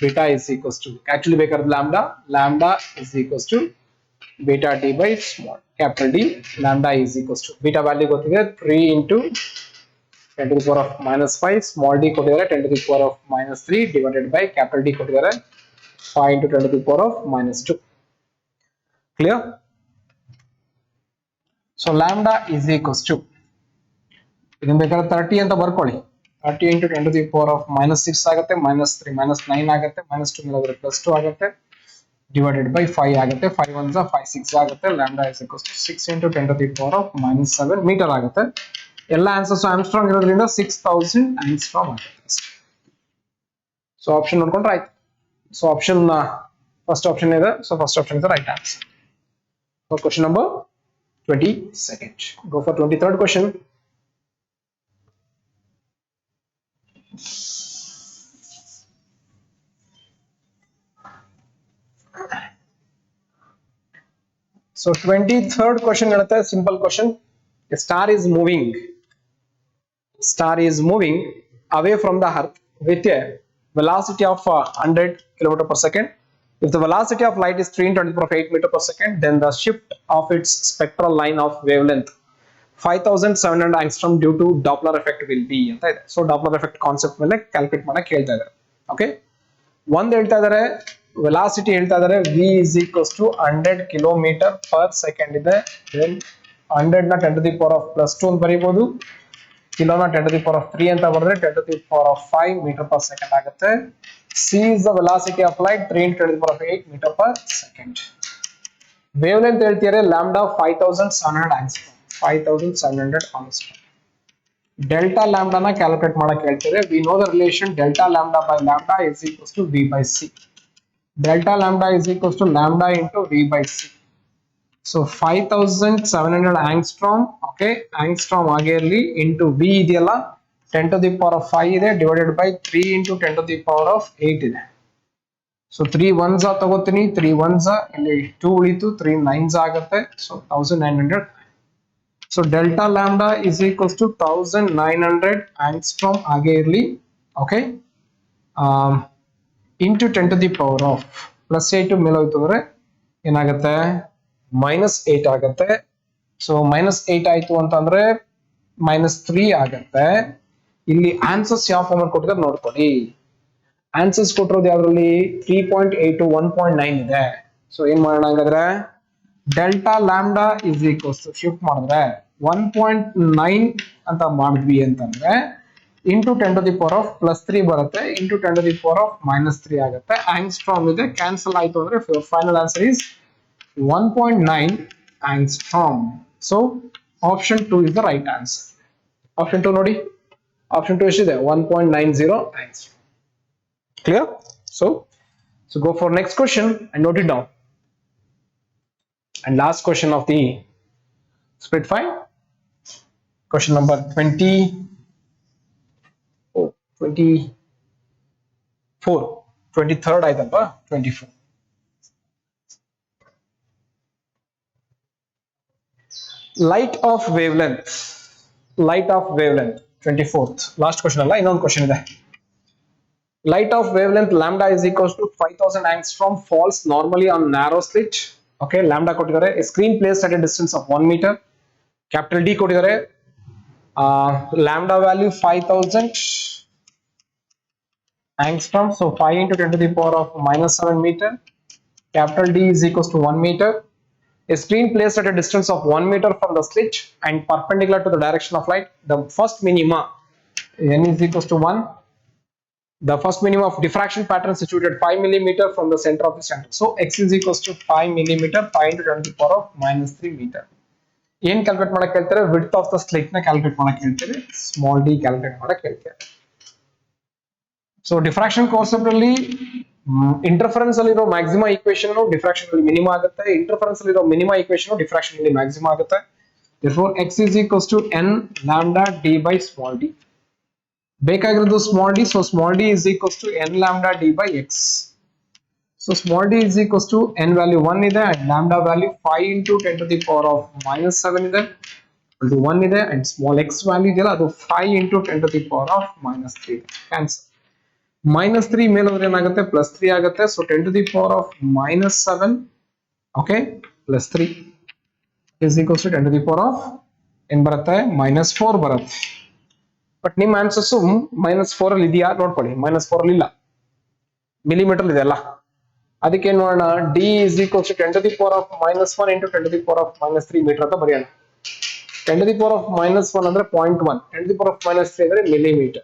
beta is equals to actually ಬೇಕಾದ್ರೆ lambda is equals to beta D by small capital D. Lambda is equals to beta value ಗೊತ್ತಿದೆ 3 × 10⁻⁵, small D ಕೊಟ್ಟಿದ್ದಾರೆ 10⁻³ divided by capital D ಕೊಟ್ಟಿದ್ದಾರೆ 5 × 10⁻². Clear? So lambda is equals to ಇದನ್ನ ಬೇಕಾದ್ರೆ 30 ಅಂತ ಬರ್ಕೊಳ್ಳಿ. 30 × 10⁻⁻6 ಆಗುತ್ತೆ, -3 -9 ಆಗುತ್ತೆ, -2 ಮೇಲಾದ್ರೆ +2 ಆಗುತ್ತೆ, ಡಿವೈಡೆಡ್ ಬೈ 5 ಆಗುತ್ತೆ. 5 1 5 6 ಆಗುತ್ತೆ. Lambda is equals to 6 × 10⁻⁷ metre ಆಗುತ್ತೆ. ಎಲ್ಲ ಆನ್ಸರ್ಸ್ ಆಮ್ಸ್ಟ್ರಾಂಗ್ ಇರೋದ್ರಿಂದ 6000 ಆಮ್ಸ್ಟ್ರಾಂಗ್ ಆಗುತ್ತೆ. ಸೊ ಆಪ್ಷನ್ ನೋಡ್ಕೊಂಡ್ರೆ ಆಯ್ತು. ಸೊ ಆಪ್ಷನ್ ಫಸ್ಟ್ ಆಪ್ಷನ್ ಇದೆ. So first option is right answer for question number 22nd. Go for 23rd question. So 23rd question ಹೇಳುತ್ತೆ simple question. A star is moving away from the earth with a velocity of 100 km/s. If the velocity of light is 3 × 10⁸ meter per second, then the shift of its spectral line of wavelength 5700 angstrom due to Doppler effect will be ಅಂತ ಇದೆ. So Doppler effect concept ಮೇಲೆ calculate ಮಾಡಕ್ಕೆ ಹೇಳ್ತಾ ಇದ್ದಾರೆ. Okay, ಒಂದ್ ಹೇಳ್ತಾ ಇದ್ದಾರೆ velocity ಹೇಳ್ತಾ ಇದ್ದಾರೆ v is equals to 100 km/s ಇದೆ. then 100 ನ 10⁻+2 ಅಂತ ಬರೀಬಹುದು, ಕಿಲೋನ 10⁻³ ಅಂತ ಬರೆದ್ರೆ 10⁻5 meter per second ಆಗುತ್ತೆ. c is the velocity of light 3 into 10 to the power of 8 meter per second. Wavelength ಹೇಳ್ತಿದ್ದಾರೆ lambda 5700 angstrom. 5700 angstrom. Delta lambda na calculate ಮಾಡಕ್ಕೆ ಹೇಳ್ತಿದ್ದಾರೆ. We know the relation delta lambda by lambda is equals to v by c. Delta lambda is equals to lambda into v by c. So 5700 angstrom, okay, angstrom ಆಗಿರಲಿ into v ಇದೆಯಲ್ಲ 10 to the power of 5 ಇದೆ divided by 3 into 10 to the power of 8 ಇದೆ. So 3 ones ತಗೋತೀನಿ, 3 ones ಇಲ್ಲಿ 2 ಉಳಿತು, 3 nines ಆಗುತ್ತೆ. So 1900. So delta lambda is equals to 1900 angstrom ಆಗೇ ಇರಲಿ, okay, into 10 to the power of plus 8 ಮೇಲೆ ಹೋಯ್ತು ಅಂದ್ರೆ ಏನಾಗುತ್ತೆ -8 ಆಗುತ್ತೆ. ಸೊ -8 ಆಯ್ತು ಅಂತಂದ್ರೆ -3 ಆಗುತ್ತೆ. ಇಲ್ಲಿ ಆನ್ಸರ್ಸ್ ಯಾವ ಫಾರ್ಮ್ ಅಲ್ಲಿ ಕೊಟ್ಟಿದ್ದಾರೆ ನೋಡ್ಕೊಳ್ಳಿ. ಆನ್ಸರ್ಸ್ ಕೊಟ್ಟಿರೋದು ಯಾವ್ದ್ರಲ್ಲಿ 3.8 to 1.9 ಇದೆ. ಸೊ ಏನ್ ಮಾಡೋಣ ಹಾಗಾದ್ರೆ delta lambda is equals to shift ಮಾಡಿದ್ರೆ 1.9 ಅಂತ ಮಾಡಿದ್ವಿ ಅಂತಂದ್ರೆ into 10 to the power of +3 ಬರುತ್ತೆ, ಇಂಟು 10 to the power of -3 ಆಗುತ್ತೆ. ಆಂಗ್ಸ್ಟ್ರಾಮ್ ಇದೆ, ಕ್ಯಾನ್ಸಲ್ ಆಯ್ತು ಅಂದ್ರೆ final answer is 1.9 angstrom. So option 2 is the right answer. Option 2 ನೋಡಿ, option 2 ಎಷ್ಟಿದೆ 1.90 angstrom. Clear? So go for next question and note it down. And last question of the split file, question number 23rd ಆಯ್ತಲ್ವಾ 24. Light of wavelength 24th last question ಅಲ್ಲ, ಇನ್ನೊಂದು question ಇದೆ. Light of wavelength lambda is equals to 5000 angstrom falls normally on narrow slit. Okay, lambda ಕೊಟ್ಟಿದ್ದಾರೆ. A screen placed at a distance of 1 meter. Capital D ಕೊಟ್ಟಿದ್ದಾರೆ. Lambda value 5000 angstrom. So 5 into 10 to the power of -7 meter. Capital D is equals to 1 meter. A screen placed at a distance of 1 meter from the slit and perpendicular to the direction of light. The first minima n is equals to 1. The first minimum of diffraction pattern situated 5 millimeter from the center of the center. So x is equals to 5 millimeter, 5 into 10 to the power of -3 meter. ಏನ್ calculate ಮಾಡಕ್ಕೆ ಹೇಳ್ತಾರೆ, width of the slit ನ calculate ಮಾಡಕ್ಕೆ ಹೇಳ್ತಾರೆ, small D calculate ಮಾಡಕ್ಕೆ ಹೇಳ್ತಾರೆ. So diffraction concept ಅಲ್ಲಿ interference ಅಲ್ಲಿ ಇರೋ ಮ್ಯಾಕ್ಸಿಮಾ ಈಕ್ವೇಶನ್ ಡಿಫ್ರಾಕ್ಷನ್ ಅಲ್ಲಿ ಮಿನಿಮಾ ಆಗುತ್ತೆ, ಇಂಟರ್ಫರೆನ್ಸ್ ಅಲ್ಲಿ ಇರೋ ಮಿನಿಮಾ ಈಕ್ವೇಶನ್ ಡಿಫ್ರಾಕ್ಷನ್ ಅಲ್ಲಿ ಮ್ಯಾಕ್ಸಿಮಾ ಆಗುತ್ತೆ. therefore x is equals to n lambda d by small d. ಬೇಕಾಗಿರೋದು small D, so small D is equals to n lambda d by x. So small d is equals to n value 1 ಇದೆ and lambda value 5 into 10 to the power of -7 ಇದೆ, ಅದು 1 ಇದೆ, and small x value ಇದೆಯಲ್ಲ ಅದು 5 into 10 to the power of -3. Cancel. -3 ಮೇಲೆ ಹೋದ್ರೆ ಏನಾಗುತ್ತೆ +3 ಆಗುತ್ತೆ. So 10 to the power of -7, okay, +3 is equals to 10 to the power of ಏನ್ ಬರುತ್ತೆ -4 ಬರುತ್ತೆ. ಬಟ್ ನಿಮ್ಮ ಆನ್ಸರ್ಸ್ -4 ಅಲ್ಲಿ ಇದೆಯಾ ನೋಡ್ಕೊಳ್ಳಿ, -4 ಅಲ್ಲಿ ಇಲ್ಲ, ಮಿಲಿಮೀಟರ್ ಇದೆ ಅಲ್ಲ. ಅದಕ್ಕೆ ಏನ್ ಮಾಡೋಣ, d is equals to 10 to the power of -1 into 10 to the power of -3 metre ಅಂತ ಬರೆಯೋಣ. 10 to the power of -1 ಅಂದ್ರೆ 0.1, 10 to the power of -3 ಅಂದ್ರೆ millimeter.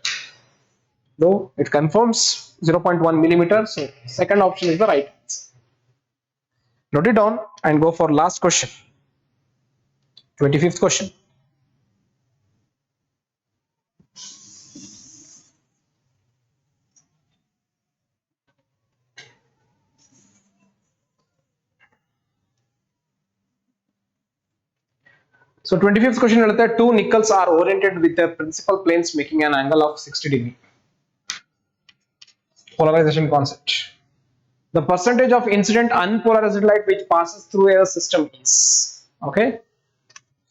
Though it confirms 0.1 millimeter, so second option is the right answer. Note it down and go for last question, 25th question. So 25th question ಹೇಳುತ್ತೆ, two nickels are oriented with their principal planes making an angle of 60 degree. Polarization concept. The percentage of incident unpolarized light which passes through a system is, okay.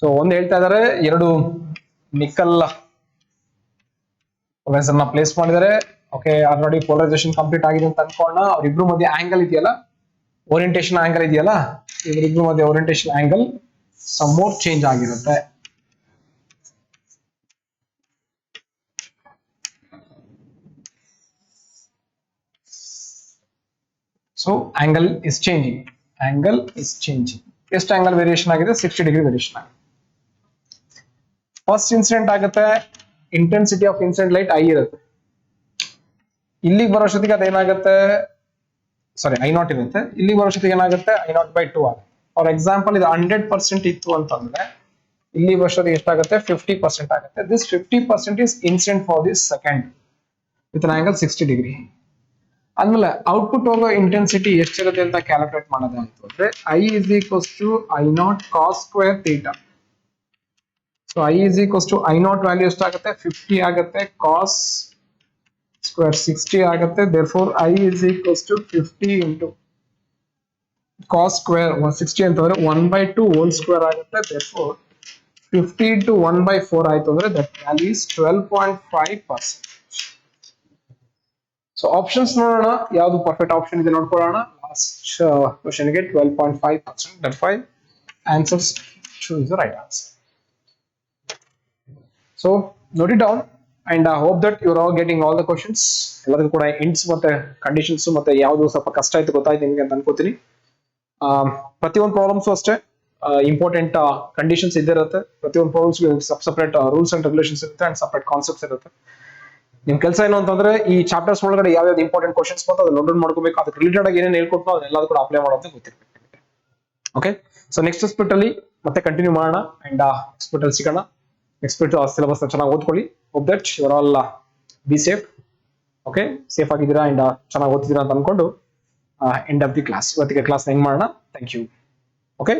So ಒಂದು ಹೇಳ್ತಾ ಇದ್ದಾರೆ, ಎರಡು nickel ನ place ಮಾಡಿದ್ದಾರೆ, okay, already polarisation complete ಆಗಿದೆ ಅಂತ ಅನ್ಕೊಳ್ಳೋಣ. ಅವ್ರಿಬ್ರು ಮಧ್ಯೆ ಆಂಗಲ್ ಇದೆಯಲ್ಲ, ಓರಿಯಂಟೇಷನ್ ಆಂಗಲ್ ಇದೆಯಲ್ಲ, ಇವರಿಬ್ರು ಮಧ್ಯೆ orientation angle some more change ಆಗಿರುತ್ತೆ. So angle is changing. ಎಷ್ಟು angle variation ಆಗಿದೆ? 60 degree variation ಆಗಿದೆ. ಫಸ್ಟ್ ಇನ್ಸಿಡೆಂಟ್ ಆಗುತ್ತೆ, intensity of incident light I ಇರುತ್ತೆ. ಇಲ್ಲಿಗೆ ಬರೋಷ್ಟೊತ್ತಿಗೆ ಅದೇನಾಗುತ್ತೆ, ಸಾರಿ I0 ಇರುತ್ತೆ, ಇಲ್ಲಿಗೆ ಬರೋಷ್ಟೊತ್ತಿಗೆ ಏನಾಗುತ್ತೆ I0/2 ಆಗುತ್ತೆ. ಫಾರ್ ಎಕ್ಸಾಂಪಲ್ ಇದು 100% ಇತ್ತು ಅಂತಂದ್ರೆ ಇಲ್ಲಿ ಬರೋಷ್ಟೊತ್ತಿಗೆ ಎಷ್ಟಾಗುತ್ತೆ 50% ಆಗುತ್ತೆ. This 50% is incident for this second with an angle 60 degree. ಆದ್ಮೇಲೆ ಔಟ್ಪುಟ್ ಹೋಗೋ ಇಂಟೆನ್ಸಿಟಿ ಎಷ್ಟಿರುತ್ತೆ ಅಂತ ಕ್ಯಾಲ್ಕುಲೇಟ್ ಮಾಡೋದು ಅಂತಂದ್ರೆ I is equals to I0 cos square theta. So I is equals to I0 value ಎಷ್ಟಾಗುತ್ತೆ 50 ಆಗುತ್ತೆ, cos square 60 ಆಗುತ್ತೆ. therefore I is equals to 50 into cos square 160 ಅಂತಂದ್ರೆ 1/2 whole square ಆಗುತ್ತೆ. therefore 50 into 1/4 ಆಯ್ತು ಅಂದ್ರೆ that value is 12.5%. So options ನೋಡೋಣ, ಯಾವ್ದು perfect option ಇದೆ ನೋಡ್ಕೊಳ್ಳೋಣ. ಲಾಸ್ಟ್ ಕ್ವಶನ್ ಗೆ 12.5%. that 5 answers choose the right answer. So note it down and I hope that you're all getting all the questions. ಎಲ್ಲರಿಗೂ ಕೂಡ hints ಮತ್ತೆ ಕಂಡೀಷನ್ಸ್ ಮತ್ತೆ ಯಾವ್ದು ಸ್ವಲ್ಪ ಕಷ್ಟ ಆಯ್ತು ಗೊತ್ತಾಯ್ತು ನಿಮ್ಗೆ ಅಂತ ಅನ್ಕೋತೀನಿ. ಪ್ರತಿಯೊಂದು ಪ್ರಾಬ್ಲಮ್ಸ್ ಅಷ್ಟೇ ಇಂಪಾರ್ಟೆಂಟ್ ಕಂಡೀಷನ್ಸ್ ಇದ್ದಿರುತ್ತೆ. ಪ್ರತಿಯೊಂದು problems separate rules and regulations ಇರುತ್ತೆ ಅಂಡ್ ಸಪ್ರೇಟ್ ಕಾನ್ಸೆಪ್ಟ್ಸ್ ಇರುತ್ತೆ. ನಿಮ್ ಕೆಲಸ ಏನು ಅಂತಂದ್ರೆ ಈ ಚಾಪ್ಟರ್ಸ್ ಒಳಗಡೆ ಯಾವ್ಯಾವ್ದು ಇಂಪಾರ್ಟೆಂಟ್ ಕ್ವಶನ್ಸ್ ಬಂತು ಅದನ್ನ ನೋಟ್ ಡೌನ್ ಮಾಡ್ಕೋಬೇಕು. ಅದಕ್ಕೆ ರಿಲೇಟೆಡ್ ಆಗಿ ಏನೇನು ಹೇಳ್ಕೊಟ್ಟು ಅದನ್ನೆಲ್ಲ ಕೂಡ ಅಪ್ಲೈ ಮಾಡೋದು ಗೊತ್ತಿರ್ಬೇಕು. ಓಕೆ, ಸೊ ನೆಕ್ಸ್ಟ್ ಸ್ಪಿಟ್ ಅಲ್ಲಿ ಮತ್ತೆ ಕಂಟಿನ್ಯೂ ಮಾಡೋಣ ಅಂಡ್ ಸ್ಪಿಟ್ ಅಲ್ಲಿ ಸಿಗೋಣ. ನೆಕ್ಸ್ಟ್ ಸ್ಪಿಟ್ ಸಿಲೆಬಸ್ ಚೆನ್ನಾಗಿ ಓದ್ಕೊಳ್ಳಿ. Hope that you are all be safe. Okay, safe ಆಗಿದ್ದೀರಾ ಅಂಡ್ ಚೆನ್ನಾಗಿ ಓದ್ತಿದ್ದೀರಾ ಅಂತ ಅನ್ಕೊಂಡು ಎಂಡ್ ಆಫ್ ದಿ ಕ್ಲಾಸ್ ಇವತ್ತಿಗೆ ಕ್ಲಾಸ್ ಹೆಂಗ್ ಮಾಡೋಣ. Thank you. ಓಕೆ.